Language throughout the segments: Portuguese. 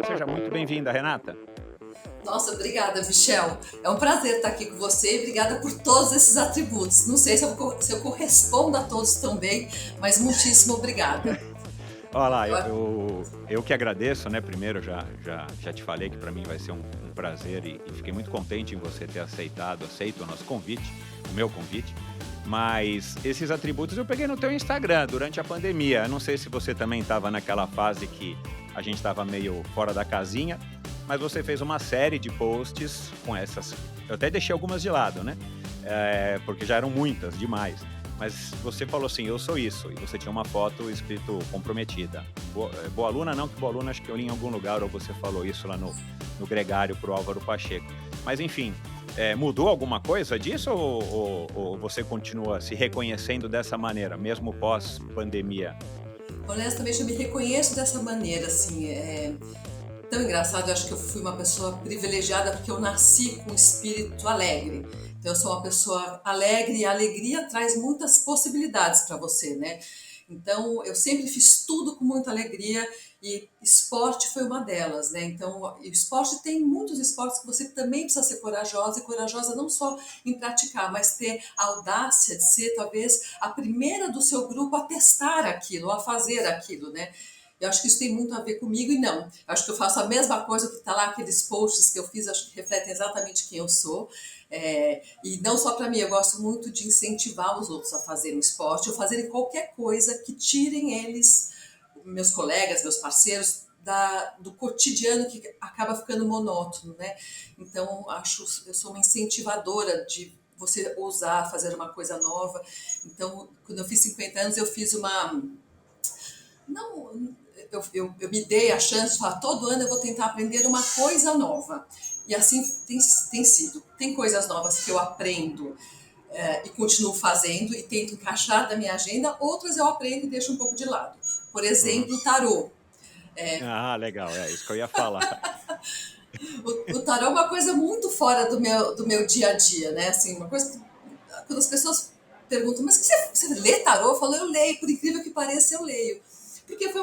Seja muito bem-vinda, Renata. Nossa, obrigada, Michel. É um prazer estar aqui com você e obrigada por todos esses atributos. Não sei se eu correspondo a todos também, mas muitíssimo obrigada. Olha lá, eu que agradeço, né? Primeiro, já te falei que para mim vai ser um prazer e fiquei muito contente em você ter aceito o nosso convite, o meu convite. Mas esses atributos eu peguei no teu Instagram durante a pandemia. Eu não sei se você também estava naquela fase que a gente estava meio fora da casinha, mas você fez uma série de posts com essas. Eu até deixei algumas de lado, né? Porque já eram muitas, demais. Mas você falou assim, eu sou isso, e você tinha uma foto escrito comprometida. Boa aluna não, que boa aluna acho que eu li em algum lugar, ou você falou isso lá no Gregário pro Álvaro Pacheco. Mas enfim, mudou alguma coisa disso ou você continua se reconhecendo dessa maneira, mesmo pós-pandemia? Honestamente, eu me reconheço dessa maneira, assim, tão engraçado. Eu acho que eu fui uma pessoa privilegiada porque eu nasci com um espírito alegre. Então, eu sou uma pessoa alegre e a alegria traz muitas possibilidades para você, né? Então, eu sempre fiz tudo com muita alegria e esporte foi uma delas, né? Então, o esporte tem muitos esportes que você também precisa ser corajosa, e corajosa não só em praticar, mas ter a audácia de ser talvez a primeira do seu grupo a testar aquilo, a fazer aquilo, né? Eu acho que isso tem muito a ver comigo e não. Eu acho que eu faço a mesma coisa que está lá, aqueles posts que eu fiz, acho que refletem exatamente quem eu sou. E não só para mim, eu gosto muito de incentivar os outros a fazerem esporte ou fazerem qualquer coisa que tirem eles, meus colegas, meus parceiros, do cotidiano que acaba ficando monótono, né? Então, eu sou uma incentivadora de você ousar fazer uma coisa nova. Então, quando eu fiz 50 anos, eu fiz uma... Não, eu me dei a chance de falar, todo ano eu vou tentar aprender uma coisa nova. E assim tem sido. Tem coisas novas que eu aprendo e continuo fazendo e tento encaixar da minha agenda, outras eu aprendo e deixo um pouco de lado. Por Uhum. exemplo, tarô. Ah, legal, é isso que eu ia falar. O tarô é uma coisa muito fora do meu dia a dia, né? Assim, uma coisa que, quando as pessoas perguntam, mas você lê tarô? Eu falo, eu leio, por incrível que pareça, eu leio. Porque foi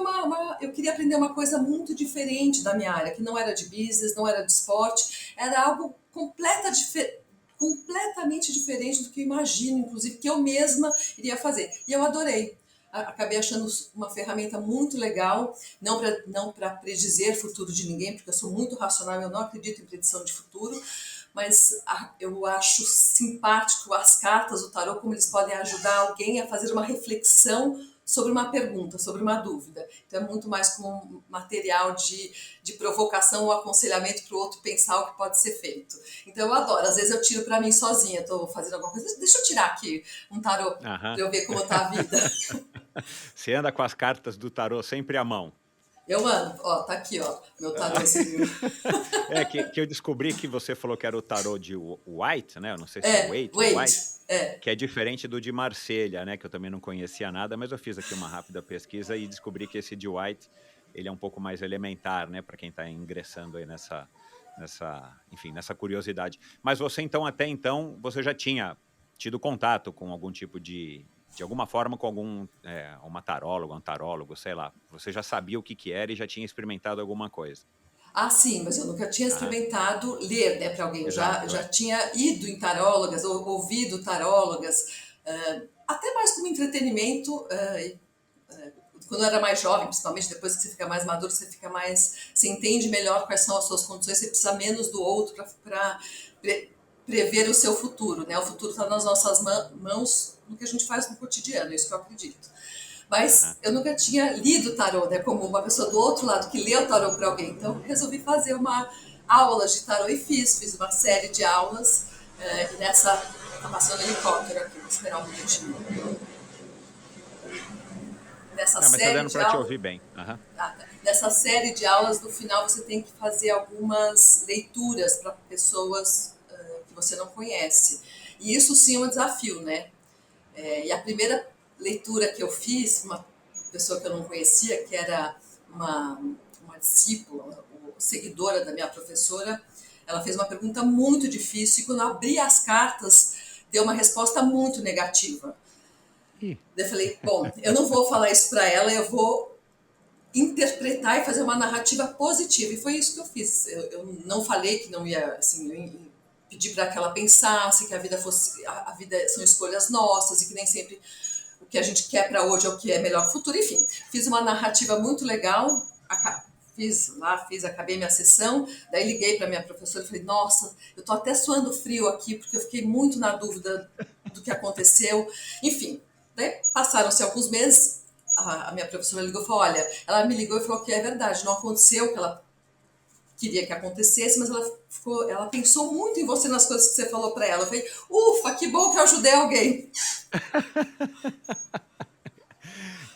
eu queria aprender uma coisa muito diferente da minha área, que não era de business, não era de esporte, era algo completamente diferente do que eu imagino, inclusive, que eu mesma iria fazer. E eu adorei. Acabei achando uma ferramenta muito legal, não para predizer futuro de ninguém, porque eu sou muito racional, eu não acredito em predição de futuro, mas eu acho simpático as cartas do tarô, como eles podem ajudar alguém a fazer uma reflexão sobre uma pergunta, sobre uma dúvida. Então é muito mais como um material de provocação ou aconselhamento para o outro pensar o que pode ser feito. Então eu adoro. Às vezes eu tiro para mim sozinha, estou fazendo alguma coisa, deixa eu tirar aqui um tarô Aham. para eu ver como está a vida. Você anda com as cartas do tarô sempre à mão. Eu ando, ó, tá aqui, ó, meu tarôzinho. Que eu descobri que você falou que era o tarô de White, né? Eu não sei se é Waite ou Wait, White, que é diferente do de Marselha, né? Que eu também não conhecia nada, mas eu fiz aqui uma rápida pesquisa e descobri que esse de White, ele é um pouco mais elementar, né? Para quem está ingressando aí enfim, nessa curiosidade. Mas você então, até então, você já tinha tido contato com algum tipo de alguma forma com uma taróloga, um tarólogo, sei lá. Você já sabia o que era e já tinha experimentado alguma coisa. Ah, sim, mas eu nunca tinha Aham, experimentado ler, né, para alguém. Eu exato, já tinha ido em tarólogas, ou ouvido tarólogas, até mais como entretenimento. Quando eu era mais jovem, principalmente depois que você fica mais maduro, você entende melhor quais são as suas condições, você precisa menos do outro para prever o seu futuro, né? O futuro está nas nossas mãos, no que a gente faz no cotidiano, é isso que eu acredito. Mas aham. eu nunca tinha lido tarô, né? Como uma pessoa do outro lado que leu tarô para alguém. Então resolvi fazer uma aula de tarô e fiz uma série de aulas. E nessa. Tá passando helicóptero aqui, vou esperar um minutinho. Nessa Não, mas tá série dando de para te aulas. ouvir bem. Aham. Nessa série de aulas, no final você tem que fazer algumas leituras para pessoas que você não conhece. E isso sim é um desafio, né? E a primeira leitura que eu fiz, uma pessoa que eu não conhecia, que era uma discípula, seguidora da minha professora, ela fez uma pergunta muito difícil e quando eu abri as cartas, deu uma resposta muito negativa. Ih, Eu falei, bom, eu não vou falar isso para ela, eu vou interpretar e fazer uma narrativa positiva. E foi isso que eu fiz. Eu não falei que não ia, assim, eu pedi para que ela pensasse que a vida fosse, a vida são escolhas nossas e que nem sempre o que a gente quer para hoje é o que é melhor para o futuro. Enfim, fiz uma narrativa muito legal. Acabei minha sessão, daí liguei para minha professora e falei, nossa, eu tô até suando frio aqui, porque eu fiquei muito na dúvida do que aconteceu. Enfim, daí passaram-se alguns meses, a minha professora ligou e falou, olha, ela me ligou e falou que é verdade, não aconteceu o que ela queria que acontecesse, mas ela pensou muito em você, nas coisas que você falou para ela. Eu falei, ufa, que bom que eu ajudei alguém.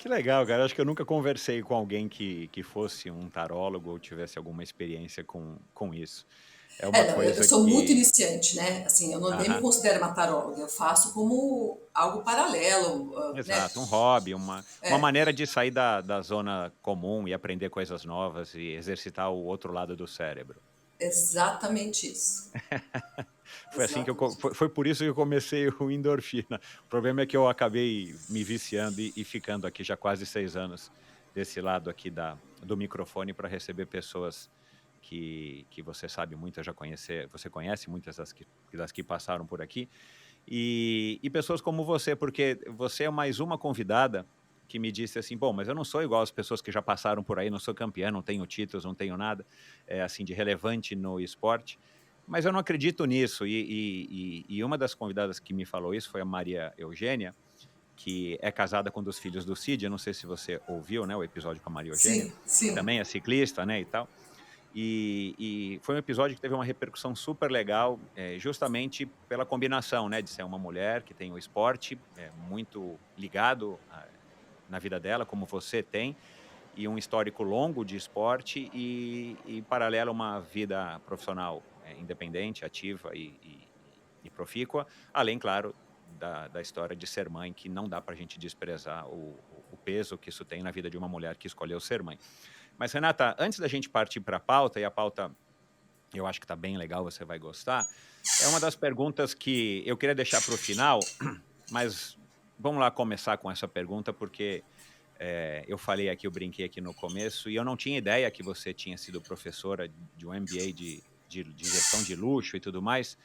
Que legal, cara. Acho que eu nunca conversei com alguém que fosse um tarólogo ou tivesse alguma experiência com isso. É uma Não, eu coisa sou muito que... iniciante, né? Assim, eu não nem me Aham, considero uma taróloga, eu faço como algo paralelo, né? exato, um hobby, uma É, maneira de sair da zona comum e aprender coisas novas e exercitar o outro lado do cérebro. exatamente isso. Foi assim que Exatamente isso. foi por isso que eu comecei o endorfina. O problema é que eu acabei me viciando e ficando aqui já quase 6 anos desse lado aqui do microfone para receber pessoas que você sabe muitas já conhecer, você conhece muitas das que passaram por aqui, e pessoas como você, porque você é mais uma convidada que me disse assim: "Bom, mas eu não sou igual às pessoas que já passaram por aí, não sou campeã, não tenho títulos, não tenho nada, assim, de relevante no esporte, mas eu não acredito nisso". E uma das convidadas que me falou isso foi a Maria Eugênia, que é casada com um dos filhos do Cid. Eu não sei se você ouviu, né, o episódio com a Maria Eugênia, Sim, que sim. também é ciclista, né, e tal. E foi um episódio que teve uma repercussão super legal, justamente pela combinação, né, de ser uma mulher que tem o esporte, muito ligado na vida dela, como você tem, e um histórico longo de esporte e paralelo uma vida profissional, independente, ativa e profícua, além, claro, da história de ser mãe, que não dá para a gente desprezar o peso que isso tem na vida de uma mulher que escolheu ser mãe. Mas, Renata, antes da gente partir para a pauta, e a pauta eu acho que está bem legal, você vai gostar, é uma das perguntas que eu queria deixar para o final, mas vamos lá começar com essa pergunta, porque eu falei aqui, eu brinquei aqui no começo, e eu não tinha ideia que você tinha sido professora de um MBA de gestão de luxo e tudo mais.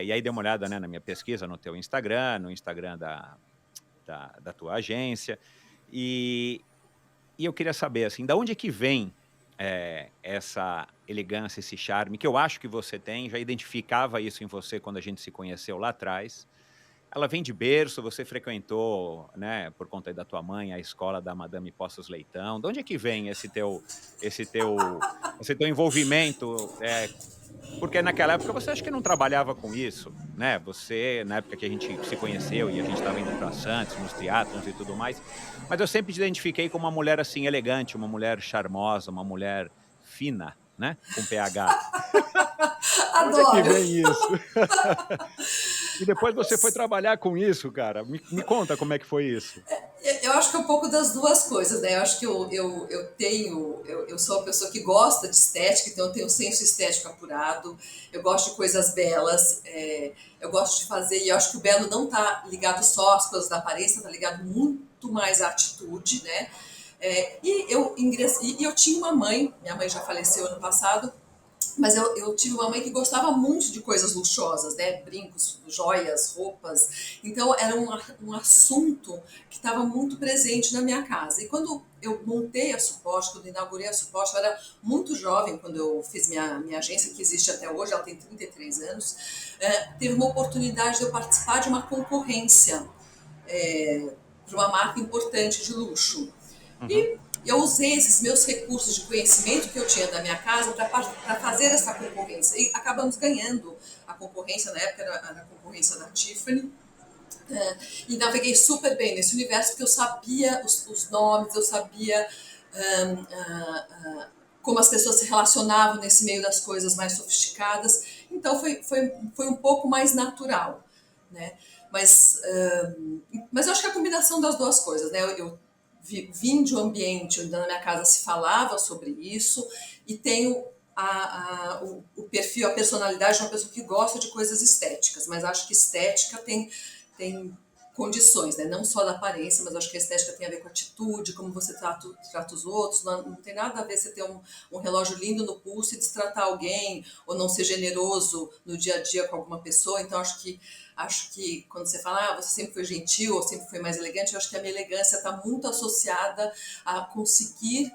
E aí dei uma olhada, né, na minha pesquisa, no teu Instagram, no Instagram da tua agência, e, e eu queria saber, assim, da onde é que vem essa elegância, esse charme, que eu acho que você tem, já identificava isso em você quando a gente se conheceu lá atrás. Ela vem de berço, você frequentou, né, por conta aí da tua mãe, a escola da Madame Poços Leitão. De onde é que vem esse teu esse teu envolvimento, porque naquela época você acha que não trabalhava com isso, né, você na época que a gente se conheceu e a gente estava indo para Santos, nos teatros e tudo mais, mas eu sempre te identifiquei como uma mulher, assim, elegante, uma mulher charmosa, uma mulher fina, né, com PH. De onde é que Adoro. vem isso? E depois você foi trabalhar com isso, cara. Me conta como é que foi isso. Eu acho que é um pouco das duas coisas, né? Eu acho que eu sou uma pessoa que gosta de estética, então eu tenho um senso estético apurado, eu gosto de coisas belas, eu gosto de fazer, e eu acho que o belo não está ligado só às coisas da aparência, está ligado muito mais à atitude, né? E eu tinha uma mãe, minha mãe já faleceu ano passado, mas eu tive uma mãe que gostava muito de coisas luxuosas, né? Brincos, joias, roupas. Então era um assunto que estava muito presente na minha casa. E quando eu montei a Suporte, quando inaugurei a Suporte, eu era muito jovem quando eu fiz minha agência, que existe até hoje, ela tem 33 anos. Teve uma oportunidade de eu participar de uma concorrência para uma marca importante de luxo. Uhum. E eu usei esses meus recursos de conhecimento que eu tinha da minha casa para fazer essa concorrência. E acabamos ganhando a concorrência, na época era a concorrência da Tiffany. E naveguei super bem nesse universo, porque eu sabia os nomes, eu sabia como as pessoas se relacionavam nesse meio das coisas mais sofisticadas. Então foi um pouco mais natural, né? Mas eu acho que é a combinação das duas coisas, né? Eu vim de um ambiente onde na minha casa se falava sobre isso e tenho o perfil, a personalidade de uma pessoa que gosta de coisas estéticas, mas acho que estética tem condições, né? Não só da aparência, mas acho que a estética tem a ver com a atitude, como você trata os outros. Não tem nada a ver você ter um relógio lindo no pulso e destratar alguém, ou não ser generoso no dia a dia com alguma pessoa. Então, acho que quando você fala, você sempre foi gentil ou sempre foi mais elegante, eu acho que a minha elegância está muito associada a conseguir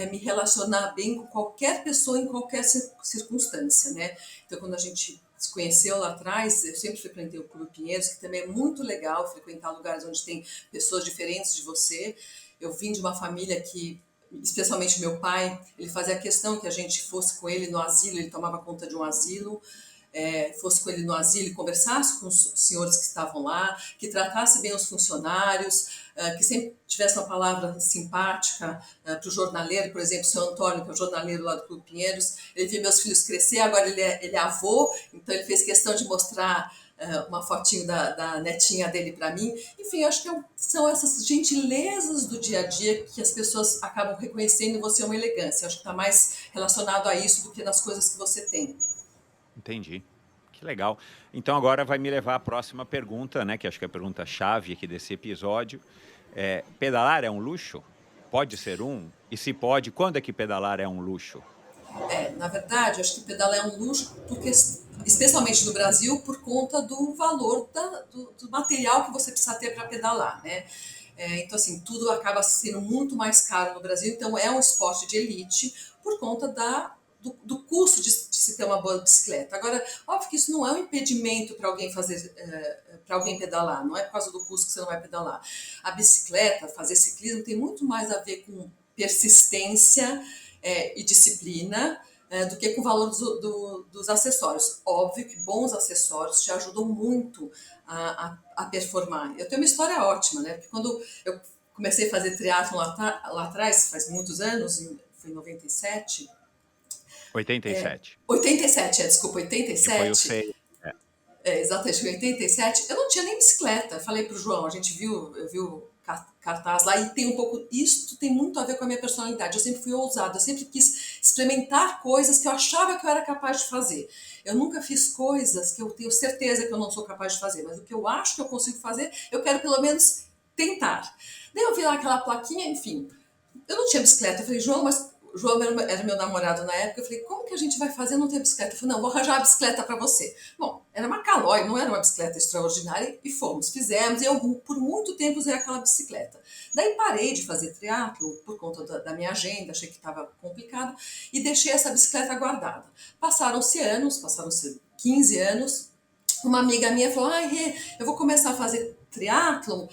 me relacionar bem com qualquer pessoa em qualquer circunstância, né? Então, quando a gente se conheceu lá atrás, eu sempre frequentei o Clube Pinheiros, que também é muito legal frequentar lugares onde tem pessoas diferentes de você. Eu vim de uma família que, especialmente meu pai, ele fazia questão que a gente fosse com ele no asilo, ele tomava conta de um asilo, fosse com ele no asilo e conversasse com os senhores que estavam lá, que tratasse bem os funcionários, que sempre tivesse uma palavra simpática para o jornaleiro, por exemplo, o seu Antônio, que é o jornaleiro lá do Clube Pinheiros. Ele viu meus filhos crescer, agora ele é avô, então ele fez questão de mostrar uma fotinho da netinha dele para mim. Enfim, acho que são essas gentilezas do dia a dia que as pessoas acabam reconhecendo em você uma elegância. Acho que está mais relacionado a isso do que nas coisas que você tem. Entendi. Que legal. Então agora vai me levar à próxima pergunta, né? Que acho que é a pergunta-chave aqui desse episódio. Pedalar é um luxo? Pode ser um? E se pode, quando é que pedalar é um luxo? Na verdade, acho que pedalar é um luxo, porque, especialmente no Brasil, por conta do valor do material que você precisa ter para pedalar, né? Então, assim, tudo acaba sendo muito mais caro no Brasil, então é um esporte de elite por conta do custo de se ter uma boa bicicleta. Agora, óbvio que isso não é um impedimento para alguém para alguém pedalar, não é por causa do custo que você não vai pedalar. A bicicleta, fazer ciclismo, tem muito mais a ver com persistência e disciplina do que com o valor dos acessórios. Óbvio que bons acessórios te ajudam muito a performar. Eu tenho uma história ótima, né? Porque quando eu comecei a fazer triatlon lá atrás, faz muitos anos, foi em 97. 87. 87, desculpa, Que foi o 87. 6. Exatamente, em 87, eu não tinha nem bicicleta. Eu falei pro João, eu vi o cartaz lá e tem um pouco, isso tem muito a ver com a minha personalidade. Eu sempre fui ousada, eu sempre quis experimentar coisas que eu achava que eu era capaz de fazer. Eu nunca fiz coisas que eu tenho certeza que eu não sou capaz de fazer, mas o que eu acho que eu consigo fazer, eu quero pelo menos tentar. Daí eu vi lá aquela plaquinha, enfim. Eu não tinha bicicleta. Eu falei, João, mas o João era meu namorado na época. Eu falei, como que a gente vai fazer? Eu não tenho bicicleta. Ele falou, não, vou arranjar uma bicicleta para você. Bom, era uma Caloi, não era uma bicicleta extraordinária. E fomos, fizemos. E eu, por muito tempo, usei aquela bicicleta. Daí parei de fazer triatlo por conta da minha agenda. Achei que estava complicado. E deixei essa bicicleta guardada. Passaram-se 15 anos. Uma amiga minha falou, Rê, eu vou começar a fazer triatlon,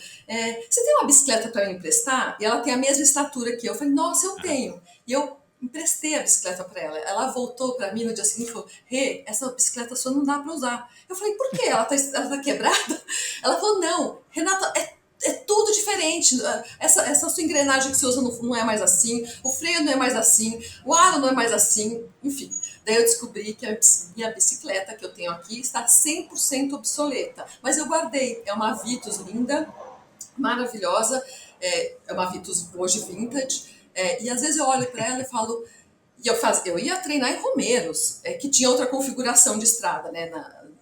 você tem uma bicicleta para me emprestar? E ela tem a mesma estatura que eu. Eu falei, nossa, eu tenho. E eu emprestei a bicicleta para ela. Ela voltou para mim no dia seguinte e falou, Rê, essa bicicleta sua não dá para usar. Eu falei, por quê? Ela tá quebrada? Ela falou, não, Renata, é tudo diferente. Essa sua engrenagem que você usa não é mais assim, o freio não é mais assim, o aro não é mais assim, enfim. Daí eu descobri que a minha bicicleta que eu tenho aqui está 100% obsoleta. Mas eu guardei. É uma Vitus linda, maravilhosa. É uma Vitus hoje vintage. E às vezes eu olho para ela e falo... eu ia treinar em Romeiros, que tinha outra configuração de estrada, né?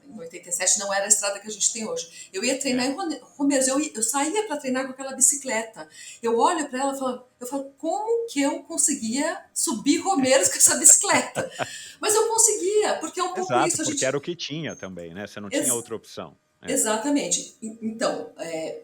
Em 87 não era a estrada que a gente tem hoje. Eu ia treinar em Romeiros, eu saía para treinar com aquela bicicleta. Eu olho para ela e eu falo, como que eu conseguia subir Romeiros com essa bicicleta? Mas eu conseguia, porque é um pouco Exato, isso. porque era o que tinha também, né? Você não tinha outra opção. Exatamente. Então,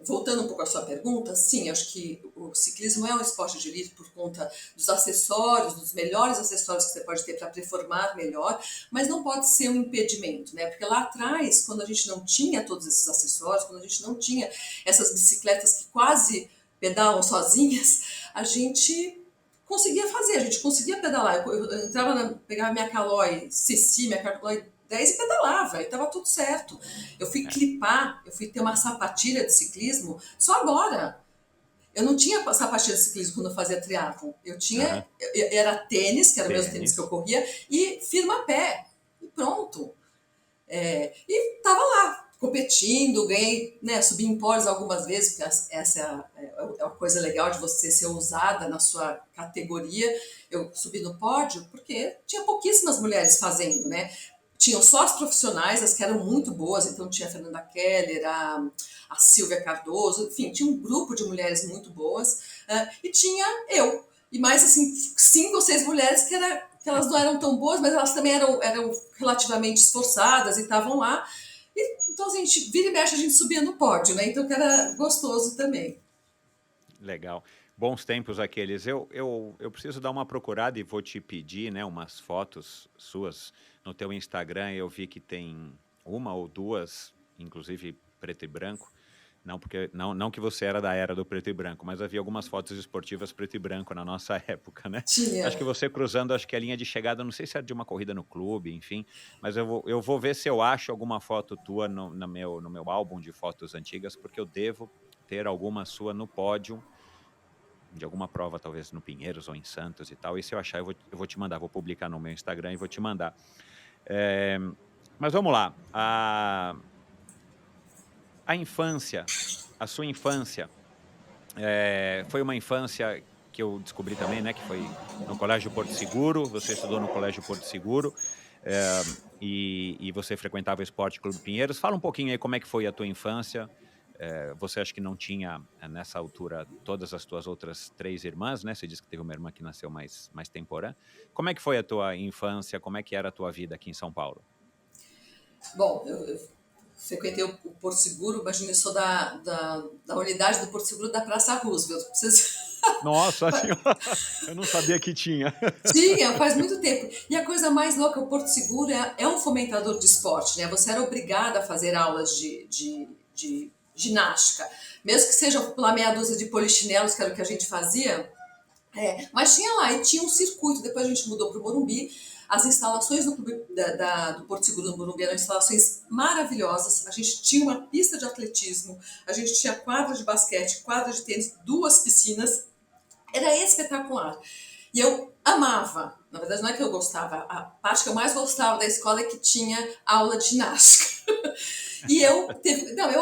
voltando um pouco à sua pergunta, sim, acho que o ciclismo é um esporte de elite por conta dos acessórios, dos melhores acessórios que você pode ter para performar melhor, mas não pode ser um impedimento, né? Porque lá atrás, quando a gente não tinha todos esses acessórios, quando a gente não tinha essas bicicletas que quase pedalam sozinhas, a gente conseguia fazer, a gente conseguia pedalar. Eu entrava, pegava minha Caloi CC, minha Caloi 10 e pedalava, e estava tudo certo. Eu fui clipar, eu fui ter uma sapatilha de ciclismo só agora. Eu não tinha sapatilha de ciclismo quando eu fazia triatlon. Eu tinha, era tênis, que era o mesmo tênis que eu corria, e firma-pé. E pronto. E estava lá, competindo, ganhei, né, subi em pódios algumas vezes, porque essa é uma coisa legal de você ser ousada na sua categoria. Eu subi no pódio porque tinha pouquíssimas mulheres fazendo, né? tinham só as profissionais, as que eram muito boas, então tinha a Fernanda Keller, a Silvia Cardoso, enfim, tinha um grupo de mulheres muito boas, e tinha eu. E mais, assim, 5 ou 6 mulheres que elas não eram tão boas, mas elas também eram relativamente esforçadas e estavam lá. E, então, a gente, vira e mexe, a gente subia no pódio, né? Então, que era gostoso também. Legal. Bons tempos aqueles. Eu preciso dar uma procurada e vou te pedir, né, umas fotos suas no teu Instagram. Eu vi que tem uma ou duas, inclusive preto e branco. Não que você era da era do preto e branco, mas havia algumas fotos esportivas preto e branco na nossa época, né? Acho Tinha. que você cruzando, acho que a linha de chegada, não sei se era de uma corrida no clube, enfim, mas eu vou ver se eu acho alguma foto tua no meu álbum de fotos antigas, porque eu devo ter alguma sua no pódio de alguma prova, talvez no Pinheiros ou em Santos e tal. E se eu achar, eu vou te mandar, vou publicar no meu Instagram e vou te mandar. Mas vamos lá. A infância, a sua infância, foi uma infância que eu descobri também, né, que foi no Colégio Porto Seguro. Você estudou no Colégio Porto Seguro, e você frequentava o Esporte Clube Pinheiros. Fala um pouquinho aí como é que foi a tua infância. Você acha que não tinha, nessa altura, todas as tuas outras 3 irmãs, né? Você disse que teve uma irmã que nasceu mais temporã. Como é que foi a tua infância? Como é que era a tua vida aqui em São Paulo? Bom, eu frequentei o Porto Seguro, imagina, eu sou da unidade do Porto Seguro da Praça Roosevelt. Nossa senhora, eu não sabia que tinha. Tinha, faz muito tempo. E a coisa mais louca, o Porto Seguro é um fomentador de esporte, né? Você era obrigada a fazer aulas de ginástica, mesmo que seja pela meia dúzia de polichinelos, que era o que a gente fazia. Mas tinha lá, e tinha um circuito. Depois a gente mudou para o Morumbi. As instalações do clube do Porto Seguro do Morumbi eram instalações maravilhosas. A gente tinha uma pista de atletismo, a gente tinha quadra de basquete, quadra de tênis, 2 piscinas. Era espetacular. E eu amava. Na verdade, não é que eu gostava. A parte que eu mais gostava da escola é que tinha aula de ginástica. E eu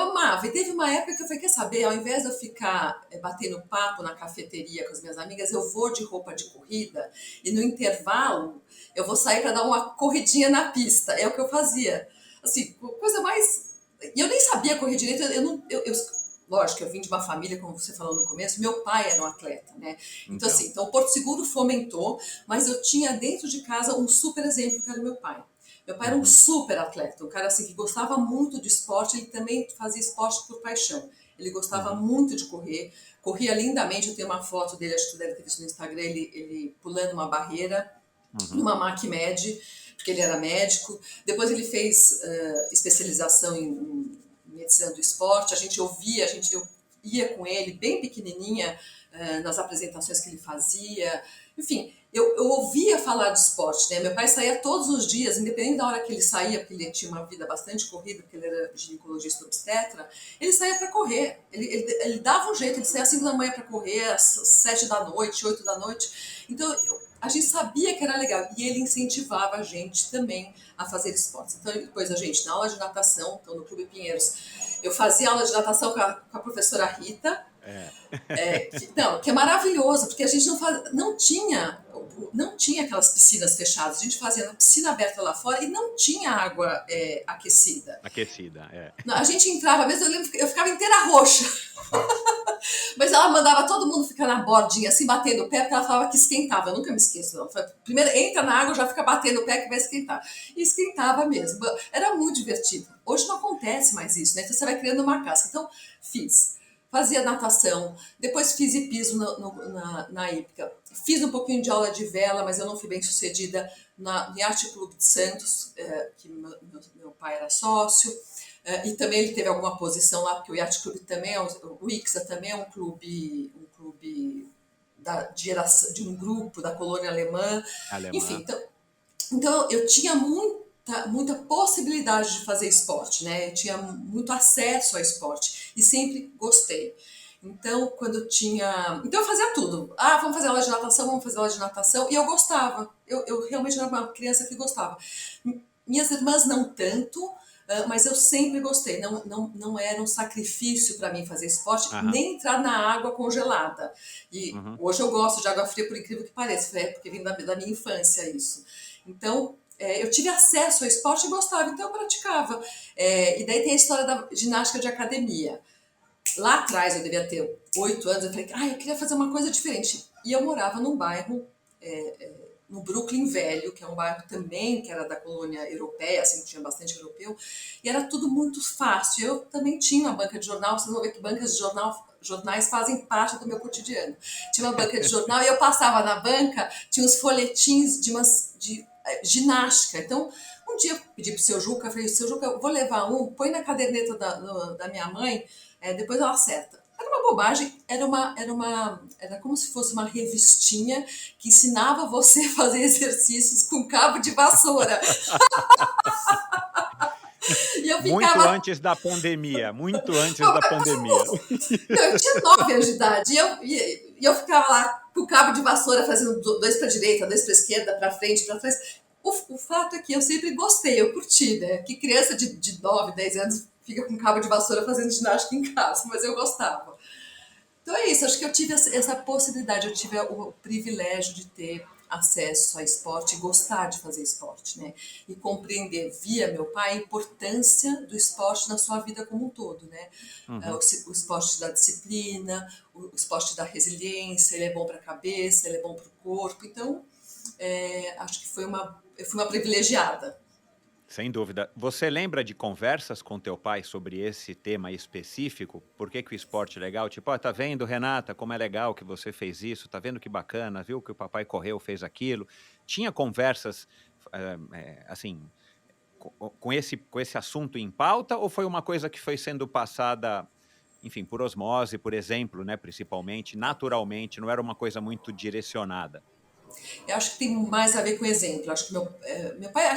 amava. E teve uma época que eu falei, quer saber, ao invés de eu ficar batendo papo na cafeteria com as minhas amigas, eu vou de roupa de corrida e no intervalo eu vou sair para dar uma corridinha na pista. É o que eu fazia. Assim, coisa mais... E eu nem sabia correr direito. Lógico, eu vim de uma família, como você falou no começo, meu pai era um atleta, né? Então, assim, o Porto Seguro fomentou, mas eu tinha dentro de casa um super exemplo que era o meu pai. Meu pai era um super atleta, um cara assim que gostava muito de esporte, ele também fazia esporte por paixão. Ele gostava muito de correr, corria lindamente. Eu tenho uma foto dele, acho que você deve ter visto no Instagram, ele pulando uma barreira numa MacMed, porque ele era médico. Depois ele fez especialização em medicina do esporte. Eu ia com ele bem pequenininha nas apresentações que ele fazia. Enfim, eu ouvia falar de esporte, né? Meu pai saía todos os dias, independente da hora que ele saía, porque ele tinha uma vida bastante corrida, porque ele era ginecologista obstetra, ele saía para correr. Ele dava um jeito, ele saía às 5 da manhã para correr, às 7 da noite, 8 da noite. Então, a gente sabia que era legal e ele incentivava a gente também a fazer esportes. Então, depois a gente, na aula de natação, então no Clube Pinheiros, eu fazia aula de natação com a professora Rita, que é maravilhoso, porque a gente não tinha aquelas piscinas fechadas, a gente fazia na piscina aberta lá fora e não tinha água aquecida. A gente entrava mesmo, eu lembro que eu ficava inteira roxa. Mas ela mandava todo mundo ficar na bordinha, assim, batendo o pé, porque ela falava que esquentava. Eu nunca me esqueço, não. Primeiro, entra na água, já fica batendo o pé que vai esquentar. E esquentava mesmo. Era muito divertido. Hoje não acontece mais isso, né? Então você vai criando uma casca. Então, fazia natação, depois fiz hipismo na hípica. Fiz um pouquinho de aula de vela, mas eu não fui bem sucedida no Yacht Clube de Santos, que meu pai era sócio. E também ele teve alguma posição lá, porque o Yacht Clube também, o ICSA também é um clube de um grupo da colônia alemã. Enfim, então eu tinha muita possibilidade de fazer esporte, né? Eu tinha muito acesso ao esporte e sempre gostei. Então, Então, eu fazia tudo. Vamos fazer aula de natação, vamos fazer aula de natação. E eu gostava. Eu realmente era uma criança que gostava. Minhas irmãs não tanto, mas eu sempre gostei. Não era um sacrifício para mim fazer esporte, nem entrar na água congelada. E hoje eu gosto de água fria, por incrível que pareça, porque vem da minha infância isso. Então, eu tive acesso ao esporte e gostava, então eu praticava. E daí tem a história da ginástica de academia. Lá atrás, eu devia ter 8 anos, eu falei, eu queria fazer uma coisa diferente. E eu morava num bairro, no Brooklyn Velho, que é um bairro também que era da colônia europeia, assim, que tinha bastante europeu, e era tudo muito fácil. Eu também tinha uma banca de jornal, vocês vão ver que bancas de jornais fazem parte do meu cotidiano. Tinha uma banca de jornal e eu passava na banca, tinha uns folhetins de ginástica. Então, um dia eu pedi pro seu Juca, falei, seu Juca, eu vou levar um, põe na caderneta da minha mãe, depois ela acerta. Era uma bobagem, era como se fosse uma revistinha que ensinava você a fazer exercícios com cabo de vassoura. E eu Muito ficava. antes da pandemia, muito antes da pandemia. Não, eu tinha 9 anos de idade e eu ficava lá com o cabo de vassoura fazendo 2 para direita, 2 para esquerda, para frente, para trás. O fato é que eu sempre gostei, eu curti, né? Que criança de 9, 10 anos fica com cabo de vassoura fazendo ginástica em casa, mas eu gostava. Então é isso, acho que eu tive essa possibilidade, eu tive o privilégio de ter acesso a esporte e gostar de fazer esporte, né? E compreender via meu pai a importância do esporte na sua vida como um todo, né? Uhum. O esporte da disciplina, o esporte da resiliência, ele é bom para a cabeça, ele é bom para o corpo. Então, acho que eu fui uma privilegiada. Sem dúvida. Você lembra de conversas com teu pai sobre esse tema específico? Por que que o esporte é legal? Tipo, tá vendo, Renata, como é legal que você fez isso? Tá vendo que bacana? Viu que o papai correu, fez aquilo? Tinha conversas, assim, com esse assunto em pauta, ou foi uma coisa que foi sendo passada, enfim, por osmose, por exemplo, né, principalmente, naturalmente, não era uma coisa muito direcionada? Eu acho que tem mais a ver com exemplo. Eu acho que meu pai,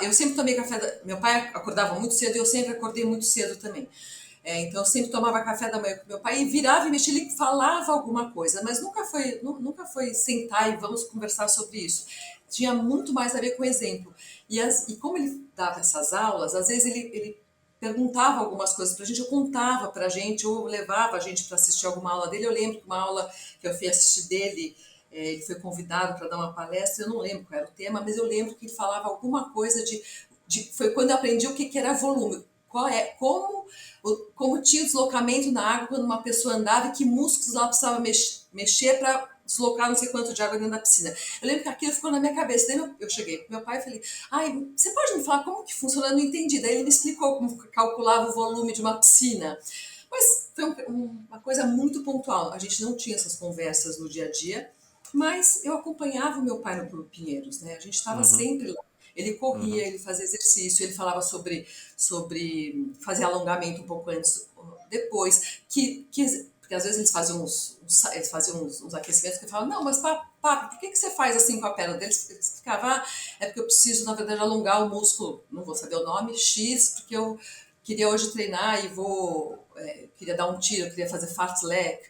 eu sempre tomei café. Meu pai acordava muito cedo e eu sempre acordei muito cedo também. Então eu sempre tomava café da manhã com meu pai e virava e mexia, ele falava alguma coisa, mas nunca foi sentar e vamos conversar sobre isso. Tinha muito mais a ver com exemplo. E como ele dava essas aulas, às vezes ele perguntava algumas coisas pra gente, eu contava pra gente, ou levava a gente para assistir alguma aula dele. Eu lembro que uma aula que eu fui assistir dele, ele foi convidado para dar uma palestra, eu não lembro qual era o tema, mas eu lembro que ele falava alguma coisa foi quando eu aprendi o que era volume, como tinha deslocamento na água quando uma pessoa andava e que músculos ela precisava mexer para deslocar não sei quanto de água dentro da piscina. Eu lembro que aquilo ficou na minha cabeça. Daí eu cheguei pro meu pai e falei, você pode me falar como que funciona? Eu não entendi. Daí ele me explicou como calculava o volume de uma piscina. Mas foi uma coisa muito pontual. A gente não tinha essas conversas no dia a dia, mas eu acompanhava o meu pai no Clube Pinheiros, né? A gente estava Uhum, sempre lá. Ele corria, uhum. ele fazia exercício, ele falava sobre fazer alongamento um pouco antes, depois, porque às vezes eles faziam uns aquecimentos que eu falava, não, mas papo, por que você faz assim com a perna deles? Ele explicava, é porque eu preciso, na verdade, alongar o músculo, não vou saber o nome, X, porque eu queria hoje treinar e queria dar um tiro, queria fazer fartlek,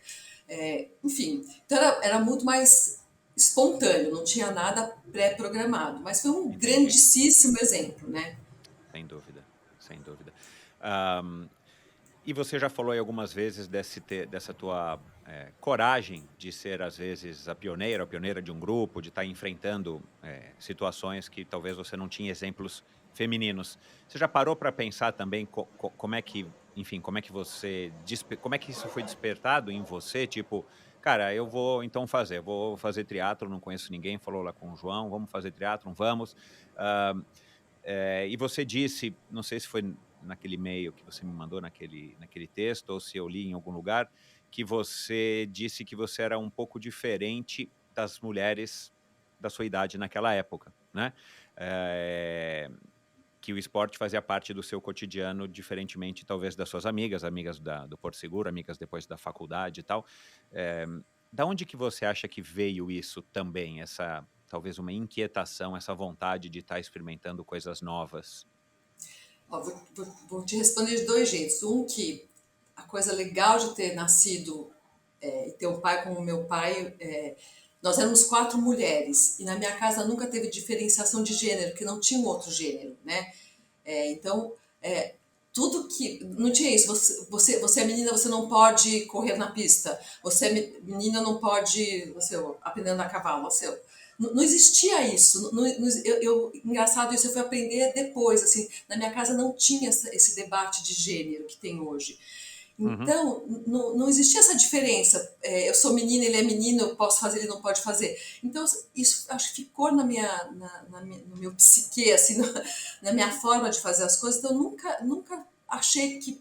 enfim. Então era muito mais espontâneo, não tinha nada pré-programado, mas foi um Entendi. grandíssimo exemplo, né? Sem dúvida, sem dúvida. Ahm, e você já falou aí algumas vezes dessa tua coragem de ser, às vezes, a pioneira de um grupo, de estar enfrentando situações que talvez você não tinha exemplos femininos. Você já parou para pensar também como é que, enfim, como é que isso foi despertado em você? Tipo, cara, vou fazer triatlo, não conheço ninguém, falou lá com o João, vamos fazer triatlo, vamos. E você disse, não sei se foi naquele e-mail que você me mandou, naquele texto, ou se eu li em algum lugar, que você disse que você era um pouco diferente das mulheres da sua idade naquela época, né? Eh, que o esporte fazia parte do seu cotidiano, diferentemente talvez das suas amigas do Porto Seguro, amigas depois da faculdade e tal. Eh, da onde que você acha que veio isso também, talvez uma inquietação, essa vontade de estar experimentando coisas novas? Ó, vou te responder de 2 jeitos. Um, que a coisa legal de ter nascido e ter um pai como meu pai, nós éramos 4 mulheres e na minha casa nunca teve diferenciação de gênero, porque não tinha um outro gênero, né? Então, tudo que. Não tinha isso. Você é menina, você não pode correr na pista. Você é menina, não pode. Você aprendendo a cavalo. não existia isso. Engraçado isso, eu fui aprender depois. Assim, na minha casa não tinha esse debate de gênero que tem hoje. Uhum. Então, não existia essa diferença. Eu sou menina, ele é menino, eu posso fazer, ele não pode fazer. Então, isso acho que ficou no meu psique, assim, na minha forma de fazer as coisas. Então, eu nunca achei que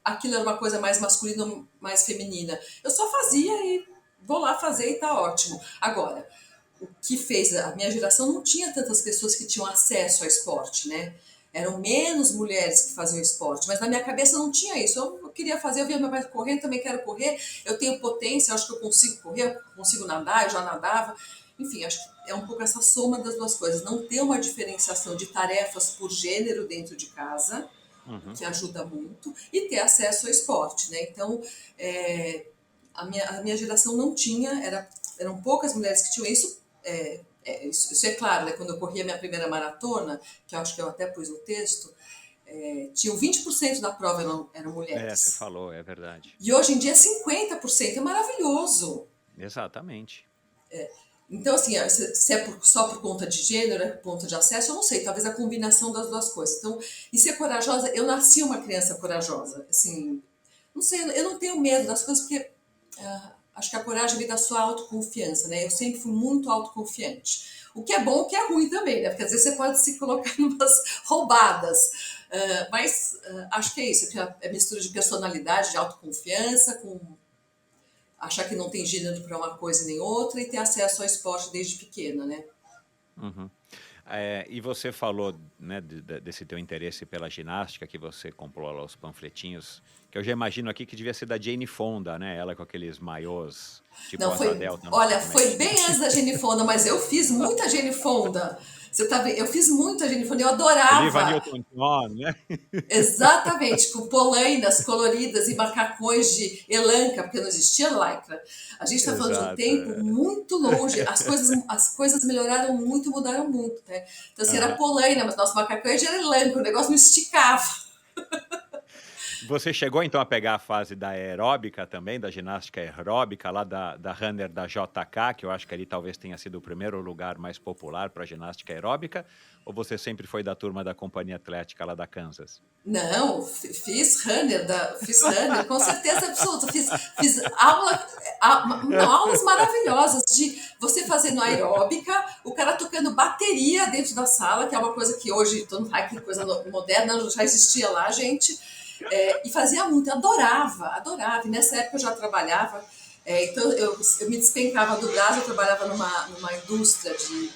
aquilo era uma coisa mais masculina ou mais feminina. Eu só fazia e vou lá fazer e tá ótimo. Agora, o que fez a minha geração não tinha tantas pessoas que tinham acesso ao esporte, né? Eram menos mulheres que faziam esporte, mas na minha cabeça não tinha isso. Eu queria fazer, eu via meu pai correndo, também quero correr, eu tenho potência, eu acho que eu consigo correr, eu consigo nadar, eu já nadava. Enfim, acho que é um pouco essa soma das duas coisas. Não ter uma diferenciação de tarefas por gênero dentro de casa, o Uhum. que ajuda muito, e ter acesso ao esporte, né? Então, a minha geração não tinha, eram poucas mulheres que tinham isso. Isso é claro, né? Quando eu corri a minha primeira maratona, que eu acho que eu até pus no texto, tinham 20% da prova eram Você mulheres. falou, é verdade. E hoje em dia 50%, é maravilhoso. Exatamente. Então, assim, se é só por conta de gênero, é por conta de acesso, eu não sei, talvez a combinação das duas coisas. Então, e ser corajosa, eu nasci uma criança corajosa, assim, não sei, eu não tenho medo das coisas, porque acho que a coragem vem da sua autoconfiança, né? Eu sempre fui muito autoconfiante. O que é bom, o que é ruim também, né? Porque às vezes você pode se colocar em umas roubadas. Mas acho que é isso, que é mistura de personalidade, de autoconfiança, com achar que não tem gênero para uma coisa nem outra e ter acesso ao esporte desde pequena, né? Uhum. E você falou, né, desse teu interesse pela ginástica, que você comprou lá os panfletinhos, que eu já imagino aqui que devia ser da Jane Fonda, né? Ela com aqueles maiôs, tipo Não, asa foi. delta, não sei Olha, como é que foi chama. bem antes da Jane Fonda, mas eu fiz muita Jane Fonda. Você tá vendo? Eu fiz muita Jane Fonda, eu Olivia adorava. Newton-John, né? Exatamente, com polainas coloridas e macacões de elanca, porque não existia lycra. A gente está falando de um Exato. tempo muito longe, as coisas melhoraram muito, mudaram muito, né? Então, assim, era Aham. polaina, mas nosso macacão era de elanca, o negócio não esticava. Você chegou então a pegar a fase da aeróbica também, da ginástica aeróbica, lá da runner da JK, que eu acho que ali talvez tenha sido o primeiro lugar mais popular para ginástica aeróbica, ou você sempre foi da turma da companhia atlética lá da Kansas? Não, fiz runner, com certeza absoluta. Fiz aulas maravilhosas de você fazendo aeróbica, o cara tocando bateria dentro da sala, que é uma coisa que hoje, todo mundo, que coisa moderna, já existia lá, gente. E fazia muito, adorava. E nessa época eu já trabalhava, então eu me despencava do Brás, eu trabalhava numa indústria de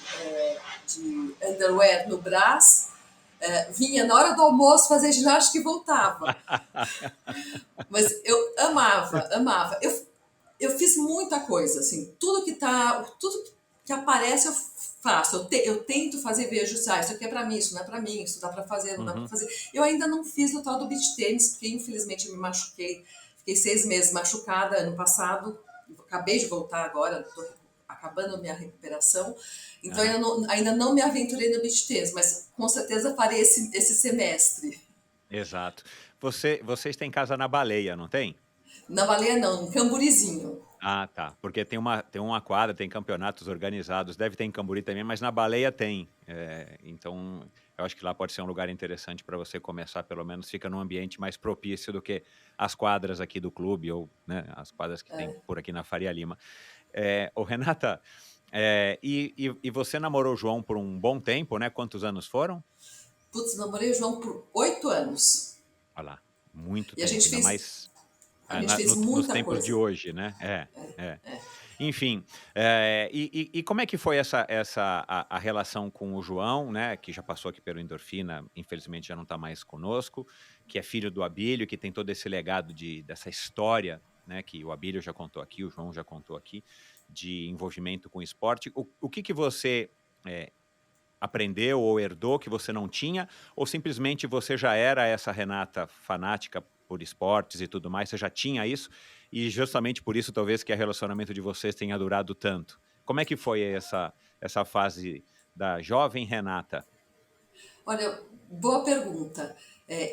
underwear no Brás. Vinha na hora do almoço fazer ginástica e voltava. Mas eu amava. Eu fiz muita coisa, assim, tudo que aparece eu faço. Eu tento fazer, vejo, isso aqui é pra mim, isso não é pra mim, isso dá pra fazer, não dá pra Uhum. fazer. Eu ainda não fiz o tal do beach tênis, porque infelizmente eu me machuquei. Fiquei 6 meses machucada ano passado, acabei de voltar agora, tô acabando a minha recuperação. Então Aham. ainda não me aventurei no beach tênis, mas com certeza farei esse semestre. Exato. Vocês têm casa na Baleia, não tem? Na Baleia não, em Camburizinho. Ah, tá. Porque tem uma quadra, tem campeonatos organizados, deve ter em Camburi também, mas na Baleia tem. Então, eu acho que lá pode ser um lugar interessante para você começar, pelo menos fica num ambiente mais propício do que as quadras aqui do clube ou, né, as quadras que tem por aqui na Faria Lima. Ô, Renata, e você namorou o João por um bom tempo, né? Quantos anos foram? Putz, namorei o João por 8 anos. Olha lá, muito E a tempo, gente ainda fez, mais a gente fez nos muita tempos de coisa. hoje, né? É. Enfim, e como é que foi a relação com o João, né? Que já passou aqui pelo Endorfina, infelizmente já não está mais conosco, que é filho do Abílio, que tem todo esse legado dessa história, né? Que o Abílio já contou aqui, o João já contou aqui, de envolvimento com o esporte. O que você aprendeu ou herdou que você não tinha, ou simplesmente você já era essa Renata fanática por esportes e tudo mais, você já tinha isso, e justamente por isso talvez que o relacionamento de vocês tenha durado tanto. Como é que foi essa fase da jovem Renata? Olha, boa pergunta.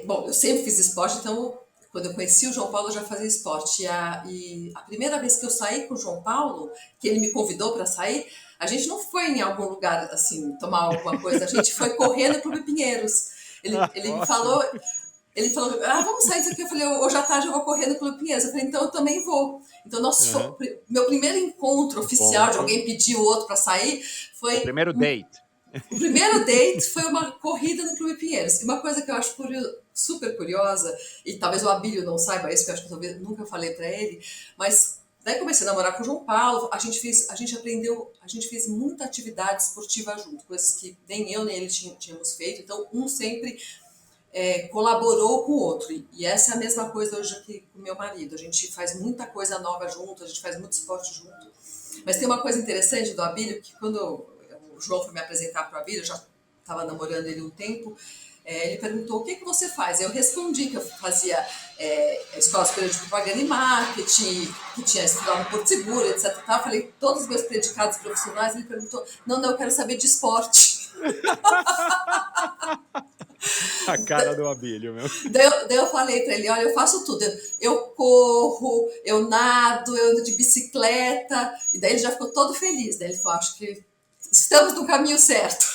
Bom, eu sempre fiz esporte, então quando eu conheci o João Paulo eu já fazia esporte. E a primeira vez que eu saí com o João Paulo, que ele me convidou para sair, A gente não foi em algum lugar, assim, tomar alguma coisa, a gente foi correr no Clube Pinheiros. Ele me Ótimo. falou, vamos sair disso aqui. Eu falei, hoje à tarde eu vou correr no Clube Pinheiros. Eu falei, então eu também vou. Então, Aham. meu primeiro encontro oficial de Encontro. alguém pedir o outro para sair O foi primeiro date. o primeiro date foi uma corrida no Clube Pinheiros. E uma coisa que eu acho super curiosa, e talvez o Abílio não saiba isso, porque eu acho que talvez nunca falei para ele, mas daí comecei a namorar com o João Paulo, a gente aprendeu, a gente fez muita atividade esportiva junto, coisas que nem eu nem ele tínhamos feito, então um sempre colaborou com o outro. E essa é a mesma coisa hoje aqui com o meu marido. A gente faz muita coisa nova junto, a gente faz muito esporte junto. Mas tem uma coisa interessante do Abílio, que quando o João foi me apresentar para o Abílio, eu já estava namorando ele um tempo, ele perguntou o que você faz. Eu respondi que eu fazia Escola Superior de Propaganda e Marketing, que tinha estudado no Porto Seguro, etc. Tá? Falei todos os meus predicados profissionais. Ele perguntou, não, eu quero saber de esporte. A cara do Abílio, meu. Daí eu falei para ele, olha, eu faço tudo. Eu corro, eu nado, eu ando de bicicleta. E daí ele já ficou todo feliz. Daí ele falou, acho que estamos no caminho certo.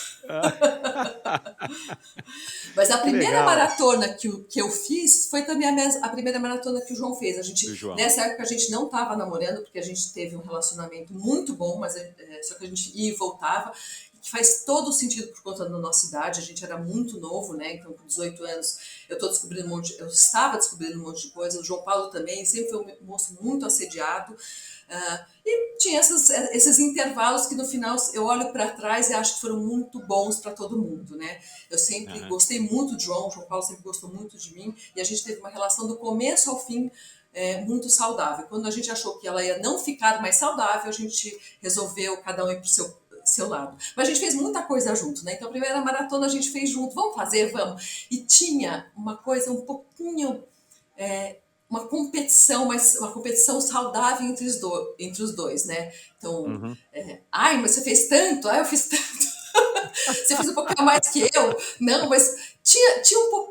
Mas a Que primeira legal. maratona que eu fiz foi também a primeira maratona que o João fez. O João. Nessa época a gente não estava namorando, porque a gente teve um relacionamento muito bom, mas só que a gente ia e voltava, que faz todo sentido por conta da nossa idade. A gente era muito novo, né? Então, com 18 anos, eu estava descobrindo um monte de coisa. O João Paulo também sempre foi um moço muito assediado. E tinha esses intervalos que no final eu olho para trás e acho que foram muito bons para todo mundo, né? Eu sempre gostei muito de o João Paulo sempre gostou muito de mim, e a gente teve uma relação do começo ao fim muito saudável. Quando a gente achou que ela ia não ficar mais saudável, a gente resolveu cada um ir para o seu lado. Mas a gente fez muita coisa junto, né? Então a primeira maratona a gente fez junto, vamos fazer, vamos. E tinha uma coisa um pouquinho... uma competição, mas uma competição saudável entre os dois, né? Então, mas você fez tanto, eu fiz tanto. Você fez um pouquinho mais que eu. Não, mas tinha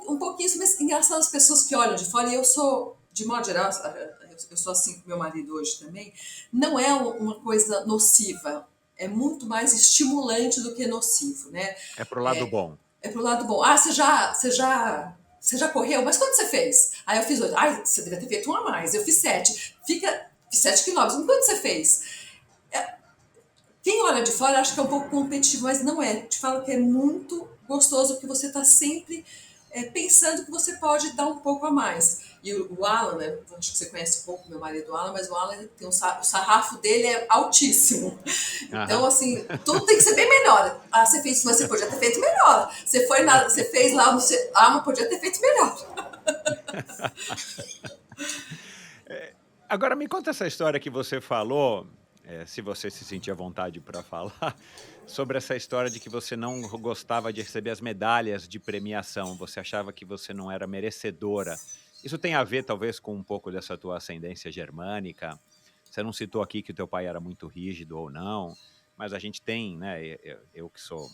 um pouquinho, mas engraçado as pessoas que olham de fora, e eu sou, de modo geral, eu sou assim com meu marido hoje também, não é uma coisa nociva, é muito mais estimulante do que nocivo, né? É pro lado bom. É pro lado bom. Você já correu? Mas quanto você fez? Aí eu fiz 8. Você devia ter feito um a mais. Eu fiz 7. Fiz 7 quilômetros. Quanto você fez? Quem olha de fora acha que é um pouco competitivo, mas não é. Te falo que é muito gostoso, porque você está sempre pensando que você pode dar um pouco a mais. E o Alan, né? Acho que você conhece um pouco meu marido Alan, mas o Alan tem o sarrafo dele é altíssimo. Então, assim, tudo tem que ser bem melhor. Você fez isso, mas você podia ter feito melhor. Você fez lá, mas podia ter feito melhor. Agora me conta essa história que você falou, se você se sentir à vontade para falar, sobre essa história de que você não gostava de receber as medalhas de premiação, você achava que você não era merecedora. Isso tem a ver, talvez, com um pouco dessa tua ascendência germânica? Você não citou aqui que o teu pai era muito rígido ou não, mas a gente tem, né, eu que sou,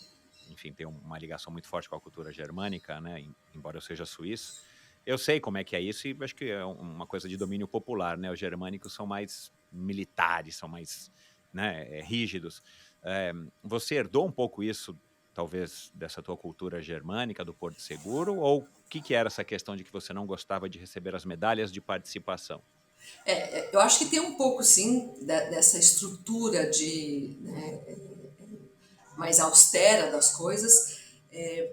enfim, tenho uma ligação muito forte com a cultura germânica, né, embora eu seja suíço, eu sei como é que é isso e acho que é uma coisa de domínio popular, né? Os germânicos são mais militares, são mais, né, rígidos. Você herdou um pouco isso, talvez, dessa tua cultura germânica, do Porto Seguro? Ou o que era essa questão de que você não gostava de receber as medalhas de participação? Eu acho que tem um pouco, sim, dessa estrutura né, mais austera das coisas.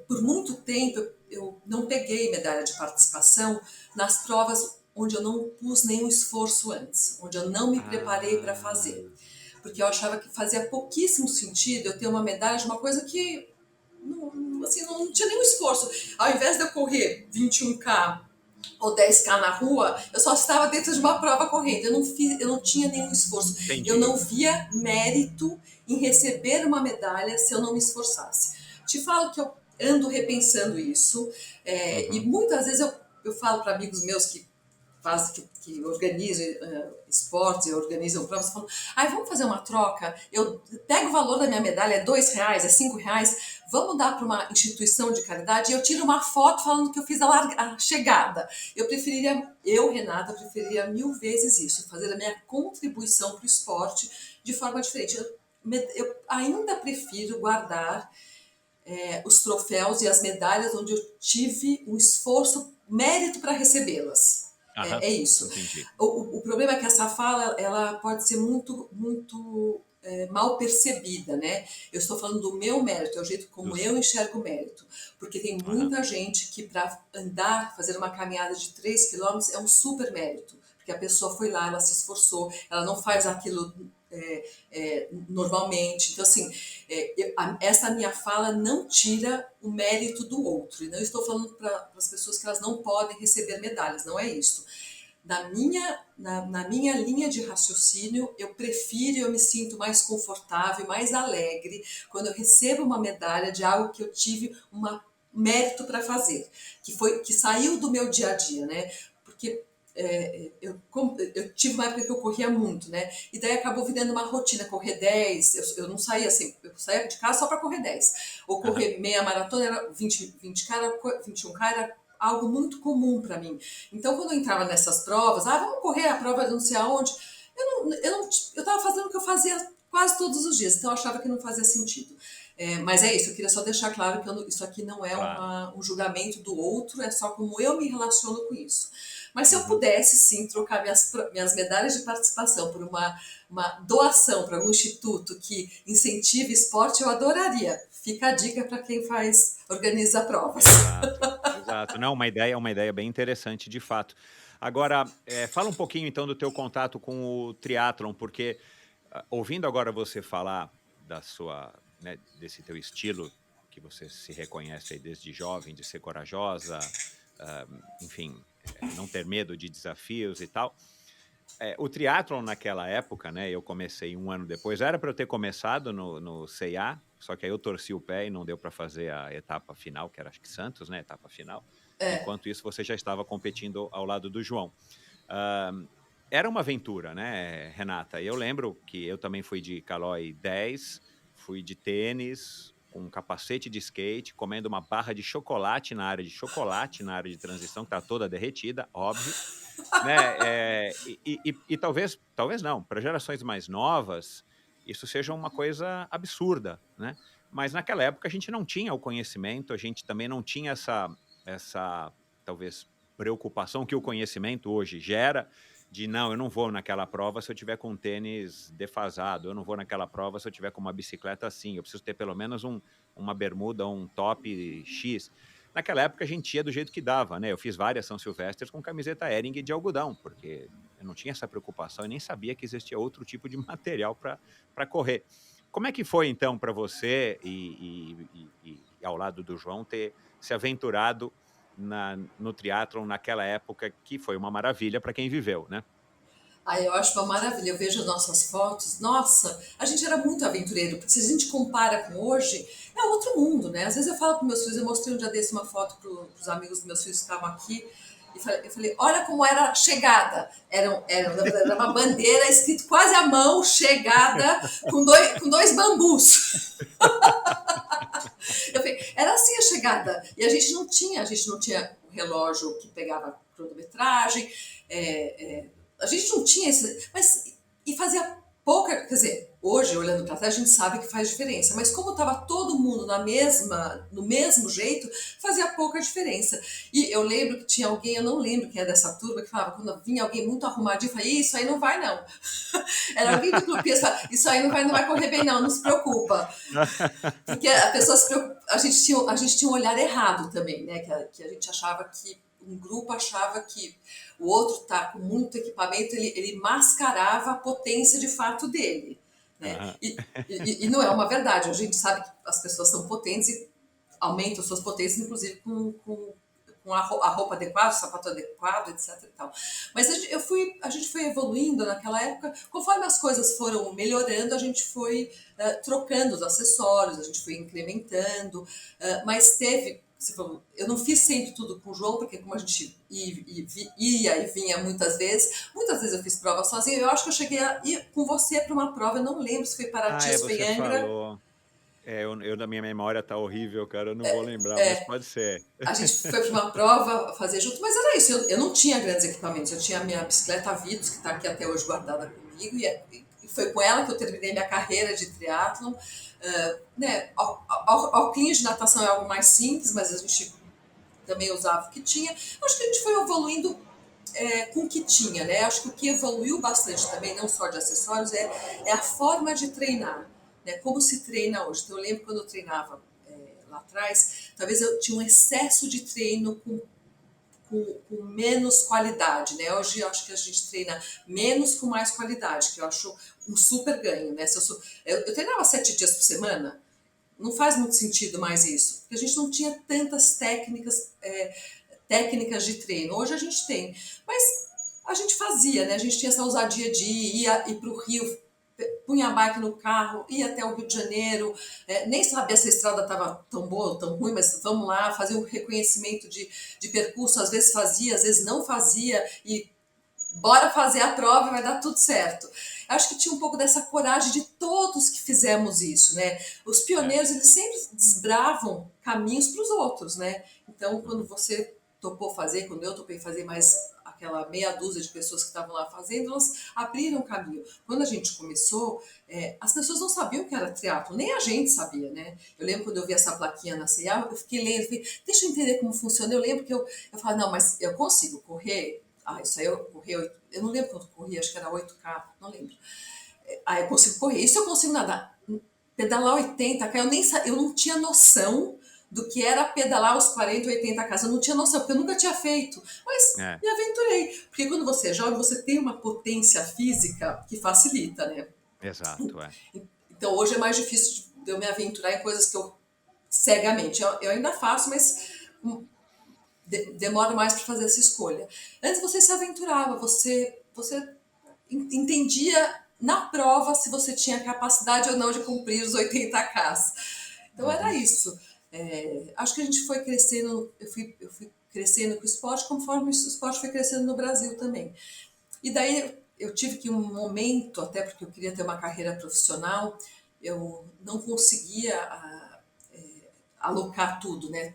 Por muito tempo, eu não peguei medalha de participação nas provas onde eu não pus nenhum esforço antes, onde eu não me preparei para fazer. Porque eu achava que fazia pouquíssimo sentido eu ter uma medalha de uma coisa que não tinha nenhum esforço. Ao invés de eu correr 21K ou 10K na rua, eu só estava dentro de uma prova correndo. Eu não tinha nenhum esforço. Entendi. Eu não via mérito em receber uma medalha se eu não me esforçasse. Te falo que eu ando repensando isso, e muitas vezes eu falo para amigos meus que organizam esportes e organizam provas, falam, vamos fazer uma troca, eu pego o valor da minha medalha, é R$2, é R$5, vamos dar para uma instituição de caridade e eu tiro uma foto falando que eu fiz a chegada. Renata, preferiria 1000 vezes isso, fazer a minha contribuição para o esporte de forma diferente. eu ainda prefiro guardar os troféus e as medalhas onde eu tive um esforço, mérito para recebê-las. Aham, É isso. entendi. O problema é que essa fala ela pode ser muito mal percebida, né? Eu estou falando do meu mérito, é o jeito como Dos, eu enxergo o mérito. Porque tem aham, muita gente que para andar, fazer uma caminhada de 3 quilômetros é um super mérito. Porque a pessoa foi lá, ela se esforçou, ela não faz aquilo normalmente. Então, assim, essa minha fala não tira o mérito do outro. E não estou falando para as pessoas que elas não podem receber medalhas, não é isso. Na minha linha de raciocínio, eu prefiro, eu me sinto mais confortável, mais alegre quando eu recebo uma medalha de algo que eu tive um mérito para fazer, que saiu do meu dia a dia, né? Porque eu tive uma época que eu corria muito, né? E daí acabou virando uma rotina, correr 10, eu não saía assim, eu saía de casa só para correr 10. Ou aham. correr meia maratona, era 20K, 21K, era algo muito comum para mim. Então, quando eu entrava nessas provas, vamos correr a prova de não sei aonde, eu estava fazendo o que eu fazia quase todos os dias, então eu achava que não fazia sentido. Mas é isso, eu queria só deixar claro que isso aqui não é Claro. um julgamento do outro, é só como eu me relaciono com isso. Mas se eu Uhum. pudesse, sim, trocar minhas medalhas de participação por uma doação para algum instituto que incentive esporte, eu adoraria. Fica a dica para quem organiza provas. Exato, exato. Não, é uma ideia bem interessante, de fato. Agora, fala um pouquinho então do teu contato com o triatlon, porque, ouvindo agora você falar da sua, né, desse teu estilo, que você se reconhece aí desde jovem, de ser corajosa, hã, enfim, não ter medo de desafios e tal. O triatlon naquela época, né, eu comecei um ano depois, era para eu ter começado no C&A, só que aí eu torci o pé e não deu para fazer a etapa final, que era acho que Santos, né, etapa final. É, Enquanto isso você já estava competindo ao lado do João. Hã, era uma aventura, né, Renata. Eu lembro que eu também fui de Calói 10, fui de tênis, com um capacete de skate, comendo uma barra de chocolate na área de chocolate, na área de transição, que estava toda derretida, óbvio. Né, e talvez não, para gerações mais novas, isso seja uma coisa absurda, né. Mas naquela época a gente não tinha o conhecimento, a gente também não tinha essa talvez preocupação que o conhecimento hoje gera, de: "Não, eu não vou naquela prova se eu tiver com um tênis defasado, eu não vou naquela prova se eu tiver com uma bicicleta assim, eu preciso ter pelo menos uma bermuda, um top X". Naquela época a gente ia do jeito que dava, né, eu fiz várias São Silvestres com camiseta Hering de algodão, porque eu não tinha essa preocupação e nem sabia que existia outro tipo de material para correr. Como é que foi então para você e ao lado do João ter se aventurado no triatlon naquela época que foi uma maravilha para quem viveu, né? eu acho uma maravilha. Eu vejo nossas fotos. Nossa, a gente era muito aventureiro, porque se a gente compara com hoje, é outro mundo, né? Às vezes eu falo para meus filhos, eu mostrei um dia desse uma foto para os amigos dos meus filhos que estavam aqui, e eu falei, olha como era a chegada. Na verdade, era uma bandeira escrito quase à mão, chegada, com dois bambus. Eu falei, era assim a chegada. E a gente não tinha o relógio que pegava cronometragem, a gente não tinha esse. E fazia pouca. Quer dizer, hoje, olhando para trás, a gente sabe que faz diferença. Mas como estava todo mundo no mesmo jeito, fazia pouca diferença. E eu lembro que tinha alguém, eu não lembro quem é dessa turma, que falava, quando vinha alguém muito arrumadinho, eu falei, isso aí não vai não. Era alguém do clube que falava, isso aí não vai correr bem não, não se preocupa. Porque a pessoa se preocupa, a gente tinha um olhar errado também, né? Que a gente achava que um grupo achava que o outro tá com muito equipamento, ele mascarava a potência de fato dele, né? Aham. E não é uma verdade. A gente sabe que as pessoas são potentes e aumentam suas potências, inclusive com a roupa adequada, o sapato adequado, etc. E tal. Mas a gente foi evoluindo naquela época, conforme as coisas foram melhorando, a gente foi trocando os acessórios, a gente foi incrementando, mas você falou, eu não fiz sempre tudo com o João, porque como a gente ia e vinha muitas vezes eu fiz prova sozinha, eu acho que eu cheguei a ir com você para uma prova, eu não lembro se foi Paraty ou se foi Você Angra. falou. Eu da minha memória tá horrível, cara, eu não vou lembrar, mas pode ser. A gente foi para uma prova fazer junto, mas era isso. Eu não tinha grandes equipamentos. Eu tinha a minha bicicleta Vitos, que está aqui até hoje guardada comigo, foi com ela que eu terminei minha carreira de triatlon. Né, óculos de natação é algo mais simples, mas a gente também usava o que tinha. Acho que a gente foi evoluindo com o que tinha, né? Acho que o que evoluiu bastante também, não só de acessórios, é a forma de treinar, né? Como se treina hoje. Então, eu lembro quando eu treinava lá atrás, talvez eu tinha um excesso de treino com menos qualidade, né? Hoje eu acho que a gente treina menos com mais qualidade, que eu acho um super ganho, né? Eu treinava 7 dias por semana, não faz muito sentido mais isso, porque a gente não tinha tantas técnicas de treino. Hoje a gente tem, mas a gente fazia, né? A gente tinha essa ousadia de ir para o Rio, punha a bike no carro, ia até o Rio de Janeiro, nem sabia se a estrada estava tão boa ou tão ruim, mas vamos lá, fazer um reconhecimento de percurso, às vezes fazia, às vezes não fazia, e bora fazer a prova e vai dar tudo certo. Acho que tinha um pouco dessa coragem de todos que fizemos isso, né? Os pioneiros, eles sempre desbravam caminhos para os outros, né? Então, quando você topou fazer, quando eu topei fazer, mais aquela meia dúzia de pessoas que estavam lá fazendo, elas abriram o caminho. Quando a gente começou, as pessoas não sabiam o que era triatlo, nem a gente sabia, né? Eu lembro quando eu vi essa plaquinha na C&A, eu fiquei lendo, falei, deixa eu entender como funciona. Eu lembro que eu falei, não, mas eu consigo correr. Isso aí eu corri, eu não lembro quanto eu corri, acho que era 8K, não lembro. Eu consigo correr, isso eu consigo nadar. Pedalar 80K, eu não tinha noção do que era pedalar os 40, 80K, eu não tinha noção, porque eu nunca tinha feito, mas me aventurei. Porque quando você é jovem, você tem uma potência física que facilita, né? Exato, Então hoje é mais difícil de eu me aventurar em coisas que eu cegamente, eu ainda faço, mas demora mais para fazer essa escolha. Antes você se aventurava, você entendia na prova se você tinha capacidade ou não de cumprir os 80K. Então era isso. Acho que a gente foi crescendo, eu fui crescendo com o esporte conforme o esporte foi crescendo no Brasil também. E daí eu tive que um momento, até porque eu queria ter uma carreira profissional, eu não conseguia alocar tudo, né?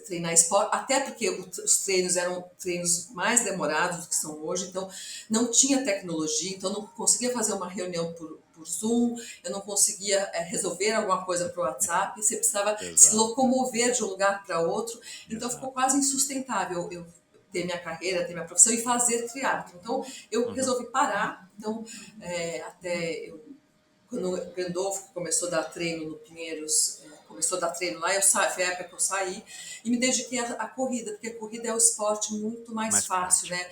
Treinar esporte, até porque os treinos eram treinos mais demorados do que são hoje, então não tinha tecnologia, então não conseguia fazer uma reunião por Zoom, eu não conseguia resolver alguma coisa para o WhatsApp, você precisava se locomover de um lugar para outro, então ficou quase insustentável eu ter minha carreira, ter minha profissão e fazer triatlo. Então eu resolvi parar, então até quando o Gandolfo começou a dar treino no Pinheiros, começou a dar treino lá, foi a época que eu saí e me dediquei à corrida, porque a corrida é um esporte muito mais fácil, né?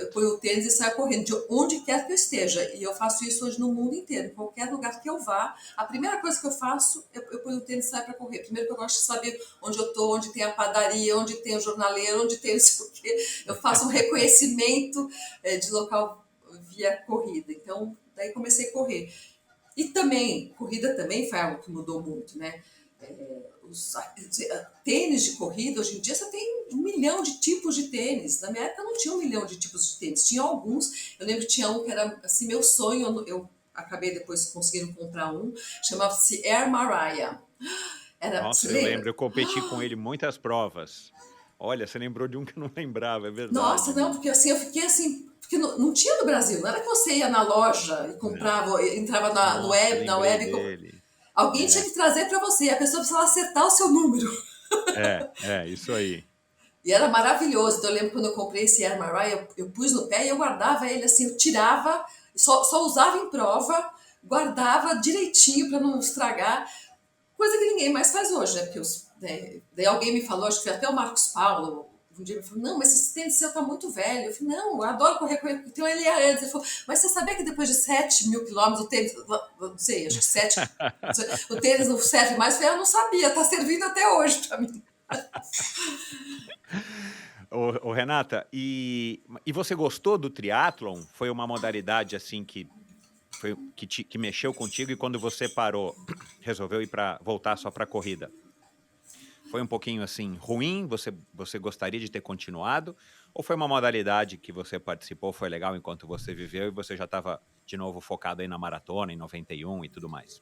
Eu ponho o tênis e saio correndo, de onde quer que eu esteja, e eu faço isso hoje no mundo inteiro, em qualquer lugar que eu vá, a primeira coisa que eu faço, eu ponho o tênis e saio para correr. Primeiro que eu gosto de saber onde eu estou, onde tem a padaria, onde tem o jornaleiro, onde tem isso, porque eu faço um reconhecimento de local via corrida. Então, daí comecei a correr. E também, corrida também foi algo que mudou muito, né? Tênis de corrida, hoje em dia você tem 1 milhão de tipos de tênis. Na minha época não tinha 1 milhão de tipos de tênis, tinha alguns. Eu lembro que tinha um que era assim, meu sonho, eu acabei depois conseguindo comprar um, chamava-se Air Mariah. Nossa, eu lembro, eu competi com ele muitas provas. Olha, você lembrou de um que eu não lembrava, é verdade. Nossa, não, porque assim, eu fiquei assim, porque não tinha no Brasil, não era que você ia na loja e comprava, entrava na web. Alguém tinha que trazer para você, a pessoa precisava acertar o seu número. Isso aí. E era maravilhoso. Então eu lembro quando eu comprei esse Air Mariah, eu pus no pé e eu guardava ele assim, eu tirava, só usava em prova, guardava direitinho para não estragar, coisa que ninguém mais faz hoje, né? Porque daí alguém me falou, acho que foi até o Marcos Paulo, um dia me falou, não, mas esse tênis seu tá muito velho. Eu falei, não, eu adoro correr, então ele ia antes. Ele falou, mas você sabia que depois de 7 mil quilômetros o tênis, não sei, acho que 7, o tênis não serve mais? Eu falei, eu não sabia, tá servindo até hoje para mim. Ô, Renata, e você gostou do triatlon? Foi uma modalidade assim que mexeu contigo, e quando você parou, resolveu voltar só para corrida? Foi um pouquinho assim ruim? Você gostaria de ter continuado? Ou foi uma modalidade que você participou, foi legal enquanto você viveu e você já estava de novo focado aí na maratona, em 91 e tudo mais?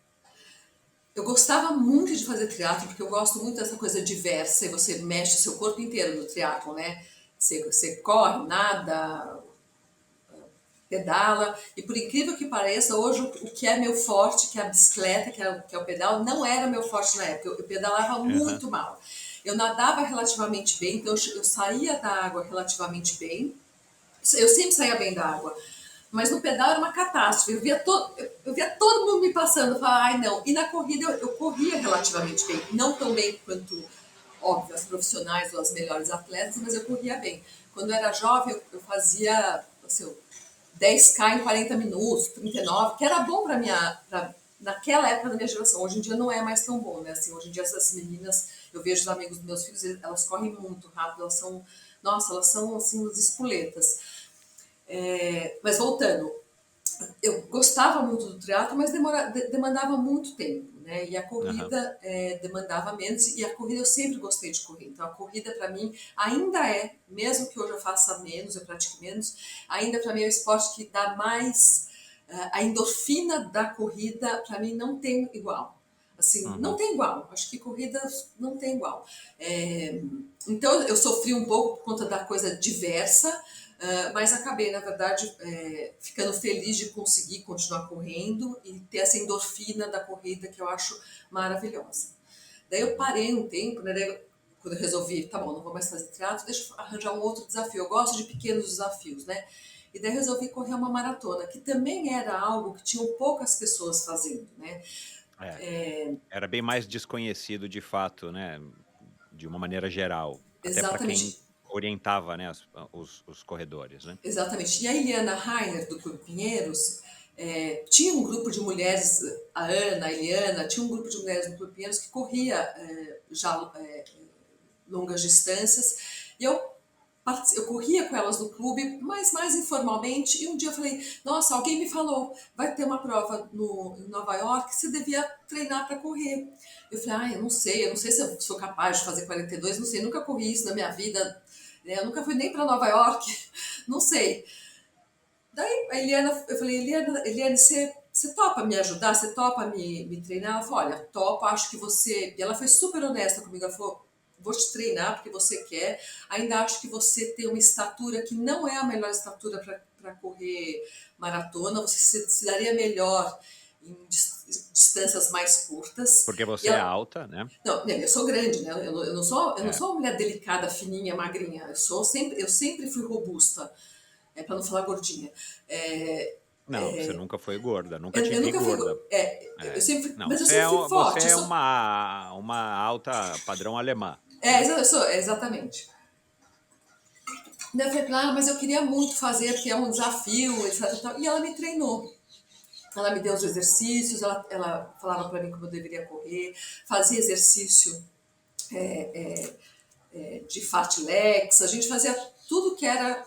Eu gostava muito de fazer triatlo, porque eu gosto muito dessa coisa diversa, e você mexe o seu corpo inteiro no triatlo, né? Você corre, nada, pedala, e por incrível que pareça, hoje o que é meu forte, que é a bicicleta, que é o pedal, não era meu forte na época. Eu pedalava Aham. muito mal. Eu nadava relativamente bem, então eu saía da água relativamente bem. Eu sempre saía bem da água. Mas no pedal era uma catástrofe. Eu via todo mundo me passando. Eu falava, ai não. E na corrida eu corria relativamente bem. Não tão bem quanto, óbvio, as profissionais ou as melhores atletas, mas eu corria bem. Quando eu era jovem, eu fazia assim, 10K em 40 minutos, 39, que era bom para naquela época da minha geração. Hoje em dia não é mais tão bom, né? Assim, hoje em dia essas meninas, eu vejo os amigos dos meus filhos, elas correm muito rápido, elas são assim, as espoletas. Mas voltando, eu gostava muito do triatlo, mas demandava muito tempo, né? E a Aham. corrida demandava menos, e a corrida eu sempre gostei de correr. Então a corrida para mim ainda é, mesmo que hoje eu faça menos, eu pratique menos, ainda para mim é o esporte que dá mais a endorfina da corrida para mim não tem igual. Assim, não Uhum. tem igual. Acho que corrida não tem igual. Então eu sofri um pouco por conta da coisa diversa, mas acabei, na verdade, ficando feliz de conseguir continuar correndo e ter essa endorfina da corrida que eu acho maravilhosa. Daí eu Uhum. parei um tempo, né? Quando eu resolvi, tá bom, não vou mais fazer triatlo, deixa eu arranjar um outro desafio. Eu gosto de pequenos desafios, né? E daí resolvi correr uma maratona, que também era algo que tinham poucas pessoas fazendo, né? É. Era bem mais desconhecido de fato, né, de uma maneira geral, até para quem Exatamente. orientava, né, os corredores, né. Exatamente. E a Eliana Rainer, do Clube Pinheiros, tinha um grupo de mulheres, a Ana, a Eliana, tinha um grupo de mulheres no Clube Pinheiros que corria já longas distâncias. E eu corria com elas no clube, mas mais informalmente. E um dia eu falei: nossa, alguém me falou, vai ter uma prova em Nova York, você devia treinar para correr. Eu falei: eu não sei se eu sou capaz de fazer 42, não sei, nunca corri isso na minha vida, né? Eu nunca fui nem para Nova York, não sei. Daí a Eliana, eu falei: Eliane, você topa me ajudar? Você topa me treinar? Ela falou: olha, topa, acho que você. E ela foi super honesta comigo. Ela falou: vou te treinar porque você quer. Ainda acho que você tem uma estatura que não é a melhor estatura para correr maratona. Você se daria melhor em distâncias mais curtas. Porque E você é ela, alta, né. não, eu sou grande, né? Eu não É. sou uma mulher delicada, fininha, magrinha. Eu sempre fui robusta, para não falar gordinha. É, Não, você nunca foi gorda, nunca eu te vi nunca fui. gorda. Eu É. sempre, Não, mas eu sempre fui você forte. é uma alta padrão alemã, né. Eu sou, exatamente. Daí eu falei: mas eu queria muito fazer, porque é um desafio, etc. E tal. E ela me treinou. Ela me deu os exercícios, ela falava para mim como eu deveria correr, fazia exercício de fartleks, a gente fazia tudo que era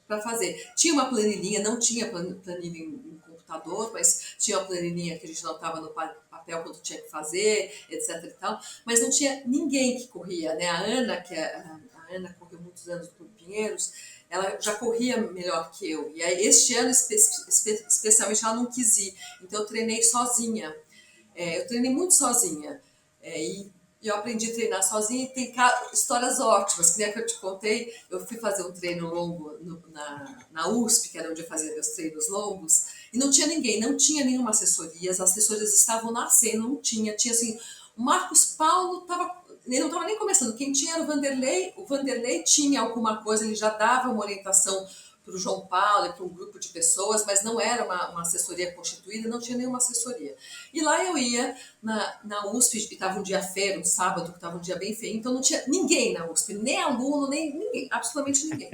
para fazer. Tinha uma planilhinha, não tinha planilha em computador, mas tinha uma planilhinha que a gente anotava no papel quando tinha que fazer, etc e tal, mas não tinha ninguém que corria, né? A Ana, a Ana correu muitos anos no Clube Pinheiros, ela já corria melhor que eu. E aí, este ano, especialmente, ela não quis ir. Então, eu treinei sozinha. Eu treinei muito sozinha. E eu aprendi a treinar sozinha e tem histórias ótimas. Que nem a que eu te contei, eu fui fazer um treino longo na USP, que era onde eu fazia meus treinos longos, e não tinha ninguém, não tinha nenhuma assessoria, as assessorias estavam nascendo, não tinha. Tinha assim, o Marcos Paulo estava. Ele não estava nem começando. Quem tinha era o Vanderlei tinha alguma coisa, ele já dava uma orientação para o João Paulo e para um grupo de pessoas, mas não era uma assessoria constituída, não tinha nenhuma assessoria. E lá eu ia na USP, e estava um dia feio, um sábado, que estava um dia bem feio, então não tinha ninguém na USP, nem aluno, nem ninguém, absolutamente ninguém.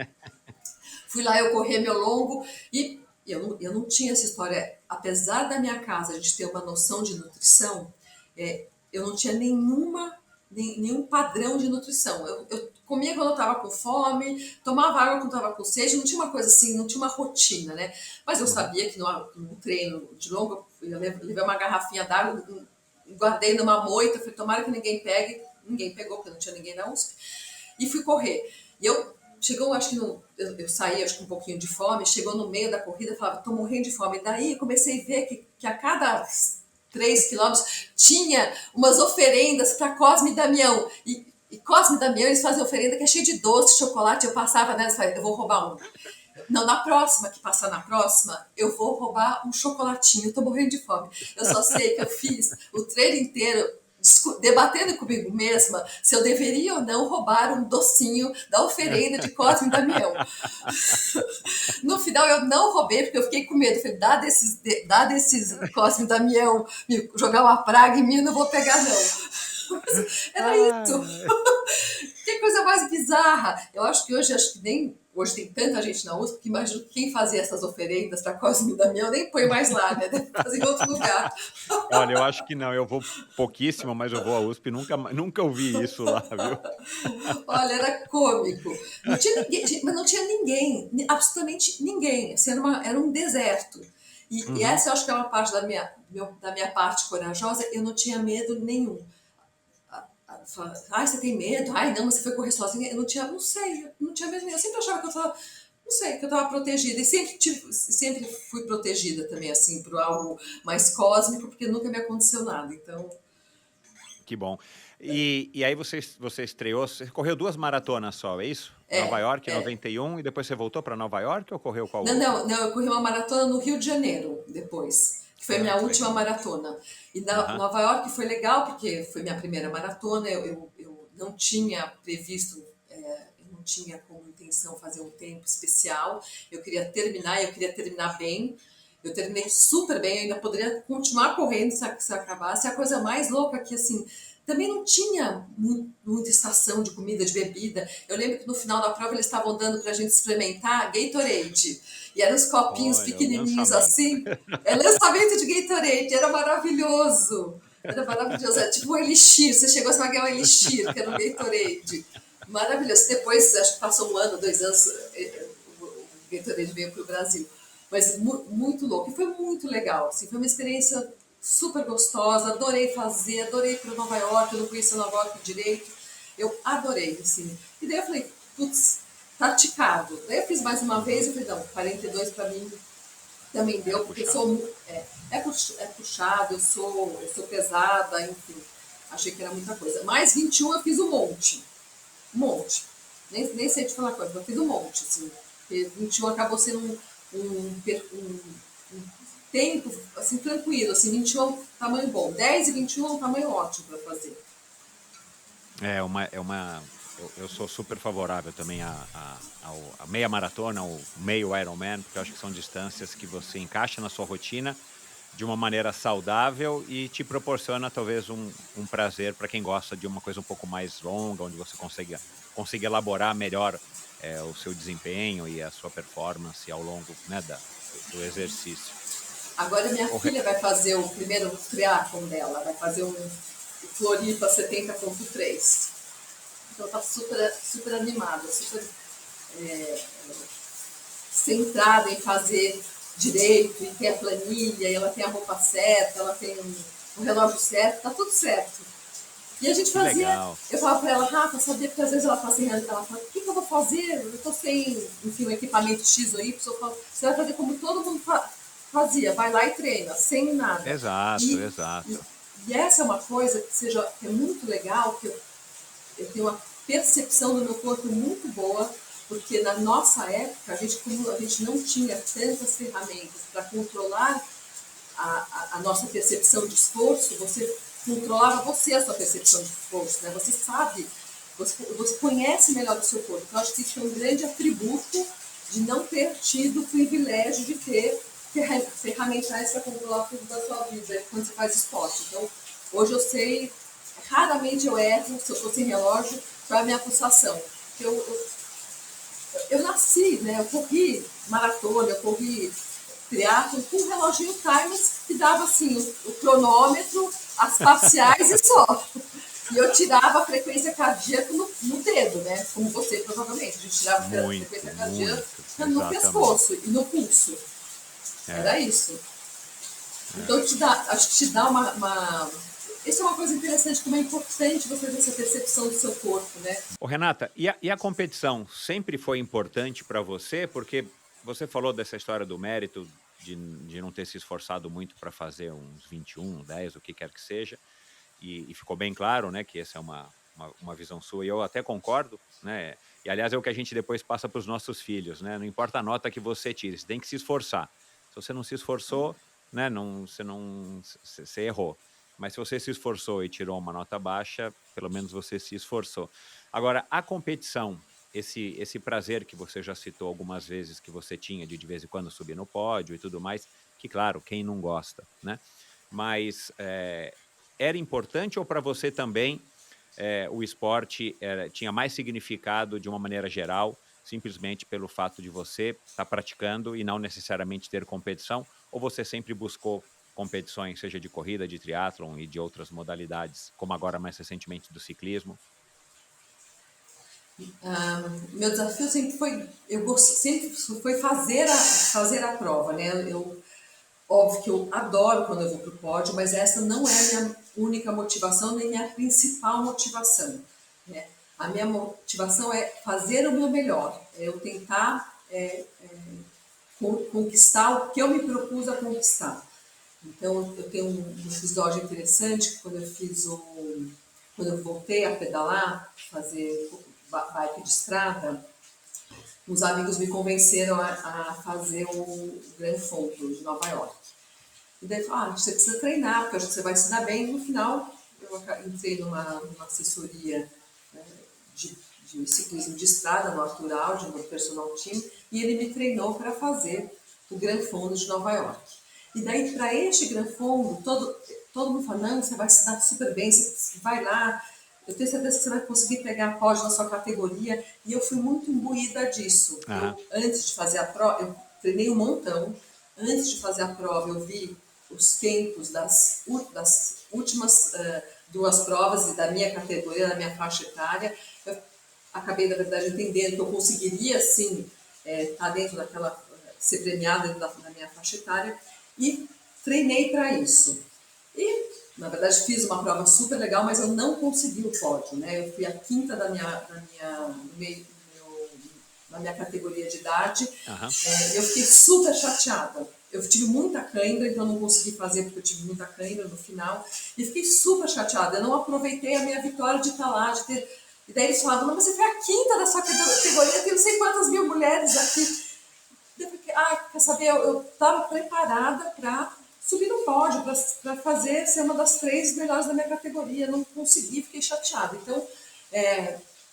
Fui lá, eu corri meu longo e eu não tinha essa história. Apesar da minha casa a gente ter uma noção de nutrição, eu não tinha nenhum padrão de nutrição. Eu comia quando eu estava com fome, tomava água quando estava com sede, não tinha uma coisa assim, não tinha uma rotina, né? Mas eu Uhum. sabia que no treino de longo, eu levei uma garrafinha d'água, guardei numa moita, falei: tomara que ninguém pegue. Ninguém pegou, porque não tinha ninguém na USP. E fui correr. E chegou, acho que eu saí, acho que um pouquinho de fome, chegou no meio da corrida, eu falava: tô morrendo de fome. E daí eu comecei a ver que a cada 3 quilômetros tinha umas oferendas para Cosme e Damião. E Cosme e Damião, eles fazem oferenda que é cheia de doce, chocolate. Eu passava nessa, eu vou roubar um. Não, na próxima, que passar na próxima, eu vou roubar um chocolatinho. Eu tô morrendo de fome. Eu só sei que eu fiz o treino inteiro debatendo comigo mesma se eu deveria ou não roubar um docinho da oferenda de Cosme e Damião. No final eu não roubei, porque eu fiquei com medo. Falei, dá desses Cosme e Damião, jogar uma praga em mim, eu não vou pegar, não. Era isso. Que coisa mais bizarra. Eu acho que nem hoje tem tanta gente na USP que imagino que quem fazia essas oferendas para Cosme e Damião nem põe mais lá, né? Deve fazer em outro lugar. Olha, eu acho que não, eu vou pouquíssimo, mas eu vou à USP, nunca ouvi isso lá, viu? Olha, era cômico. Não tinha ninguém, gente, mas não tinha ninguém, absolutamente ninguém. Assim, era um deserto. E essa eu acho que é uma parte da minha parte corajosa. Eu não tinha medo nenhum. Ai, você tem medo? Ai, não, você foi correr sozinha. Eu não sei, eu não tinha medo nenhum. Eu sempre achava que eu estava, não sei, que eu estava protegida. E sempre fui protegida também, assim, por algo mais cósmico, porque nunca me aconteceu nada. Então, Que bom. E aí você estreou, você correu 2 maratonas só, é isso? Nova York, 91, e depois você voltou para Nova York ou correu qual outra? não, eu corri uma maratona no Rio de Janeiro depois, que foi a minha última maratona. E Nova York foi legal, porque foi minha primeira maratona, eu não tinha previsto, eu não tinha como intenção fazer um tempo especial, eu queria terminar bem. Eu terminei super bem, eu ainda poderia continuar correndo se acabasse. A coisa mais louca é que, assim, também não tinha muita estação de comida, de bebida. Eu lembro que no final da prova eles estavam dando pra gente experimentar Gatorade. E eram uns copinhos Olha, o pequenininhos lançamento. assim. É lançamento de Gatorade, era maravilhoso. Era maravilhoso, era tipo um elixir. Você chegou a pagar um elixir, que era um Gatorade. Maravilhoso. Depois, acho que passou 1 ano, 2 anos, o Gatorade veio pro Brasil. Mas muito louco. E foi muito legal. Assim, foi uma experiência super gostosa. Adorei fazer, adorei ir para Nova York. Eu não conhecia Nova York direito. Eu adorei, assim. E daí eu falei, putz, praticado. Daí eu fiz mais uma vez. Eu falei, não, 42 para mim também deu, porque eu sou. É puxado, eu sou pesada, enfim. Achei que era muita coisa. Mais 21 eu fiz um monte. Um monte. Nem sei te falar coisa, mas eu fiz um monte, assim. Porque 21 acabou sendo um tempo, assim, tranquilo, assim, 21 é um tamanho bom, 10 e 21 é um tamanho ótimo para fazer. Eu sou super favorável também a meia maratona, ao meio Ironman, porque eu acho que são distâncias que você encaixa na sua rotina de uma maneira saudável e te proporciona talvez um prazer para quem gosta de uma coisa um pouco mais longa, onde você consiga elaborar melhor o seu desempenho e a sua performance ao longo, né, do exercício. Agora minha filha vai fazer o primeiro triatlon dela, vai fazer um Floripa 70.3. Então tá super animada, super centrada em fazer direito, e ter a planilha, e ela tem a roupa certa, ela tem o relógio certo, tá tudo certo. E a gente fazia, Legal. eu falava pra ela, Rafa, sabia? Porque às vezes ela fala assim, ela fala, o que eu vou fazer? Eu tô sem, enfim, um equipamento X ou Y. Eu falo, você vai fazer como todo mundo fazia, vai lá e treina, sem nada. Exato. E essa é uma coisa que é muito legal, que eu tenho uma percepção do meu corpo muito boa, porque na nossa época, como a gente não tinha tantas ferramentas para controlar a nossa percepção de esforço, você controlava a sua percepção de esforço, né? Você sabe, você conhece melhor o seu corpo. Então, acho que isso é um grande atributo de não ter tido o privilégio de ter ferramentais para controlar tudo da sua vida quando você faz esporte. Então, hoje eu sei, raramente eu erro, se eu estou sem relógio, para a minha pulsação. Eu nasci, né? Eu corri maratona, eu corri triatlo com um reloginho Timeless que dava assim o cronômetro, as parciais e só. E eu tirava a frequência cardíaca no dedo, né? Como você provavelmente. A gente tirava a frequência cardíaca no pescoço e no pulso. Era isso. Então acho que te dá uma... Isso é uma coisa interessante, como é importante você ter essa percepção do seu corpo, né? Ô, Renata, e a competição sempre foi importante para você? Porque você falou dessa história do mérito de não ter se esforçado muito para fazer uns 21, 10, o que quer que seja, e ficou bem claro, né, que essa é uma visão sua, e eu até concordo, né? E, aliás, é o que a gente depois passa para os nossos filhos, né? Não importa a nota que você tire, você tem que se esforçar. Se você não se esforçou, né, você errou. Mas se você se esforçou e tirou uma nota baixa, pelo menos você se esforçou. Agora, a competição, esse prazer que você já citou algumas vezes que você tinha de vez em quando subir no pódio e tudo mais, que claro, quem não gosta, né? Mas era importante ou para você também o esporte tinha mais significado de uma maneira geral, simplesmente pelo fato de você estar praticando e não necessariamente ter competição? Ou você sempre buscou competições, seja de corrida, de triatlon e de outras modalidades, como agora mais recentemente do ciclismo? Meu desafio sempre foi, sempre foi fazer a prova, né? Óbvio que eu adoro quando eu vou para o pódio, mas essa não é a minha única motivação, nem minha principal motivação, né? A minha motivação é fazer o meu melhor, é eu tentar conquistar o que eu me propus a conquistar. Então, eu tenho um episódio interessante que quando eu voltei a pedalar, fazer bike de estrada, os amigos me convenceram a fazer o Grand Fondo de Nova York. E daí falaram, você precisa treinar, porque eu acho que você vai se dar bem. No final, eu entrei numa assessoria de, de ciclismo de estrada no Arthur Audi, no personal team, e ele me treinou para fazer o Grand Fondo de Nova York. E daí, para este Grand Fondo, todo mundo fala, não, você vai se dar super bem, você vai lá, eu tenho certeza que você vai conseguir pegar pódio na sua categoria. E eu fui muito imbuída disso. Aham. Antes de fazer a prova, eu treinei um montão. Antes de fazer a prova, eu vi os tempos das últimas duas provas da minha categoria, da minha faixa etária. Eu acabei, na verdade, entendendo que eu conseguiria, sim, estar dentro daquela, ser premiada dentro da minha faixa etária, e treinei para isso. E, na verdade, fiz uma prova super legal, mas eu não consegui o pódio, né? Eu fui a quinta da minha categoria de idade. Aham. Eu fiquei super chateada. Eu tive muita cãibra, então não consegui fazer porque eu tive muita cãibra no final. E fiquei super chateada. Eu não aproveitei a minha vitória de estar lá, de ter... E daí eles falavam, não, você foi a quinta da sua categoria, tem não sei quantas mil mulheres aqui. Eu fiquei, quer saber, eu estava preparada para subir no pódio, para fazer, ser uma das 3 melhores da minha categoria. Não consegui, fiquei chateada.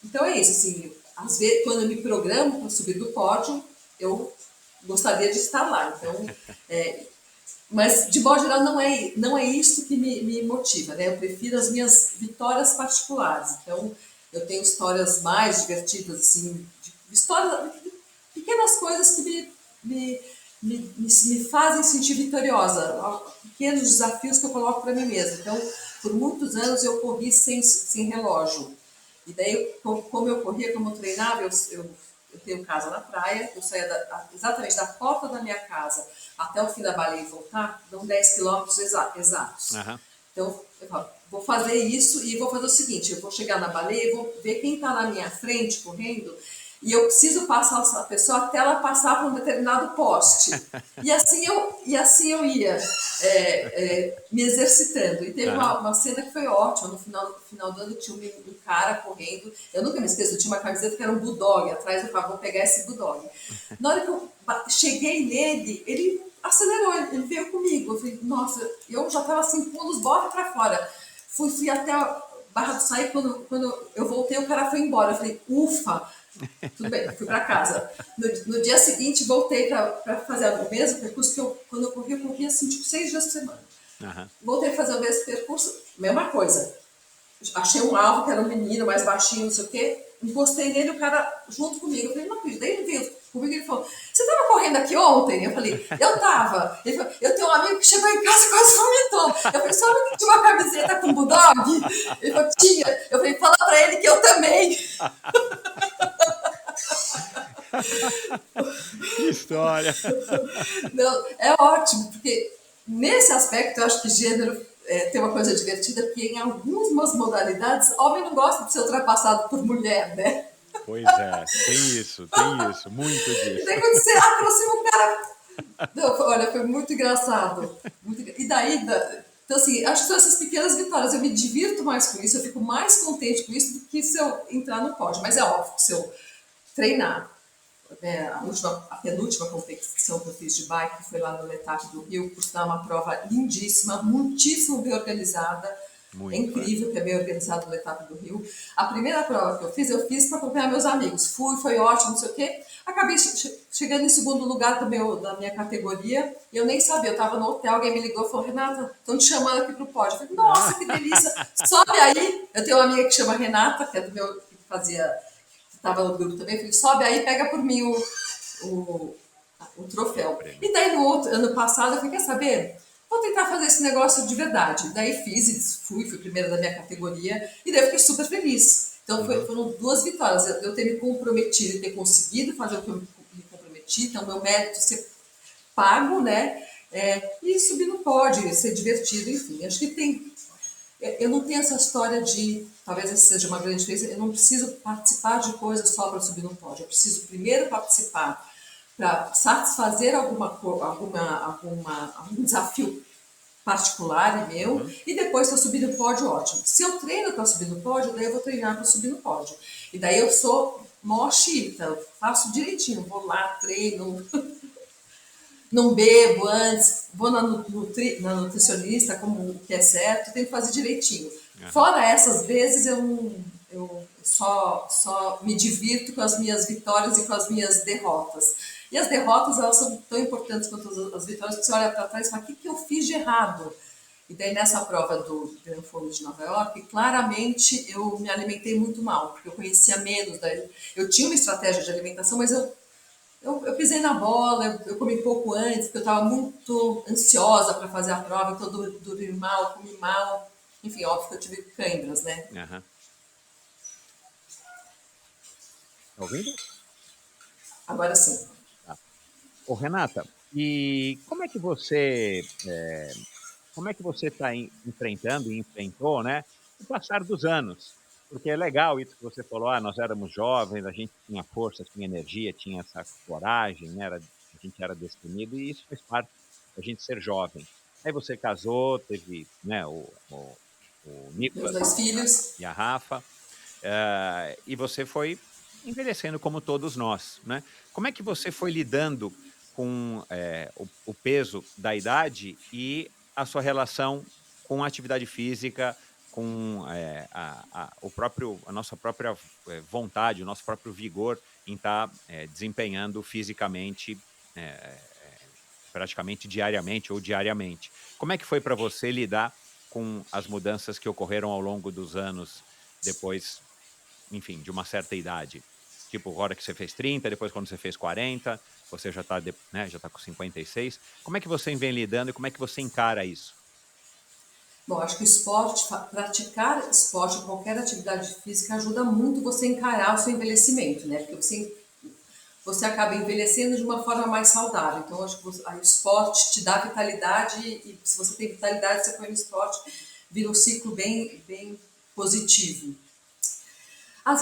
Então é isso, assim, às vezes, quando eu me programo para subir do pódio, eu gostaria de estar lá. Então, mas, de modo geral, não é isso que me motiva, né? Eu prefiro as minhas vitórias particulares. Então, eu tenho histórias mais divertidas, assim, histórias, pequenas coisas que me fazem sentir vitoriosa, pequenos desafios que eu coloco para mim mesma. Então, por muitos anos eu corri sem relógio. E daí, como eu corria, como eu treinava, eu tenho casa na praia, eu saía exatamente da porta da minha casa até o fim da baleia e voltar, dão 10 quilômetros exatos. Aham. Então, eu falo, vou fazer isso e vou fazer o seguinte, eu vou chegar na baleia e vou ver quem está na minha frente correndo, e eu preciso passar essa pessoa até ela passar por um determinado poste. E assim eu ia me exercitando. E teve uma cena que foi ótima. No final do ano tinha um cara correndo. Eu nunca me esqueço, eu tinha uma camiseta que era um bulldog. Atrás eu falava, vou pegar esse bulldog. Na hora que eu cheguei nele, ele acelerou, ele veio comigo. Eu falei, nossa, eu já estava assim, pulos, bota pra fora. Fui até a Barra do Saí, quando eu voltei, o cara foi embora. Eu falei, ufa, tudo bem, fui para casa. No dia seguinte, voltei para fazer o mesmo percurso que quando eu corria assim, tipo, 6 dias por semana. Aham. Voltei a fazer o mesmo percurso, mesma coisa. Achei um alvo, que era um menino mais baixinho, não sei o quê, encostei nele, o cara junto comigo. Eu falei, não acredito. Daí ele veio comigo e ele falou, você estava correndo aqui ontem? Eu falei, eu estava. Ele falou, eu tenho um amigo que chegou em casa e quase vomitou. Eu falei, seu amigo tinha uma camiseta com bulldog? Ele falou, tinha. Eu falei, fala para ele que eu também. Que história! Não, é ótimo, porque nesse aspecto eu acho que gênero tem uma coisa divertida, porque em algumas modalidades, homem não gosta de ser ultrapassado por mulher, né? Pois é, tem isso, muito E disso. daí quando você aproxima o cara... Não, olha, foi muito engraçado. E daí, Então, assim, acho que são essas pequenas vitórias. Eu me divirto mais com isso, eu fico mais contente com isso do que se eu entrar no pódio. Mas é óbvio que se eu treinar, a penúltima competição que eu fiz de bike foi lá no Letap do Rio, por sinal uma prova lindíssima, muitíssimo bem organizada. É Muito, incrível que é bem organizado o Letap do Rio. A primeira prova que eu fiz para acompanhar meus amigos. Foi ótimo, não sei o quê. Acabei chegando em segundo lugar da minha categoria. E eu nem sabia, eu estava no hotel, alguém me ligou e falou: Renata, estão te chamando aqui para o pódio. Eu falei: nossa, que delícia, sobe aí. Eu tenho uma amiga que chama Renata, que é do meu, que fazia, que estava no grupo também. Eu falei: sobe aí, pega por mim o, o troféu. E daí no outro, ano passado, eu falei: quer saber? Vou tentar fazer esse negócio de verdade. Daí fiz e fui primeira da minha categoria, e daí eu fiquei super feliz. Então foram duas vitórias. Eu ter me comprometido e ter conseguido fazer o que eu me comprometi, então meu mérito ser pago, né? E subir no pódio, ser divertido, enfim. Acho que tem. Eu não tenho essa história de, talvez essa seja uma grande diferença, eu não preciso participar de coisas só para subir no pódio. Eu preciso primeiro participar para satisfazer algum desafio particular e meu, e depois se eu subir no pódio, ótimo. Se eu treino para subir no pódio, daí eu vou treinar para subir no pódio. E daí eu sou mó chita, eu faço direitinho, vou lá, treino, não bebo antes, vou na nutricionista, como o que é certo, tenho que fazer direitinho. Fora essas vezes, eu só me divirto com as minhas vitórias e com as minhas derrotas. E as derrotas, elas são tão importantes quanto as vitórias, porque você olha para trás e fala: o que eu fiz de errado? E daí nessa prova do Grand Fondo de Nova York, claramente eu me alimentei muito mal, porque eu conhecia menos. Eu tinha uma estratégia de alimentação, mas eu pisei na bola, eu comi pouco antes, porque eu estava muito ansiosa para fazer a prova, então eu dormi mal, comi mal. Enfim, óbvio que eu tive câimbras, né? Tá ouvindo? Agora sim. Tá. Ô, Renata, e como é que você está enfrentando e enfrentou, né, o passar dos anos? Porque é legal isso que você falou, nós éramos jovens, a gente tinha força, tinha energia, tinha essa coragem, né, a gente era destemido, e isso faz parte da gente ser jovem. Aí você casou, teve, né, o Meus Nicolas 2 filhos. e a Rafa, e você foi envelhecendo como todos nós, né? Como é que você foi lidando com o peso da idade e a sua relação com a atividade física, com a nossa própria vontade, o nosso próprio vigor em estar desempenhando fisicamente praticamente diariamente ou diariamente? Como é que foi para você lidar com as mudanças que ocorreram ao longo dos anos depois, enfim, de uma certa idade? Tipo, agora que você fez 30, depois quando você fez 40, você já está, né, já tá com 56. Como é que você vem lidando e como é que você encara isso? Bom, acho que o esporte, praticar esporte, qualquer atividade física, ajuda muito você a encarar o seu envelhecimento, né? Porque você acaba envelhecendo de uma forma mais saudável. Então, acho que o esporte te dá vitalidade, e se você tem vitalidade, você põe no esporte, vira um ciclo bem, bem positivo. Às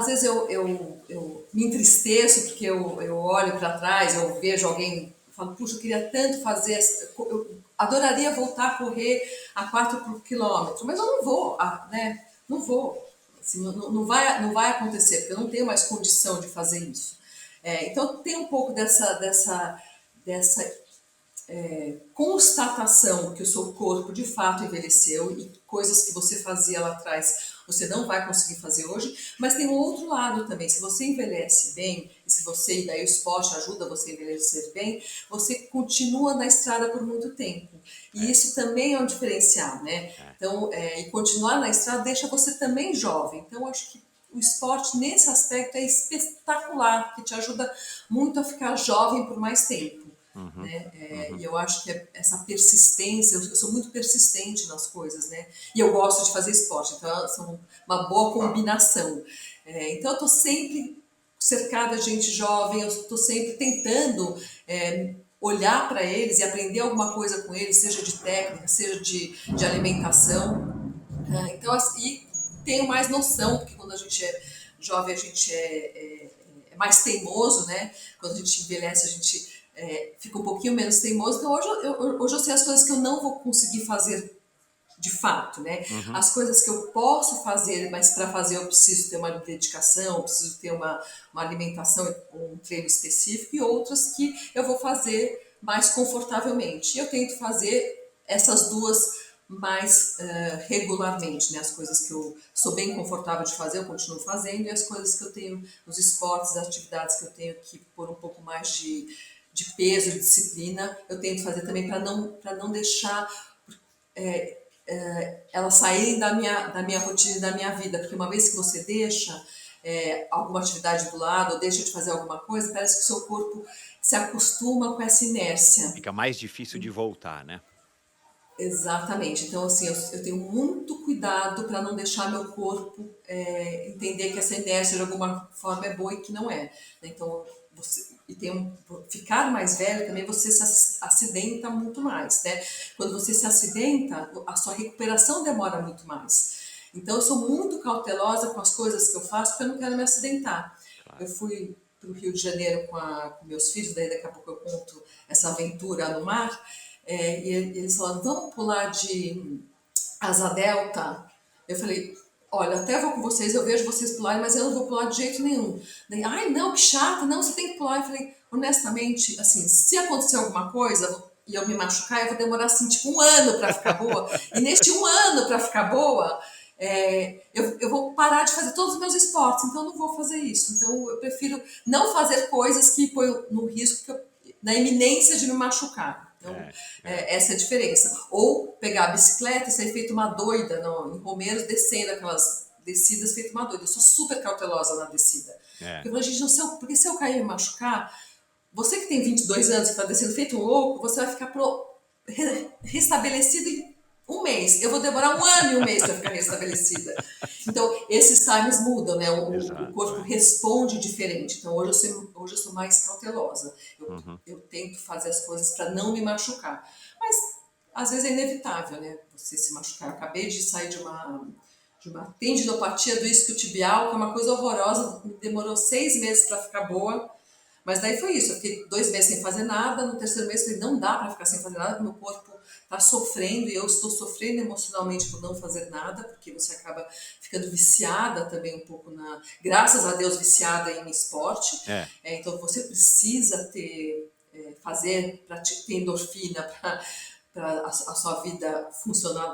vezes eu me entristeço porque eu olho para trás, eu vejo alguém, falo: puxa, eu queria tanto fazer, eu adoraria voltar a correr a 4 por quilômetro, mas eu não vou, né? Não vou. Assim, não vai acontecer, porque eu não tenho mais condição de fazer isso. Então tem um pouco dessa constatação que o seu corpo de fato envelheceu, e coisas que você fazia lá atrás você não vai conseguir fazer hoje, mas tem um outro lado também. Se você envelhece bem, e daí o esporte ajuda você a envelhecer bem, você continua na estrada por muito tempo. E isso também é um diferencial, né? Então, e continuar na estrada deixa você também jovem. Então, acho que o esporte, nesse aspecto, é espetacular, que te ajuda muito a ficar jovem por mais tempo. Né? E eu acho que essa persistência, eu sou muito persistente nas coisas, né? E eu gosto de fazer esporte, então são uma boa combinação. Então eu estou sempre cercada de gente jovem, eu estou sempre tentando olhar para eles e aprender alguma coisa com eles, seja de técnica, seja de alimentação. Então, assim, tenho mais noção, porque quando a gente é jovem a gente é mais teimoso, né? Quando a gente envelhece a gente fica um pouquinho menos teimoso. Então hoje eu sei as coisas que eu não vou conseguir fazer de fato, né? Uhum. As coisas que eu posso fazer, mas para fazer eu preciso ter uma dedicação, eu preciso ter uma alimentação, um treino específico, e outras que eu vou fazer mais confortavelmente. E eu tento fazer essas duas mais regularmente, né? As coisas que eu sou bem confortável de fazer, eu continuo fazendo, e as coisas que eu tenho, os esportes, as atividades que eu tenho que pôr um pouco mais de peso, de disciplina, eu tento fazer também para não deixar elas saírem da minha rotina e da minha vida, porque uma vez que você deixa alguma atividade do lado, ou deixa de fazer alguma coisa, parece que o seu corpo se acostuma com essa inércia. Fica mais difícil de voltar, né? Exatamente. Então, assim, eu tenho muito cuidado para não deixar meu corpo entender que essa inércia de alguma forma é boa e que não é. Então, ficar mais velho também, você se acidenta muito mais, né? Quando você se acidenta, a sua recuperação demora muito mais. Então, eu sou muito cautelosa com as coisas que eu faço porque eu não quero me acidentar. Claro. Eu fui para o Rio de Janeiro com meus filhos, daí daqui a pouco eu conto essa aventura no mar. E eles falaram, vamos pular de asa delta? Eu falei, olha, até vou com vocês, eu vejo vocês pularem, mas eu não vou pular de jeito nenhum. Daí, ai, não, que chato, não, você tem que pular. Eu falei, honestamente, assim, se acontecer alguma coisa e eu me machucar, eu vou demorar, assim, tipo, 1 ano para ficar boa. E neste 1 ano para ficar boa, eu vou parar de fazer todos os meus esportes, então eu não vou fazer isso. Então eu prefiro não fazer coisas que põem no risco, na iminência de me machucar. Então, essa é a diferença. Ou pegar a bicicleta e sair feito uma doida em Romeiros, descendo aquelas descidas feito uma doida. Eu sou super cautelosa na descida. Porque eu falo, gente, porque se eu cair e me machucar, você que tem 22 anos, que está descendo feito um louco, você vai ficar restabelecido em 1 mês. Eu vou demorar 1 ano e 1 mês para ficar restabelecida. Então, esses times mudam, né? O corpo responde diferente. Então, hoje eu sou mais cautelosa. Eu tento fazer as coisas para não me machucar. Mas, às vezes, é inevitável, né? Você se machucar. Eu acabei de sair de uma tendinopatia do isquiotibial, que é uma coisa horrorosa. Me demorou 6 meses para ficar boa. Mas daí foi isso. Eu fiquei 2 meses sem fazer nada. No 3º mês, eu falei, não dá para ficar sem fazer nada, porque meu corpo está sofrendo e eu estou sofrendo emocionalmente por não fazer nada, porque você acaba ficando viciada também um pouco graças a Deus, viciada em esporte. Então você precisa fazer para ter endorfina, para a sua vida funcionar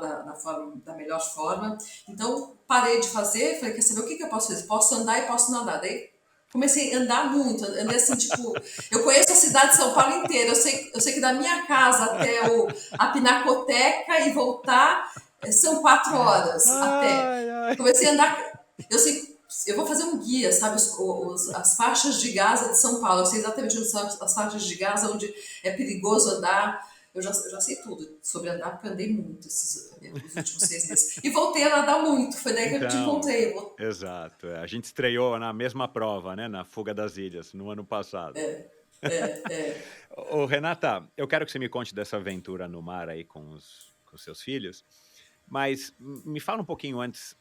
da melhor forma. Então parei de fazer, falei, quer saber o que eu posso fazer? Posso andar e posso nadar. Daí comecei a andar muito, andei assim, tipo, eu conheço a cidade de São Paulo inteira, eu sei que da minha casa até a Pinacoteca e voltar são 4 horas até. Comecei a andar, eu vou fazer um guia, sabe, as faixas de Gaza de São Paulo, eu sei exatamente onde são as faixas de Gaza, onde é perigoso andar. Eu já sei tudo sobre andar, porque eu andei muito os últimos 6 meses. E voltei a nadar muito, foi daí que eu te encontrei. Exato, a gente estreou na mesma prova, né, na Fuga das Ilhas, no ano passado. Ô, Renata, eu quero que você me conte dessa aventura no mar aí com os seus filhos, mas me fala um pouquinho antes,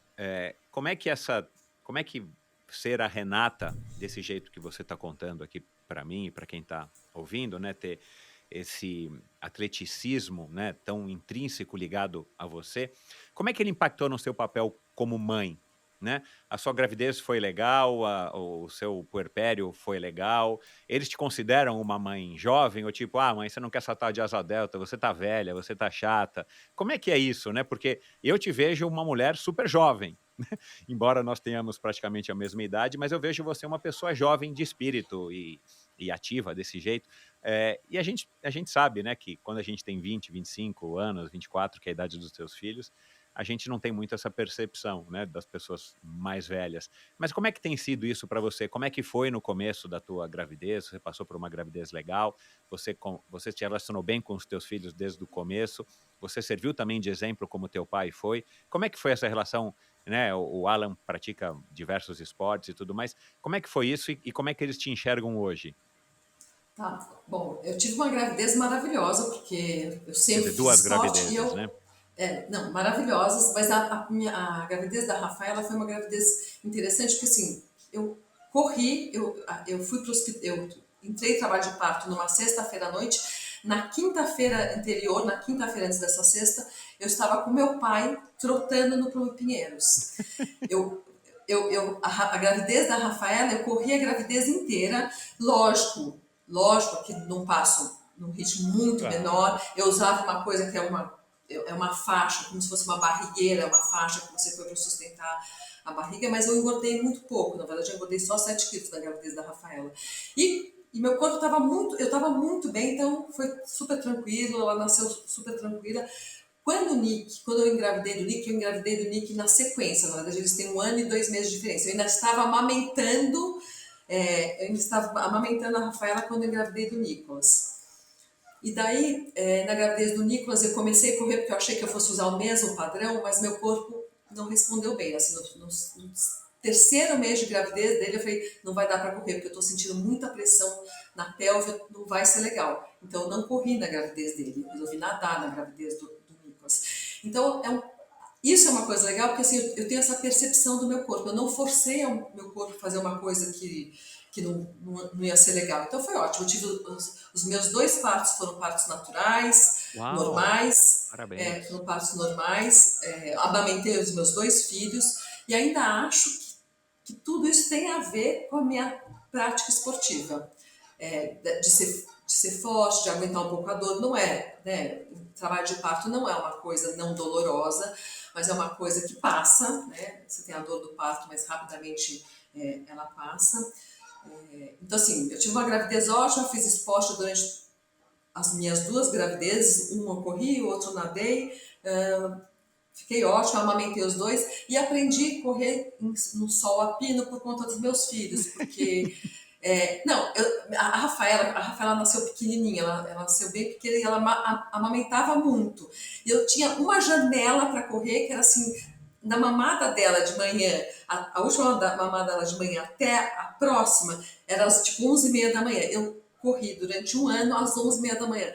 como é que ser a Renata, desse jeito que você está contando aqui para mim e para quem está ouvindo, né, ter esse atleticismo, né, tão intrínseco ligado a você, como é que ele impactou no seu papel como mãe, né? A sua gravidez foi legal, o seu puerpério foi legal, eles te consideram uma mãe jovem, ou tipo, mãe, você não quer saltar de asa delta, você tá velha, você tá chata. Como é que é isso, né? Porque eu te vejo uma mulher super jovem, embora nós tenhamos praticamente a mesma idade, mas eu vejo você uma pessoa jovem de espírito e ativa desse jeito. E a gente sabe, né, que quando a gente tem 20, 25 anos, 24, que é a idade dos seus filhos, a gente não tem muito essa percepção, né, das pessoas mais velhas. Mas como é que tem sido isso para você? Como é que foi no começo da tua gravidez? Você passou por uma gravidez legal? Você se relacionou bem com os teus filhos desde o começo? Você serviu também de exemplo como teu pai foi? Como é que foi essa relação, né? O Alan pratica diversos esportes e tudo mais. Como é que foi isso e como é que eles te enxergam hoje? Tá, bom, eu tive uma gravidez maravilhosa, porque eu sempre fiz 2 esporte e gravidezes, né? não, maravilhosas, mas a gravidez da Rafaela foi uma gravidez interessante, porque assim, eu corri, eu fui para o hospital, entrei em trabalho de parto numa sexta-feira à noite. Na quinta-feira anterior, na quinta-feira antes dessa sexta, eu estava com meu pai trotando no Clube Pinheiros. A gravidez da Rafaela, eu corri a gravidez inteira, lógico que não passo num ritmo muito menor. Eu usava uma coisa que é uma faixa, como se fosse uma barrigueira, uma faixa que você põe para sustentar a barriga, mas eu engordei muito pouco. Na verdade, eu engordei só 7 quilos na gravidez da Rafaela. E meu corpo estava eu estava muito bem, então foi super tranquilo, ela nasceu super tranquila. Quando eu engravidei do Nick na sequência. Na verdade, eles têm 1 ano e 2 meses de diferença. Eu ainda estava amamentando, a Rafaela quando eu engravidei do Nicolas. E daí, na gravidez do Nicolas, eu comecei a correr porque eu achei que eu fosse usar o mesmo padrão, mas meu corpo não respondeu bem. Assim, no terceiro mês de gravidez dele, eu falei, não vai dar para correr, porque eu estou sentindo muita pressão na pelve, não vai ser legal. Então, eu não corri na gravidez dele, eu resolvi nadar na gravidez do Nicolas. Então, isso é uma coisa legal, porque assim, eu tenho essa percepção do meu corpo. Eu não forcei o meu corpo a fazer uma coisa que não ia ser legal. Então foi ótimo. Eu tive os meus 2 partos foram partos naturais, normais. Parabéns. Foram partos normais. Amamentei os meus 2 filhos e ainda acho que tudo isso tem a ver com a minha prática esportiva. De ser forte, de aguentar um pouco a dor. Não é, né? Trabalho de parto não é uma coisa não dolorosa, mas é uma coisa que passa, né? Você tem a dor do parto, mas rapidamente ela passa. Então, assim, eu tive uma gravidez ótima, fiz esporte durante as minhas 2 gravidezes, uma eu corri, o outro nadei, fiquei ótima, amamentei os 2 e aprendi a correr no sol a pino por conta dos meus filhos, porque... a Rafaela nasceu pequenininha, ela nasceu bem pequena e ela amamentava muito. E eu tinha uma janela para correr que era assim, na mamada dela de manhã, a última mamada dela de manhã até a próxima, era tipo 11h30 da manhã. Eu corri durante 1 ano às 11h30 da manhã.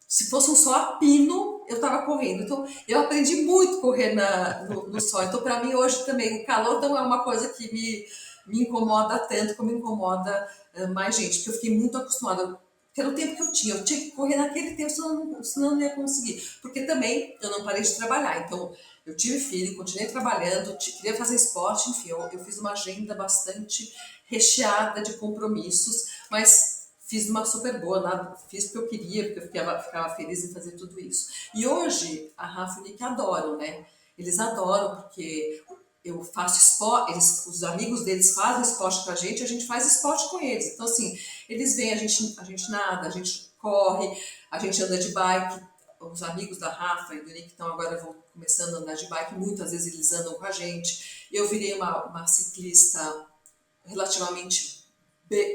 Se fosse um sol a pino, eu estava correndo. Então, eu aprendi muito a correr no sol. Então, para mim, hoje também, o calor não é uma coisa que me incomoda tanto como incomoda mais gente, porque eu fiquei muito acostumada. Pelo tempo que eu tinha que correr naquele tempo, senão eu não ia conseguir. Porque também eu não parei de trabalhar. Então, eu tive filho, continuei trabalhando, queria fazer esporte, enfim, eu fiz uma agenda bastante recheada de compromissos, mas fiz uma super boa, fiz porque eu queria, porque eu ficava feliz em fazer tudo isso. E hoje, a Rafa e o Nick adoram, né? Eles adoram, porque eu faço esporte, os amigos deles fazem esporte com a gente faz esporte com eles. Então, assim, eles vêm, a gente nada, a gente corre, a gente anda de bike. Os amigos da Rafa e do Nick estão agora começando a andar de bike, muitas vezes eles andam com a gente. Eu virei uma ciclista relativamente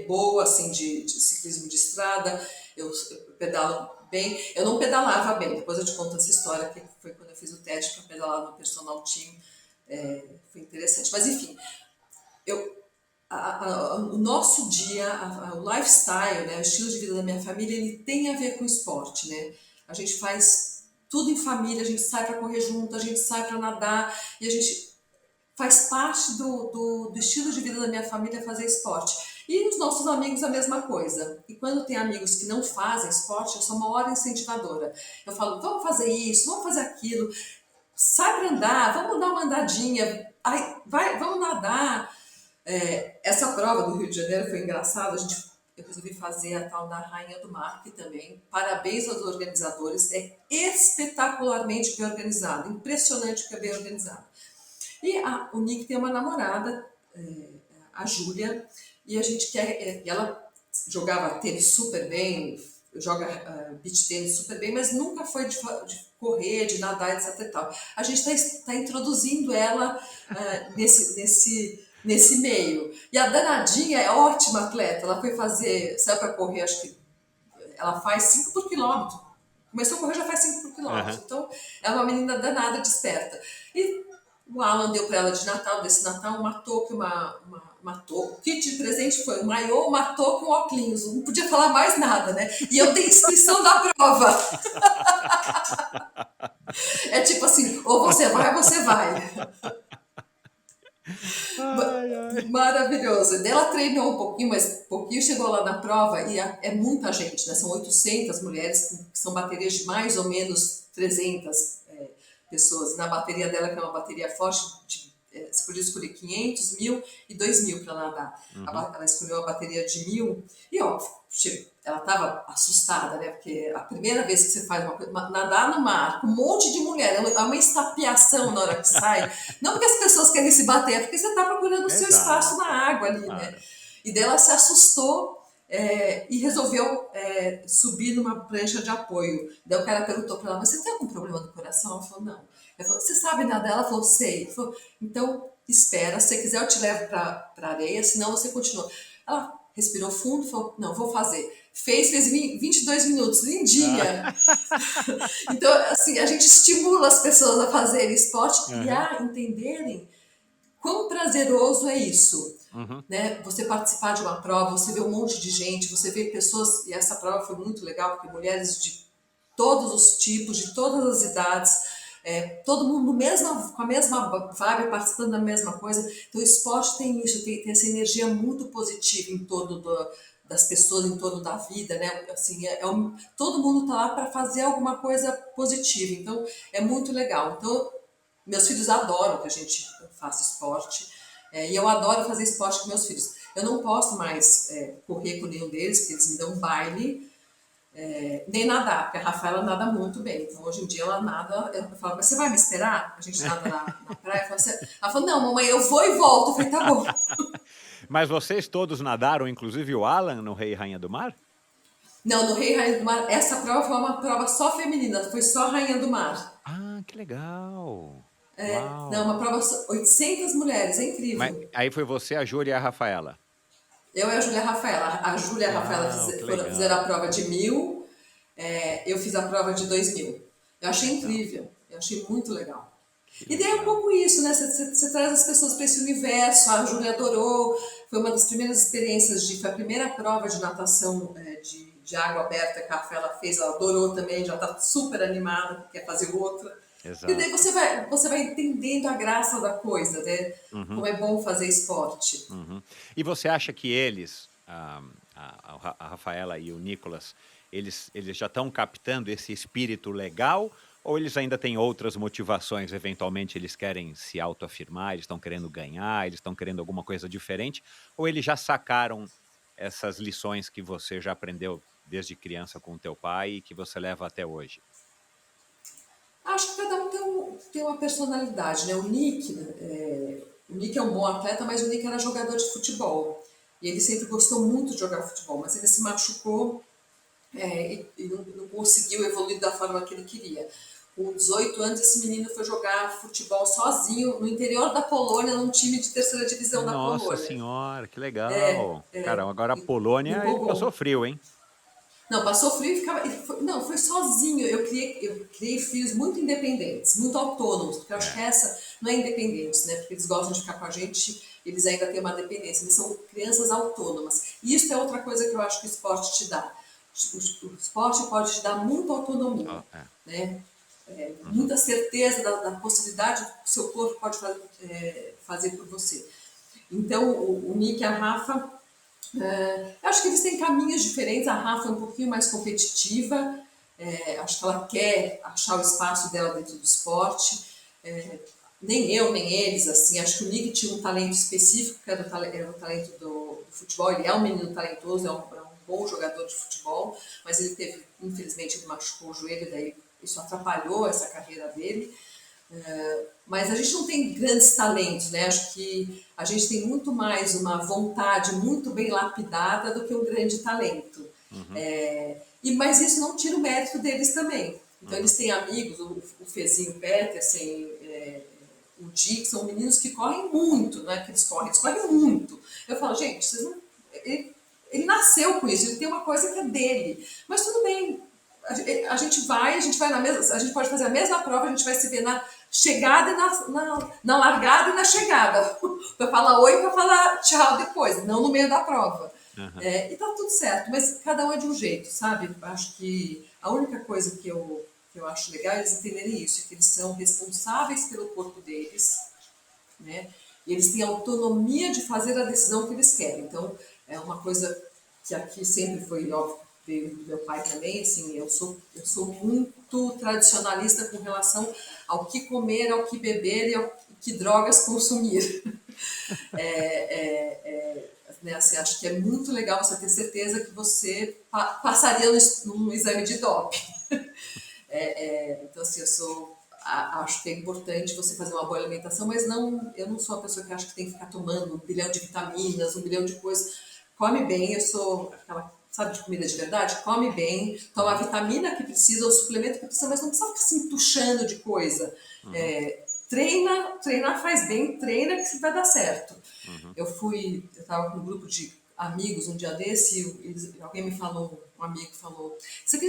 boa, assim, de ciclismo de estrada, eu pedalo bem. Eu não pedalava bem, depois eu te conto essa história, que foi quando eu fiz o teste para pedalar no personal team. Foi interessante, mas enfim, o nosso dia, o lifestyle, né, o estilo de vida da minha família, ele tem a ver com esporte, né? A gente faz tudo em família, a gente sai para correr junto, a gente sai para nadar e a gente faz parte do estilo de vida da minha família fazer esporte. E os nossos amigos a mesma coisa. E quando tem amigos que não fazem esporte, eu sou uma hora incentivadora. Eu falo, vamos fazer isso, vamos fazer aquilo. Sai para andar, vamos dar uma andadinha, vamos nadar. Essa prova do Rio de Janeiro foi engraçada, eu resolvi fazer a tal da Rainha do Mar, que também, parabéns aos organizadores, é espetacularmente bem organizado, impressionante que é bem organizado. E o Nick tem uma namorada, a Júlia, e ela jogava tênis super bem, joga beach tênis super bem, mas nunca foi de correr, de nadar, etc. E tal. A gente está introduzindo ela nesse meio. E a danadinha é ótima atleta, ela foi saiu para correr, acho que ela faz 5 por quilômetro. Começou a correr, já faz 5 por quilômetro. Uhum. Então, é uma menina danada, desperta. E o Alan deu para ela de Natal, desse Natal, uma touca, o kit de presente foi um maiô, uma touca e um óculos. Não podia falar mais nada, né? E eu dei inscrição da prova. É tipo assim, ou você vai ou você vai. Maravilhoso. Ela treinou um pouquinho, mas um pouquinho chegou lá na prova e é muita gente, né? São 800 mulheres, que são baterias de mais ou menos 300 pessoas. Na bateria dela, que é uma bateria forte, você podia escolher 500, 1.000 e 2.000 para nadar. Ela escolheu a bateria de 1.000 e, óbvio, ela estava assustada, né? Porque a primeira vez que você faz uma coisa, nadar no mar com um monte de mulher, é uma estapeação na hora que sai. Não porque as pessoas querem se bater, é porque você está procurando o seu espaço na água ali, né? E daí ela se assustou e resolveu subir numa prancha de apoio. Daí o cara perguntou para ela, mas você tem algum problema do coração? Ela falou, não. Ele falou, você sabe nadar? Ela falou, sei. Ele falou, então espera, se você quiser eu te levo para areia, senão você continua. Ela respirou fundo, falou, não, vou fazer. Fez 22 minutos, lindinha. Então, assim, a gente estimula as pessoas a fazerem esporte e a entenderem quão prazeroso é isso. Né? Você participar de uma prova, você vê um monte de gente, você vê pessoas, e essa prova foi muito legal, porque mulheres de todos os tipos, de todas as idades, todo mundo com a mesma vibe, participando da mesma coisa. Então o esporte tem isso, tem essa energia muito positiva em torno das pessoas, em torno da vida, né? Assim, todo mundo está lá para fazer alguma coisa positiva, então é muito legal. Então meus filhos adoram que a gente faça esporte, e eu adoro fazer esporte com meus filhos. Eu não posso mais correr com nenhum deles, porque eles me dão um baile, nem nadar, porque a Rafaela nada muito bem. Então, hoje em dia, ela nada. Eu falo, mas você vai me esperar? A gente nada na praia. Ela falou, não, mamãe, eu vou e volto. Eu falei, tá bom. Mas vocês todos nadaram, inclusive o Alan, no Rei e Rainha do Mar? Não, no Rei e Rainha do Mar, essa prova foi uma prova só feminina, foi só Rainha do Mar. Ah, que legal. Não, uma prova 800 mulheres, é incrível. Mas aí foi você, a Júlia e a Rafaela? Eu e a Júlia Rafaela. A Júlia e a Rafaela fizeram a prova de 1.000, eu fiz a prova de 2.000. Eu achei incrível, eu achei muito legal. E daí é um pouco isso, né? Você traz as pessoas para esse universo. A Júlia adorou, foi uma das primeiras experiências, foi a primeira prova de natação de água aberta que a Rafaela fez, ela adorou também, já está super animada, quer fazer outra. Exato. E daí você vai entendendo a graça da coisa, né? Como é bom fazer esporte. E você acha que eles, a Rafaela e o Nicolas, eles já estão captando esse espírito legal, ou eles ainda têm outras motivações? Eventualmente eles querem se autoafirmar, eles estão querendo ganhar, eles estão querendo alguma coisa diferente, ou eles já sacaram essas lições que você já aprendeu desde criança com o teu pai e que você leva até hoje? Acho que cada um tem uma personalidade, né? O Nick é um bom atleta, mas o Nick era jogador de futebol. E ele sempre gostou muito de jogar futebol, mas ele se machucou e não conseguiu evoluir da forma que ele queria. Com 18 anos, esse menino foi jogar futebol sozinho no interior da Polônia, num time de terceira divisão da Polônia. Nossa Senhora, que legal! Cara, agora a Polônia passou frio, hein? Não, passou frio e ficava. Não, foi sozinho. Eu criei filhos muito independentes, muito autônomos, porque eu acho que essa não é independentes, né? Porque eles gostam de ficar com a gente, eles ainda têm uma dependência, eles são crianças autônomas. E isso é outra coisa que eu acho que o esporte te dá. O esporte pode te dar muita autonomia, né? Muita certeza da possibilidade que o seu corpo pode fazer por você. Então, o Nick e a Rafa. Eu acho que eles têm caminhos diferentes. A Rafa é um pouquinho mais competitiva, acho que ela quer achar o espaço dela dentro do esporte. Nem eu, nem eles, assim, acho que o Nick tinha um talento específico, que era o talento do futebol. Ele é um menino talentoso, é um bom jogador de futebol, mas ele infelizmente, ele machucou o joelho, daí isso atrapalhou essa carreira dele. Mas a gente não tem grandes talentos, né? Acho que a gente tem muito mais uma vontade muito bem lapidada do que um grande talento. Mas isso não tira o mérito deles também. Então eles têm amigos, o Fezinho Petersen, o Di, que são meninos que correm muito, né? Que eles correm muito. Eu falo, gente, vocês não... ele nasceu com isso, ele tem uma coisa que é dele. Mas tudo bem, a gente vai na mesma, a gente pode fazer a mesma prova, a gente vai se ver na chegada e na largada e na chegada. Para falar oi, para falar tchau depois, não no meio da prova. E tá tudo certo, mas cada um é de um jeito, sabe? Acho que a única coisa que eu acho legal é eles entenderem isso, que eles são responsáveis pelo corpo deles, né? E eles têm autonomia de fazer a decisão que eles querem. Então, é uma coisa que aqui sempre foi óbvio, veio do meu pai também, assim, eu sou muito tradicionalista com relação ao que comer, ao que beber e ao que drogas consumir. Né, assim, acho que é muito legal você ter certeza que você passaria num exame de doping. Então, assim, acho que é importante você fazer uma boa alimentação, mas eu não sou a pessoa que acha que tem que ficar tomando 1 bilhão de vitaminas, 1 bilhão de coisas. Come bem, eu sou aquela, sabe, de comida de verdade, come bem, toma a vitamina que precisa, o suplemento que precisa, mas não precisa ficar se entuchando de coisa. Treinar faz bem, treina que vai dar certo. Eu estava com um grupo de amigos um dia desse e alguém me falou, um amigo falou,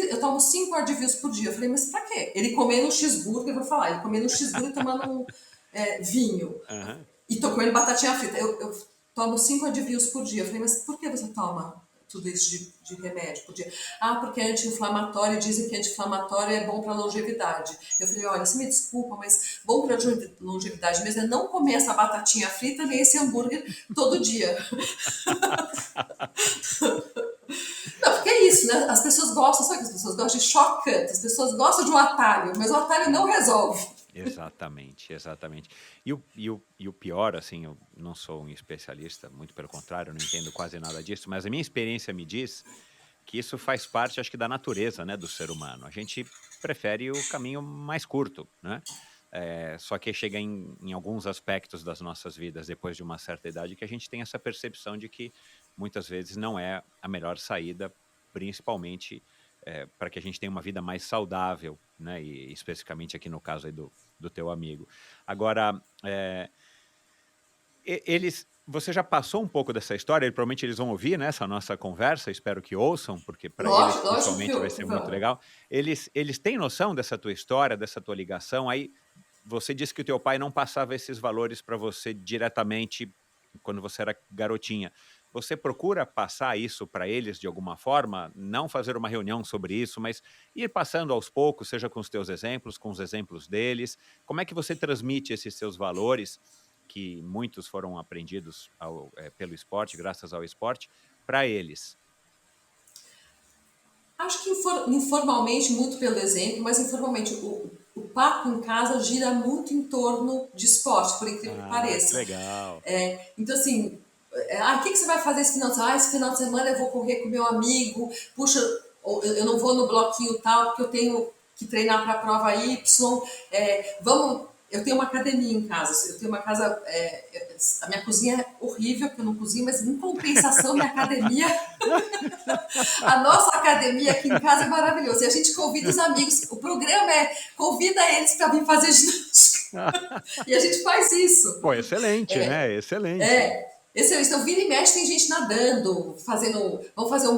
eu tomo 5 Advils por dia. Eu falei, mas pra quê? Ele comendo um cheeseburger, eu vou falar, ele comendo um cheeseburger e tomando vinho. E tô comendo batatinha frita. Eu tomo 5 Advils por dia. Eu falei, mas por que você toma tudo isso de remédio por dia? Ah, porque é anti-inflamatório, dizem que anti-inflamatório é bom para longevidade. Eu falei, olha, você me desculpa, mas bom para longevidade mesmo é não comer essa batatinha frita nem esse hambúrguer todo dia. Não, porque é isso, né? As pessoas gostam, sabe que as pessoas gostam de shortcut, as pessoas gostam de um atalho, mas o atalho não resolve. Exatamente, exatamente. E o pior, assim, eu não sou um especialista, muito pelo contrário, eu não entendo quase nada disso, mas a minha experiência me diz que isso faz parte, acho que, da natureza, né, do ser humano. A gente prefere o caminho mais curto, né? Só que chega em alguns aspectos das nossas vidas, depois de uma certa idade, que a gente tem essa percepção de que muitas vezes não é a melhor saída, principalmente para que a gente tenha uma vida mais saudável, né? E especificamente aqui no caso aí do teu amigo. Agora, você já passou um pouco dessa história, provavelmente eles vão ouvir, né, essa nossa conversa, espero que ouçam, porque para eles Lógico, lógico pessoalmente vai ser muito legal. Eles têm noção dessa tua história, dessa tua ligação? Aí você disse que o teu pai não passava esses valores para você diretamente quando você era garotinha. Você procura passar isso para eles de alguma forma? Não fazer uma reunião sobre isso, mas ir passando aos poucos, seja com os teus exemplos, com os exemplos deles. Como é que você transmite esses seus valores, que muitos foram aprendidos pelo esporte, graças ao esporte, para eles? Acho que informalmente, muito pelo exemplo, mas informalmente, o papo em casa gira muito em torno de esporte, por incrível que Que pareça. legal. Então, assim, o que você vai fazer esse final de semana? Esse final de semana eu vou correr com meu amigo, puxa, eu não vou no bloquinho tal, porque eu tenho que treinar para a prova Y. Eu tenho uma academia em casa, eu tenho uma casa, a minha cozinha é horrível, porque eu não cozinho, mas em compensação, minha academia, a nossa academia aqui em casa é maravilhosa. E a gente convida os amigos, o programa convida eles para vir fazer ginástica. E a gente faz isso. Pô, excelente, né? Excelente. Excelente. Então, vira e mexe, tem gente nadando, vamos fazer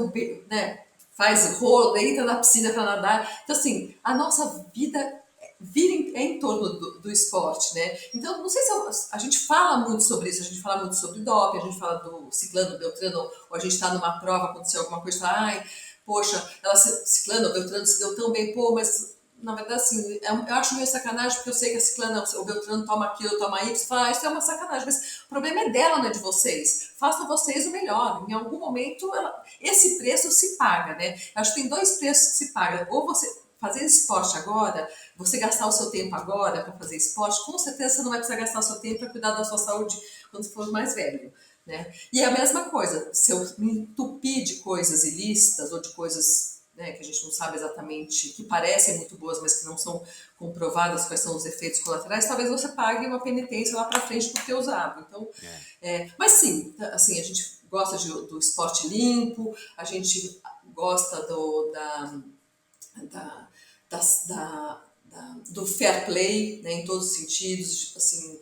né? Faz rolo, entra na piscina para nadar. Então, assim, a nossa vida vira em torno do esporte, né? Então, não sei se a gente fala muito sobre isso, a gente fala muito sobre doping, a gente fala do ciclano, do beltrano, ou a gente está numa prova, aconteceu alguma coisa, fala, ai, poxa, ciclano ou beltrano se deu tão bem, pô, mas na verdade, assim, eu acho meio sacanagem, porque eu sei que a ciclana, o beltrano toma aquilo, toma isso, fala, isso é uma sacanagem, mas o problema é dela, não é de vocês. Façam vocês o melhor. Em algum momento, esse preço se paga, né? Eu acho que tem 2 preços que se pagam. Ou você fazer esporte agora, você gastar o seu tempo agora para fazer esporte, com certeza você não vai precisar gastar o seu tempo para cuidar da sua saúde quando for mais velho, né? E é a mesma coisa, se eu me entupir de coisas ilícitas ou de coisas, né, que a gente não sabe exatamente, que parecem muito boas, mas que não são comprovadas quais são os efeitos colaterais, talvez você pague uma penitência lá para frente por ter usado. Então, mas sim, assim, a gente gosta do esporte limpo, a gente gosta do fair play, né, em todos os sentidos, assim,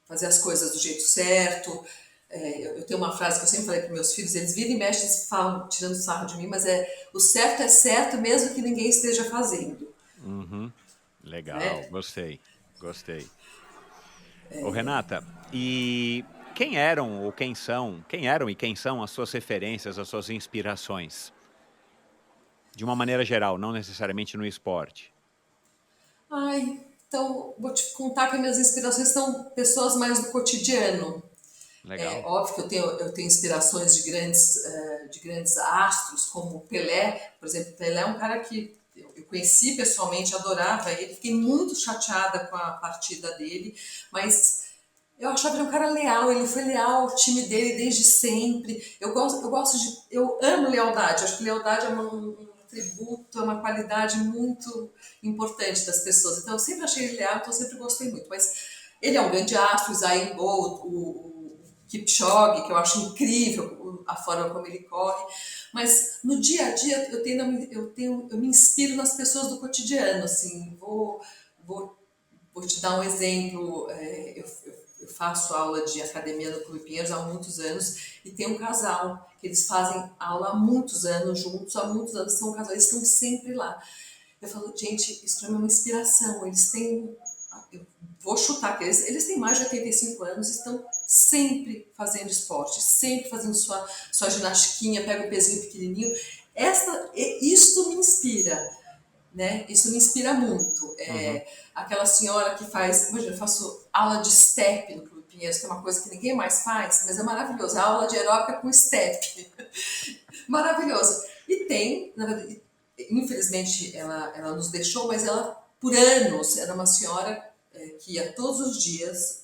fazer as coisas do jeito certo. Eu tenho uma frase que eu sempre falei para meus filhos, eles viram e mexem, eles falam, tirando sarro de mim, mas o certo é certo mesmo que ninguém esteja fazendo. Legal, né? Gostei. Ô, Renata, e quem eram e quem são as suas referências, as suas inspirações? De uma maneira geral, não necessariamente no esporte. Ai, Então, vou te contar que minhas inspirações são pessoas mais do cotidiano. É Legal. óbvio que eu tenho inspirações de grandes astros, como Pelé, por exemplo. Pelé é um cara que eu conheci pessoalmente, adorava ele, fiquei muito chateada com a partida dele, mas eu achava ele um cara leal, ele foi leal ao time dele desde sempre. Eu amo lealdade, acho que lealdade é um atributo, é uma qualidade muito importante das pessoas. Então eu sempre achei ele leal, então eu sempre gostei muito. Mas ele é um grande astro, o Usain Bolt, o Kipchoge, que eu acho incrível a forma como ele corre. Mas no dia a dia eu me inspiro nas pessoas do cotidiano, assim, vou Vou te dar um exemplo. Eu faço aula de academia no Clube Pinheiros há muitos anos e tem um casal que eles fazem aula há muitos anos juntos, há muitos anos são um casal, eles estão sempre lá. Eu falo, gente, isso para mim é uma inspiração. Eles têm, eu vou chutar que eles têm mais de 85 anos, estão sempre fazendo esporte, sempre fazendo sua ginastiquinha, pega o pezinho pequenininho. Isto me inspira, né? Isso me inspira muito. Uhum. Aquela senhora que faz, imagina, eu faço aula de step no Clube Pinheiros, que é uma coisa que ninguém mais faz, mas é maravilhoso. A aula de aeróbica com step. Maravilhoso. E tem, na verdade, infelizmente ela nos deixou, mas ela, por anos, era uma senhora que ia todos os dias,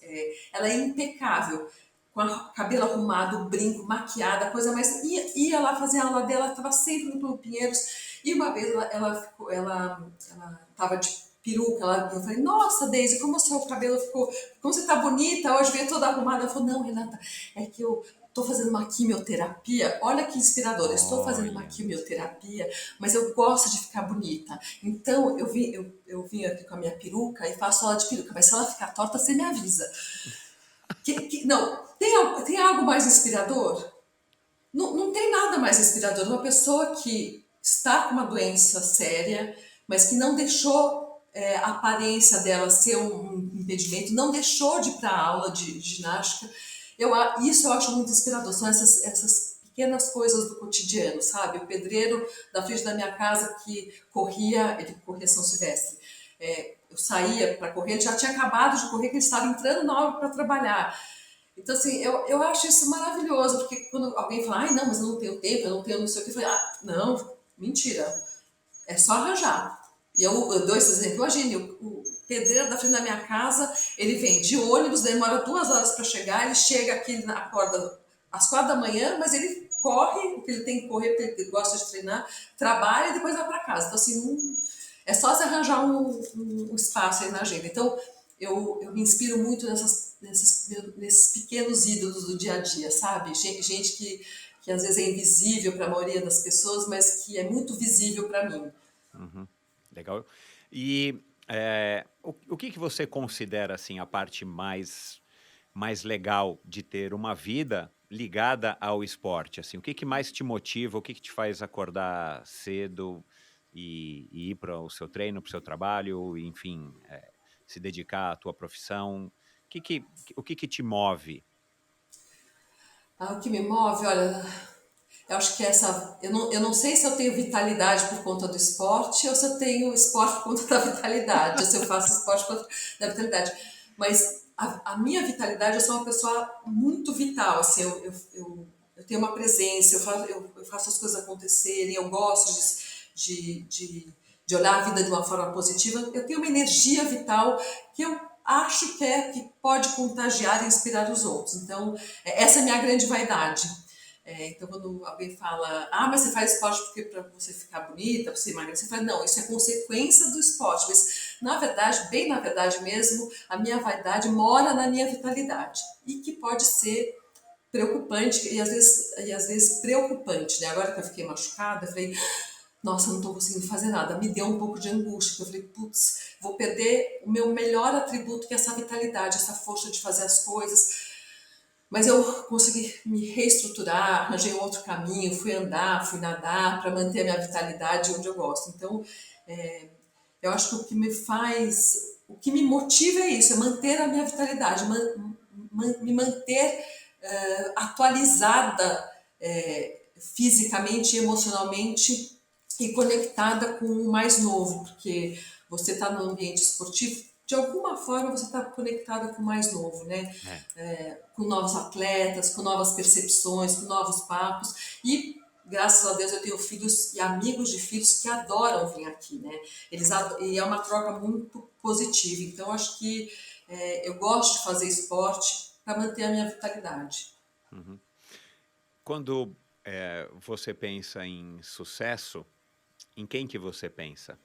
ela é impecável, com o cabelo arrumado, brinco, maquiada, coisa mais. Ia lá fazer a aula dela, estava sempre no Clube Pinheiros. E uma vez ela estava de peruca, eu falei, nossa, Deise, como o seu cabelo ficou, como você tá bonita, hoje veio toda arrumada. Ela falou, não, Renata, é que eu estou fazendo uma quimioterapia, olha que inspirador, eu estou fazendo uma Olha. quimioterapia, mas eu gosto de ficar bonita. Então eu vim aqui com a minha peruca e faço aula de peruca, mas se ela ficar torta, você me avisa. Não, tem algo mais inspirador? Não, não tem nada mais inspirador. Uma pessoa que está com uma doença séria, mas que não deixou a aparência dela ser um impedimento, não deixou de ir para a aula de ginástica. Isso eu acho muito inspirador. São essas pequenas coisas do cotidiano, sabe? O pedreiro da frente da minha casa que ele corria São Silvestre. Eu saía para correr, ele já tinha acabado de correr, que ele estava entrando na obra para trabalhar. Então, assim, eu acho isso maravilhoso, porque quando alguém fala, ai, não, mas eu não tenho tempo, eu não tenho não sei o que, eu falei, ah, não, mentira, é só arranjar. E eu dou esse exemplo, imagine, o pedreiro da frente da minha casa, ele vem de ônibus, demora 2 horas para chegar, ele chega aqui, acorda às 4 da manhã, mas ele corre, o que ele tem que correr, porque ele gosta de treinar, trabalha e depois vai para casa. Então, assim, é só se arranjar um espaço aí na agenda. Então, eu me inspiro muito nesses pequenos ídolos do dia a dia, sabe? Gente que às vezes é invisível para a maioria das pessoas, mas que é muito visível para mim. Uhum. Legal. E o que que você considera assim a parte mais legal de ter uma vida ligada ao esporte? Assim, o que que mais te motiva? O que que te faz acordar cedo e ir para o seu treino, para o seu trabalho, enfim, se dedicar à tua profissão? O que que te move? O que me move, olha, eu acho que eu não sei se eu tenho vitalidade por conta do esporte ou se eu tenho esporte por conta da vitalidade, ou se eu faço esporte por conta da vitalidade. Mas a minha vitalidade, eu sou uma pessoa muito vital, assim, eu tenho uma presença, eu faço as coisas acontecerem, eu gosto de olhar a vida de uma forma positiva, eu tenho uma energia vital que eu acho que pode contagiar e inspirar os outros. Então, essa é a minha grande vaidade. Então, quando alguém fala, mas você faz esporte porque para você ficar bonita, para você emagrecer, eu falo, não, isso é consequência do esporte. Mas, na verdade, bem na verdade mesmo, a minha vaidade mora na minha vitalidade. E que pode ser preocupante e às vezes preocupante, né? Agora que eu fiquei machucada, eu falei, nossa, eu não estou conseguindo fazer nada. Me deu um pouco de angústia, porque eu falei, putz, vou perder o meu melhor atributo, que é essa vitalidade, essa força de fazer as coisas. Mas eu consegui me reestruturar, arranjei um outro caminho, fui andar, fui nadar para manter a minha vitalidade onde eu gosto. Então, eu acho que o que me motiva é isso, é manter a minha vitalidade, me manter atualizada fisicamente, emocionalmente e conectada com o mais novo, porque você está no ambiente esportivo, de alguma forma você está conectada com o mais novo, né? Com novos atletas, com novas percepções, com novos papos. E, graças a Deus, eu tenho filhos e amigos de filhos que adoram vir aqui, né? E é uma troca muito positiva. Então, acho que eu gosto de fazer esporte para manter a minha vitalidade. Uhum. Quando você pensa em sucesso, em quem que você pensa?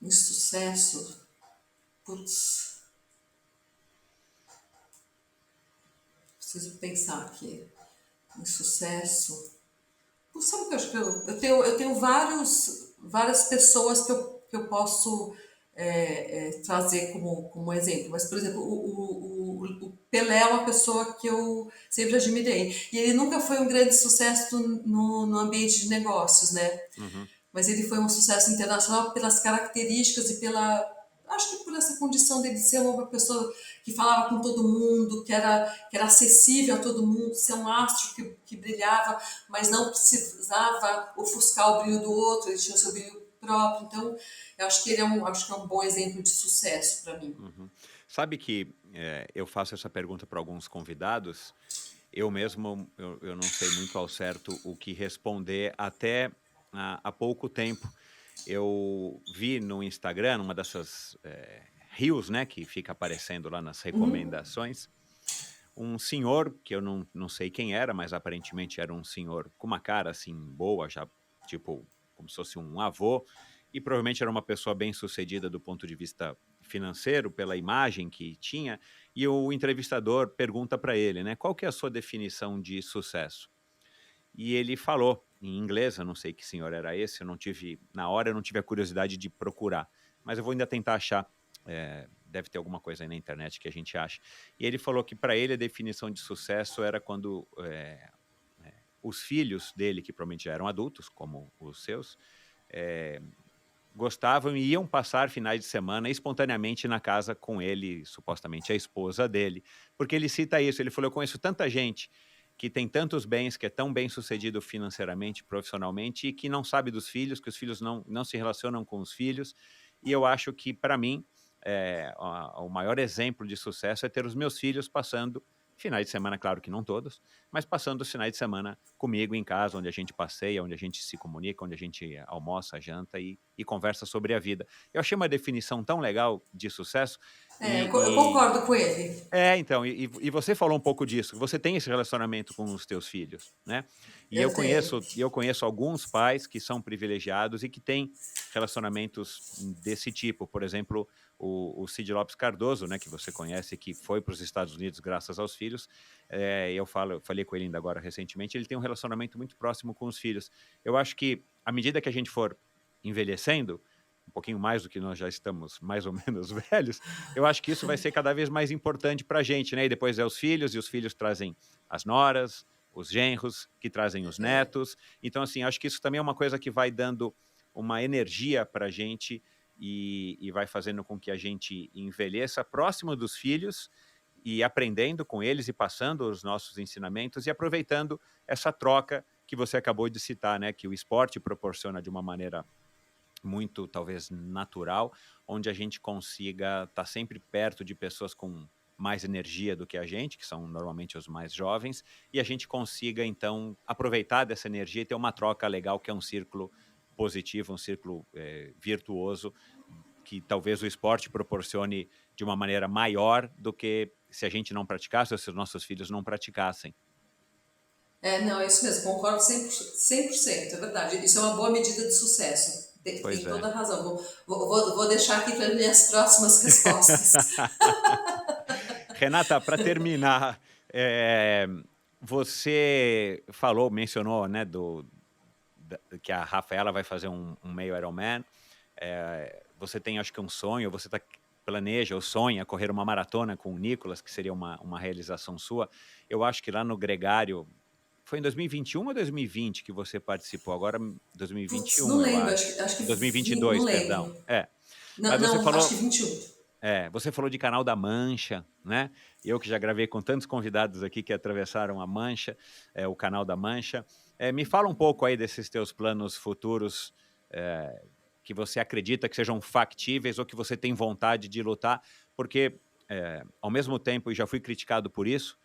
Em sucesso, putz, preciso pensar aqui. Em sucesso. Sabe o que eu acho que eu tenho várias pessoas que eu posso trazer como exemplo. Mas, por exemplo, o Pelé é uma pessoa que eu sempre admirei. E ele nunca foi um grande sucesso no ambiente de negócios, né? Uhum. Mas ele foi um sucesso internacional pelas características e acho que por essa condição dele ser uma pessoa que falava com todo mundo, que era acessível a todo mundo, ser um astro que brilhava, mas não precisava ofuscar o brilho do outro, ele tinha o seu brilho próprio. Então, eu acho que ele acho que é um bom exemplo de sucesso para mim. Uhum. Sabe que eu faço essa pergunta para alguns convidados, eu mesmo eu não sei muito ao certo o que responder até há pouco tempo. Eu vi no Instagram, numa dessas reels, né, que fica aparecendo lá nas recomendações, um senhor, que eu não sei quem era, mas aparentemente era um senhor com uma cara assim boa, já tipo como se fosse um avô, e provavelmente era uma pessoa bem-sucedida do ponto de vista financeiro, pela imagem que tinha, e o entrevistador pergunta para ele, né, qual que é a sua definição de sucesso? E ele falou em inglês, eu não sei que senhor era esse, na hora eu não tive a curiosidade de procurar, mas eu vou ainda tentar achar, deve ter alguma coisa aí na internet que a gente acha. E ele falou que para ele a definição de sucesso era quando os filhos dele, que provavelmente já eram adultos, como os seus, gostavam e iam passar finais de semana espontaneamente na casa com ele, supostamente a esposa dele, porque ele cita isso, ele falou, eu conheço tanta gente que tem tantos bens, que é tão bem sucedido financeiramente, profissionalmente, e que não sabe dos filhos, que os filhos não se relacionam com os filhos, e eu acho que, para mim, o maior exemplo de sucesso é ter os meus filhos passando finais de semana, claro que não todos, mas passando os finais de semana comigo em casa, onde a gente passeia, onde a gente se comunica, onde a gente almoça, janta e conversa sobre a vida. Eu achei uma definição tão legal de sucesso. Eu concordo com ele. Então, e você falou um pouco disso, você tem esse relacionamento com os teus filhos, né? E Eu tenho. eu conheço alguns pais que são privilegiados e que têm relacionamentos desse tipo. Por exemplo, o Cid Lopes Cardoso, né, que você conhece, que foi para os Estados Unidos graças aos filhos. Eu falei com ele ainda agora recentemente, ele tem um relacionamento muito próximo com os filhos. Eu acho que, à medida que a gente for envelhecendo, um pouquinho mais do que nós já estamos mais ou menos velhos, eu acho que isso vai ser cada vez mais importante para a gente, né? E depois os filhos, e os filhos trazem as noras, os genros, que trazem os netos. Então, assim, acho que isso também é uma coisa que vai dando uma energia para a gente e vai fazendo com que a gente envelheça próximo dos filhos e aprendendo com eles e passando os nossos ensinamentos e aproveitando essa troca que você acabou de citar, né? Que o esporte proporciona de uma maneira muito, talvez, natural, onde a gente consiga estar sempre perto de pessoas com mais energia do que a gente, que são normalmente os mais jovens, e a gente consiga, então, aproveitar dessa energia e ter uma troca legal, que é um círculo positivo, um círculo virtuoso, que talvez o esporte proporcione de uma maneira maior do que se a gente não praticasse ou se os nossos filhos não praticassem. Não, é isso mesmo, concordo 100%, é verdade. Isso é uma boa medida de sucesso. Tem toda a razão. Vou deixar aqui para minhas próximas respostas. Renata, para terminar, você mencionou, né, que a Rafaela vai fazer um meio Ironman. Você tem, acho que um sonho, você planeja ou sonha correr uma maratona com o Nicolas, que seria uma realização sua. Eu acho que lá no Gregário, foi em 2021 ou 2020 que você participou? Agora 2021, Putz, não lembro, eu acho. acho que 2022, não perdão. lembro. Mas você falou, acho que 21. você falou de Canal da Mancha, né? Eu que já gravei com tantos convidados aqui que atravessaram a Mancha, o Canal da Mancha. Me fala um pouco aí desses teus planos futuros, que você acredita que sejam factíveis ou que você tem vontade de lutar? Porque, ao mesmo tempo, e já fui criticado por isso,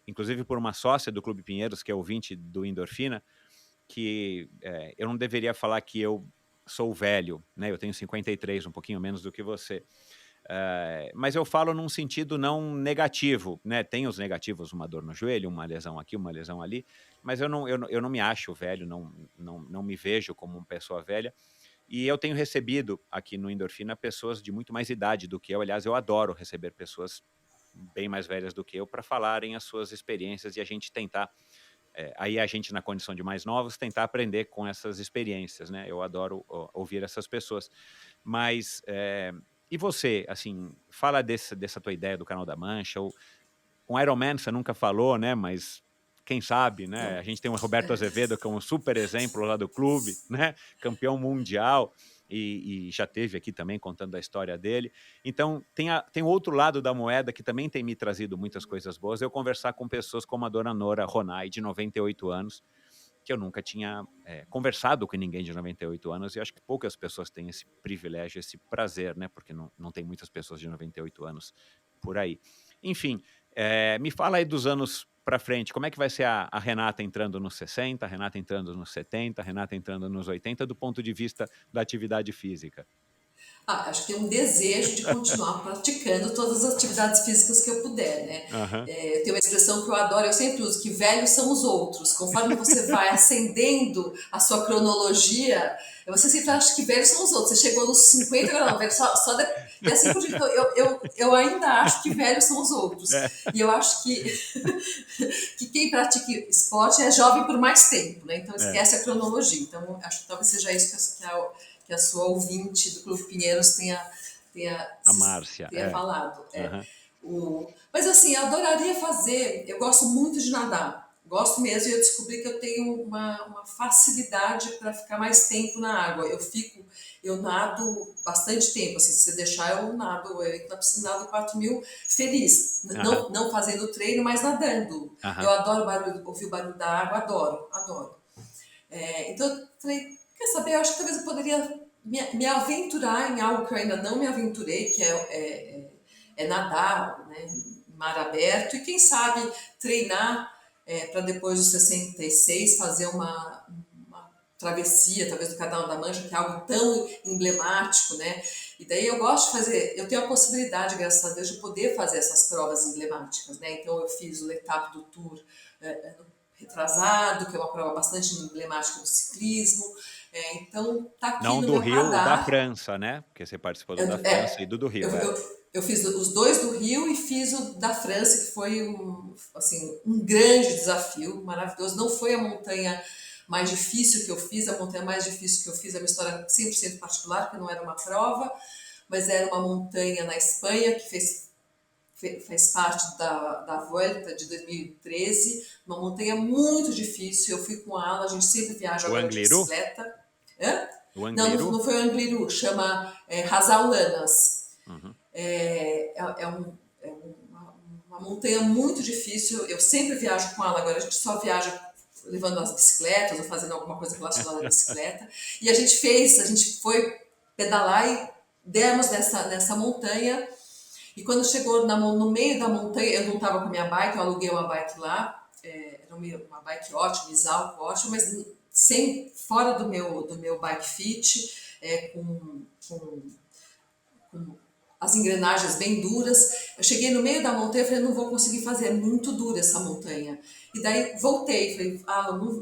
inclusive por uma sócia do Clube Pinheiros, que é ouvinte do Endorfina, que eu não deveria falar que eu sou velho, né? Eu tenho 53, um pouquinho menos do que você. Mas eu falo num sentido não negativo, né? Tem os negativos, uma dor no joelho, uma lesão aqui, uma lesão ali, mas eu não me acho velho, não me vejo como uma pessoa velha. E eu tenho recebido aqui no Endorfina pessoas de muito mais idade do que eu. Aliás, eu adoro receber pessoas bem mais velhas do que eu para falarem as suas experiências e a gente tentar, aí a gente na condição de mais novos, tentar aprender com essas experiências, né? Eu adoro ouvir essas pessoas. Mas, e você, assim, fala dessa tua ideia do Canal da Mancha, ou com Iron Man você nunca falou, né? Mas quem sabe, né? A gente tem o Roberto Azevedo, que é um super exemplo lá do clube, né? Campeão mundial, e já teve aqui também contando a história dele. Então, tem o outro lado da moeda que também tem me trazido muitas coisas boas, eu conversar com pessoas como a dona Nora Ronai, de 98 anos, que eu nunca tinha conversado com ninguém de 98 anos, e acho que poucas pessoas têm esse privilégio, esse prazer, né? Porque não tem muitas pessoas de 98 anos por aí. Enfim, me fala aí dos anos para frente, como é que vai ser a Renata entrando nos 60, a Renata entrando nos 70, a Renata entrando nos 80, do ponto de vista da atividade física? Acho que é um desejo de continuar praticando todas as atividades físicas que eu puder, né? Aham. Tem uma expressão que eu adoro, eu sempre uso, que velhos são os outros. Conforme você vai ascendendo a sua cronologia, você sempre acha que velhos são os outros. Você chegou nos 50, agora não, velho e assim por diante. Então, eu ainda acho que velhos são os outros. E eu acho que quem pratica esporte é jovem por mais tempo, né? Então esquece a cronologia. Então, acho que talvez seja isso que a sua ouvinte do Clube Pinheiros A Márcia, falado. Uhum. Mas assim, eu adoraria fazer, eu gosto muito de nadar, gosto mesmo, e eu descobri que eu tenho uma facilidade para ficar mais tempo na água. Eu nado bastante tempo, assim, se você deixar eu nado, eu na piscina nado 4.000 feliz, Uhum. não fazendo treino, mas nadando. Uhum. Eu adoro ouvir o barulho da água, adoro. Então eu falei, quer saber, eu acho que talvez eu poderia me aventurar em algo que eu ainda não me aventurei, que é nadar, né, em mar aberto, e quem sabe treinar para depois dos 66 fazer uma travessia, talvez do Canal da Mancha, que é algo tão emblemático, né? E daí eu gosto de fazer, eu tenho a possibilidade, graças a Deus, de poder fazer essas provas emblemáticas, né? Então eu fiz o L'Etape do Tour ano retrasado, que é uma prova bastante emblemática do ciclismo. Então tá aqui Não no do meu Rio, da radar. França, né? Porque você participou do da França e do Rio, Eu fiz os dois do Rio e fiz o da França, que foi um grande desafio, maravilhoso. Não foi a montanha mais difícil que eu fiz, a montanha mais difícil que eu fiz é uma história 100% particular, porque não era uma prova, mas era uma montanha na Espanha que fez parte da Vuelta de 2013, uma montanha muito difícil. Eu fui com a Ala, a gente sempre viaja O agora de Angliru? bicicleta. Hã? O Não, Angliru? não foi o Angliru, chama Rasalanas. Uhum. Uma montanha muito difícil. Eu sempre viajo com ela, agora a gente só viaja levando as bicicletas ou fazendo alguma coisa relacionada à bicicleta. E a gente foi pedalar e demos nessa montanha. E quando chegou no meio da montanha, eu não estava com a minha bike, eu aluguei uma bike lá, era uma bike ótima, Isalco ótima, mas fora do meu bike fit, com as engrenagens bem duras. Eu cheguei no meio da montanha e falei, não vou conseguir fazer, é muito dura essa montanha. E daí voltei, falei,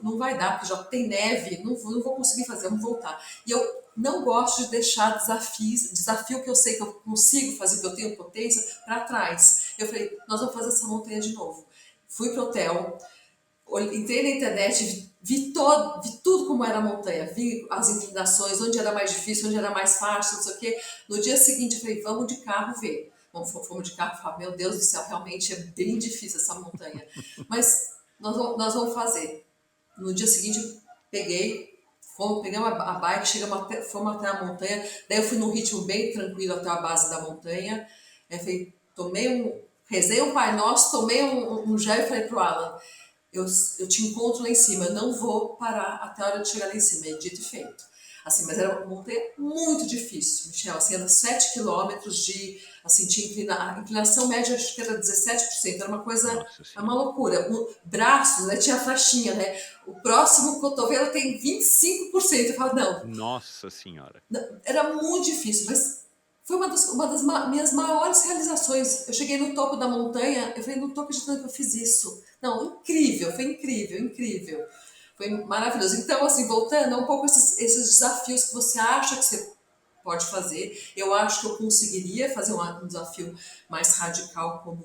não vai dar, porque já tem neve, não vou conseguir fazer, vamos voltar. E eu não gosto de deixar desafio que eu sei que eu consigo fazer, que eu tenho potência, para trás. Eu falei, nós vamos fazer essa montanha de novo. Fui pro hotel, entrei na internet, vi tudo como era a montanha, vi as inclinações, onde era mais difícil, onde era mais fácil, não sei o quê. No dia seguinte eu falei, vamos de carro ver. Fomos de carro e falei, meu Deus do céu, realmente é bem difícil essa montanha. Mas nós vamos fazer. No dia seguinte pegamos a bike, fomos até a montanha, daí eu fui num ritmo bem tranquilo até a base da montanha. Falei, rezei um Pai Nosso, tomei um gel e falei pro Alan, eu te encontro lá em cima, eu não vou parar até a hora de chegar lá em cima, é dito e feito. assim, mas era uma montanha muito difícil, Michel, assim, era 7 quilômetros de, assim, a inclinação média acho que era 17%, era uma coisa, Nossa é uma senhora. loucura. O braço, né, tinha a faixinha, né? O próximo cotovelo tem 25%. Eu falo, não, Nossa senhora. era muito difícil, mas foi minhas maiores realizações. Eu cheguei no topo da montanha, eu falei, não estou acreditando que eu fiz isso. Não, incrível, foi incrível, incrível. Foi maravilhoso. Então, assim, voltando, é um pouco esses desafios que você acha que você pode fazer. Eu acho que eu conseguiria fazer um desafio mais radical, como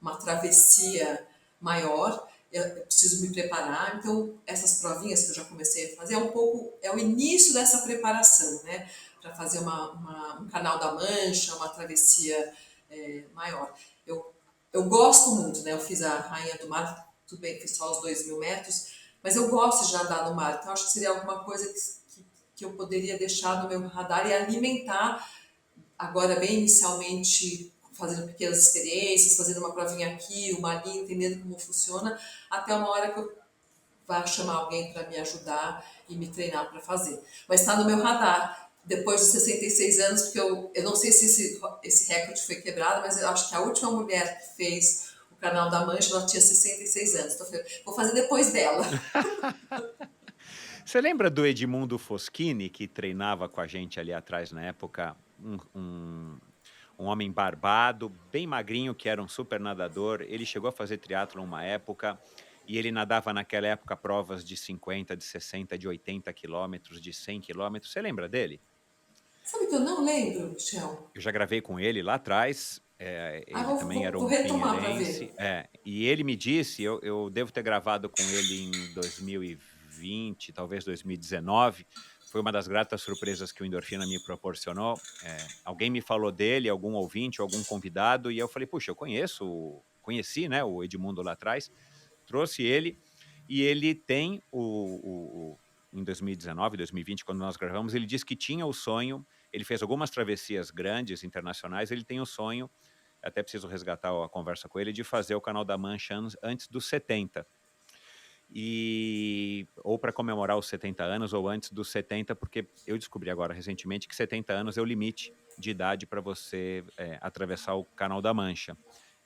uma travessia maior. Eu preciso me preparar. Então, essas provinhas que eu já comecei a fazer é um pouco, é o início dessa preparação, né? Para fazer um canal da Mancha, uma travessia maior. Eu gosto muito, né? Eu fiz a Rainha do Mar, tudo bem, fiz só os 2.000 metros, mas eu gosto de andar no mar. Então, acho que seria alguma coisa que eu poderia deixar no meu radar e alimentar, agora bem inicialmente, fazendo pequenas experiências, fazendo uma provinha aqui, uma ali, entendendo como funciona, até uma hora que eu vá chamar alguém para me ajudar e me treinar para fazer. Mas está no meu radar. Depois dos 66 anos, porque eu não sei se esse recorde foi quebrado, mas eu acho que a última mulher que fez o Canal da Mancha, ela tinha 66 anos. Então eu falei, vou fazer depois dela. Você lembra do Edmundo Foschini, que treinava com a gente ali atrás na época? Um homem barbado, bem magrinho, que era um super nadador. Ele chegou a fazer triatlon uma época e ele nadava naquela época provas de 50, de 60, de 80 quilômetros, de 100 quilômetros. Você lembra dele? Sabe que eu não lembro, Michel? Eu já gravei com ele lá atrás. Ah, Ele também era vou um retomar para ver. pinheirense. E ele me disse, eu devo ter gravado com ele em 2020, talvez 2019. Foi uma das gratas surpresas que o Endorfina me proporcionou. Alguém me falou dele, algum ouvinte, algum convidado, e eu falei, puxa, eu conheci, né, o Edmundo lá atrás, trouxe ele, e ele tem em 2019, 2020, quando nós gravamos, ele disse que tinha o sonho, ele fez algumas travessias grandes, internacionais, ele tem o sonho, até preciso resgatar a conversa com ele, de fazer o Canal da Mancha antes dos 70. Ou para comemorar os 70 anos ou antes dos 70, porque eu descobri agora recentemente que 70 anos é o limite de idade para você atravessar o Canal da Mancha.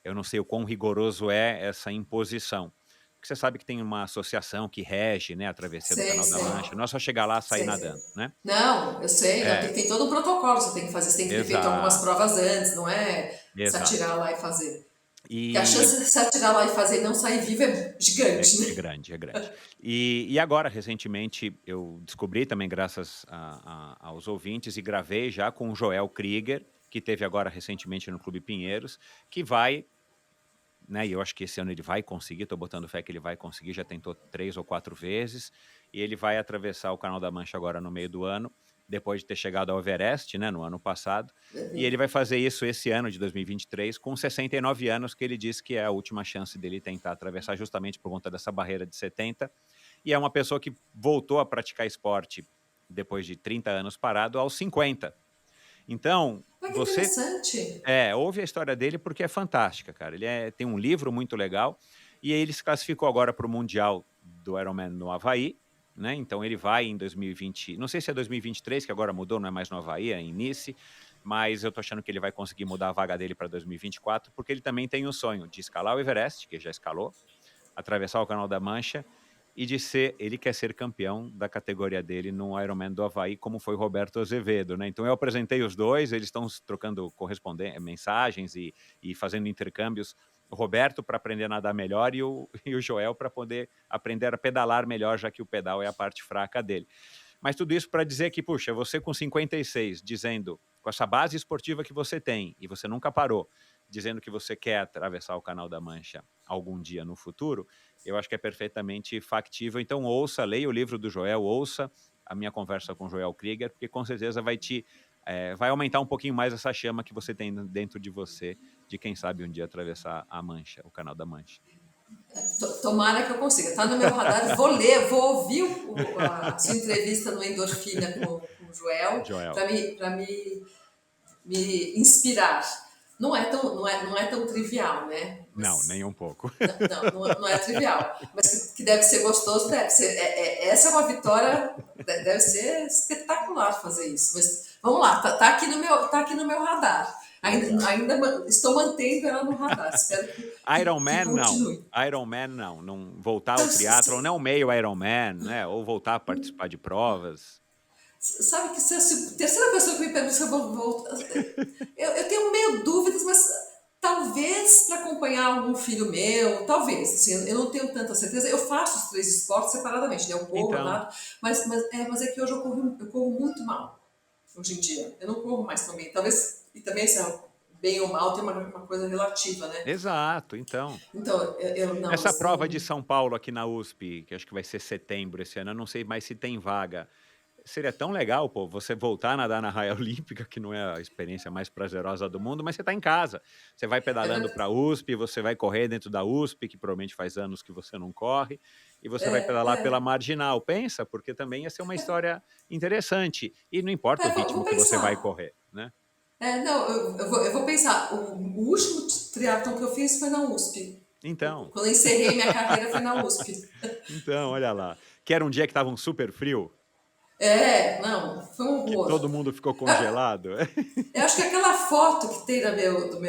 Eu não sei o quão rigoroso é essa imposição. Porque você sabe que tem uma associação que rege, né, a travessia do Sei, Canal da sei. Mancha. Não é só chegar lá e sair Sei, sei. nadando, né? Não, eu sei, não, É, tem todo um protocolo que você tem que fazer, você tem que ter feito algumas exato, provas antes, não é se exato. atirar lá e fazer. Porque a E chance de se atirar lá e fazer e não sair vivo é gigante, é né? grande, é grande. E agora, recentemente, eu descobri também, graças aos ouvintes, e gravei já com o Joel Krieger, que teve agora recentemente no Clube Pinheiros, que vai, né, e eu acho que esse ano ele vai conseguir, estou botando fé que ele vai conseguir, já tentou 3 ou 4 vezes, e ele vai atravessar o Canal da Mancha agora no meio do ano, depois de ter chegado ao Everest, né, no ano passado, e ele vai fazer isso esse ano de 2023 com 69 anos, que ele disse que é a última chance dele tentar atravessar justamente por conta dessa barreira de 70, e é uma pessoa que voltou a praticar esporte depois de 30 anos parado aos 50. Então, Olha que você interessante. ouve a história dele porque é fantástica, cara. Ele tem um livro muito legal e aí ele se classificou agora para o Mundial do Ironman no Havaí, né? Então ele vai em 2020, não sei se é 2023, que agora mudou, não é mais no Havaí, é em Nice, mas eu tô achando que ele vai conseguir mudar a vaga dele para 2024, porque ele também tem o sonho de escalar o Everest, que já escalou, atravessar o Canal da Mancha e ele quer ser campeão da categoria dele no Ironman do Havaí, como foi Roberto Azevedo, né? Então eu apresentei os dois, eles estão trocando mensagens e fazendo intercâmbios. O Roberto para aprender a nadar melhor e o Joel para poder aprender a pedalar melhor, já que o pedal é a parte fraca dele. Mas tudo isso para dizer que, puxa, você com 56, dizendo, com essa base esportiva que você tem, e você nunca parou, dizendo que você quer atravessar o Canal da Mancha algum dia no futuro, eu acho que é perfeitamente factível. Então leia o livro do Joel, ouça a minha conversa com o Joel Krieger, porque com certeza vai aumentar um pouquinho mais essa chama que você tem dentro de você, de quem sabe um dia atravessar a Mancha, o Canal da Mancha. Tomara que eu consiga. Está no meu radar. Vou ler, vou ouvir a sua entrevista no Endorfina com o Joel, para me inspirar. Não é tão trivial, né? Mas, não, nem um pouco. Não é trivial. Mas que deve ser gostoso, deve ser. Essa é uma vitória Deve ser espetacular fazer isso. Mas vamos lá, tá aqui no meu radar. Ainda estou mantendo ela no radar. Espero que continue. Ironman não voltar ao triatlo, não meio Ironman, né? Ou voltar a participar de provas. Sabe que se a terceira pessoa que me pergunta se eu vou voltar, eu tenho meio dúvidas, mas talvez para acompanhar algum filho meu, talvez, assim, eu não tenho tanta certeza. Eu faço os 3 esportes separadamente, né? Eu corro, Então. nado, mas é que hoje eu corro muito mal, hoje em dia. Eu não corro mais tão bem. Talvez, e também se bem ou mal tem uma coisa relativa, né? Exato, então. Então, eu não... Essa prova de São Paulo aqui na USP, que acho que vai ser setembro esse ano, eu não sei mais se tem vaga. Seria tão legal, pô, você voltar a nadar na raia olímpica, que não é a experiência mais prazerosa do mundo, mas você está em casa. Você vai pedalando para a USP, você vai correr dentro da USP, que provavelmente faz anos que você não corre, e você vai pedalar pela Marginal. Pensa, porque também ia ser uma história interessante. E não importa o ritmo que você vai correr, né? Não, eu vou pensar. O último triatlon que eu fiz foi na USP. Então. Quando eu encerrei minha carreira foi na USP. Então, olha lá. Que era um dia que estava um super frio. Não, foi um horror. Que todo mundo ficou congelado. Eu acho que aquela foto que tem do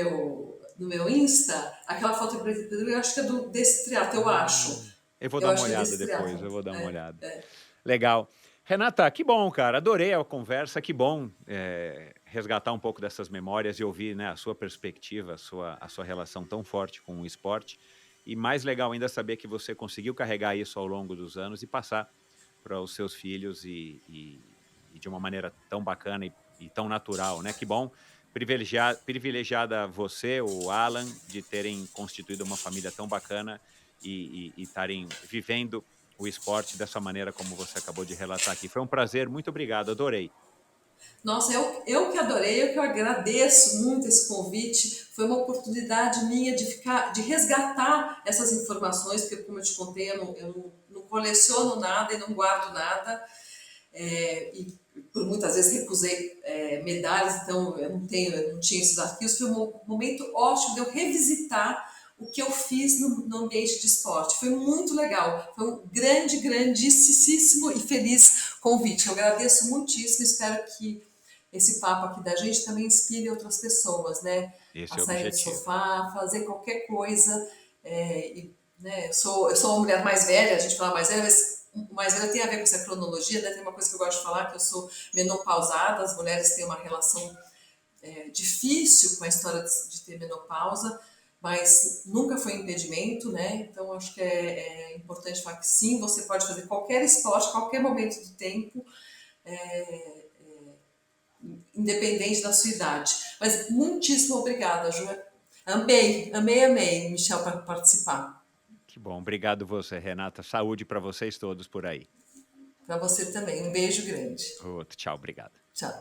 meu Insta, aquela foto eu acho que é desse triatlo, eu acho. Eu vou dar uma olhada depois, eu vou dar uma olhada. Legal. Renata, que bom, cara, adorei a conversa, que bom resgatar um pouco dessas memórias e ouvir, né, a sua perspectiva, a sua relação tão forte com o esporte. E mais legal ainda saber que você conseguiu carregar isso ao longo dos anos e passar para os seus filhos e de uma maneira tão bacana e tão natural, né? Que bom, privilegiada você, o Alan, de terem constituído uma família tão bacana e estarem vivendo o esporte dessa maneira como você acabou de relatar aqui. Foi um prazer, muito obrigado, adorei. Nossa, eu que adorei, eu que agradeço muito esse convite. Foi uma oportunidade minha de resgatar essas informações, porque como eu te contei, eu não coleciono nada e não guardo nada. E por muitas vezes recusei medalhas, então eu não tinha esses arquivos. Foi um momento ótimo de eu revisitar o que eu fiz no ambiente de esporte. Foi muito legal, foi um grandíssimo e feliz convite. Eu agradeço muitíssimo, espero que esse papo aqui da gente também inspire outras pessoas, né? Esse a é o sair objetivo. do sofá, fazer qualquer coisa. Né? Eu sou uma mulher mais velha, a gente fala mais velha, mas mais velha tem a ver com essa cronologia, né? Tem uma coisa que eu gosto de falar, que eu sou menopausada, as mulheres têm uma relação difícil com a história de ter menopausa, mas nunca foi impedimento, né? Então acho que é importante falar que sim, você pode fazer qualquer esporte, qualquer momento do tempo, independente da sua idade. Mas muitíssimo obrigada, Ju. Amei, Michel, para participar. Que bom, obrigado você, Renata. Saúde para vocês todos por aí. Para você também, um beijo grande. Outro, tchau, obrigado. Tchau.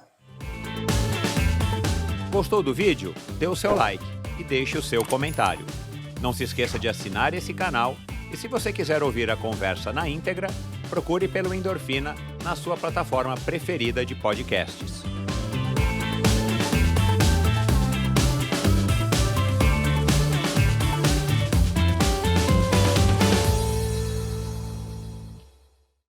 Gostou do vídeo? Dê o seu like e deixe o seu comentário. Não se esqueça de assinar esse canal e se você quiser ouvir a conversa na íntegra, procure pelo Endorfina na sua plataforma preferida de podcasts.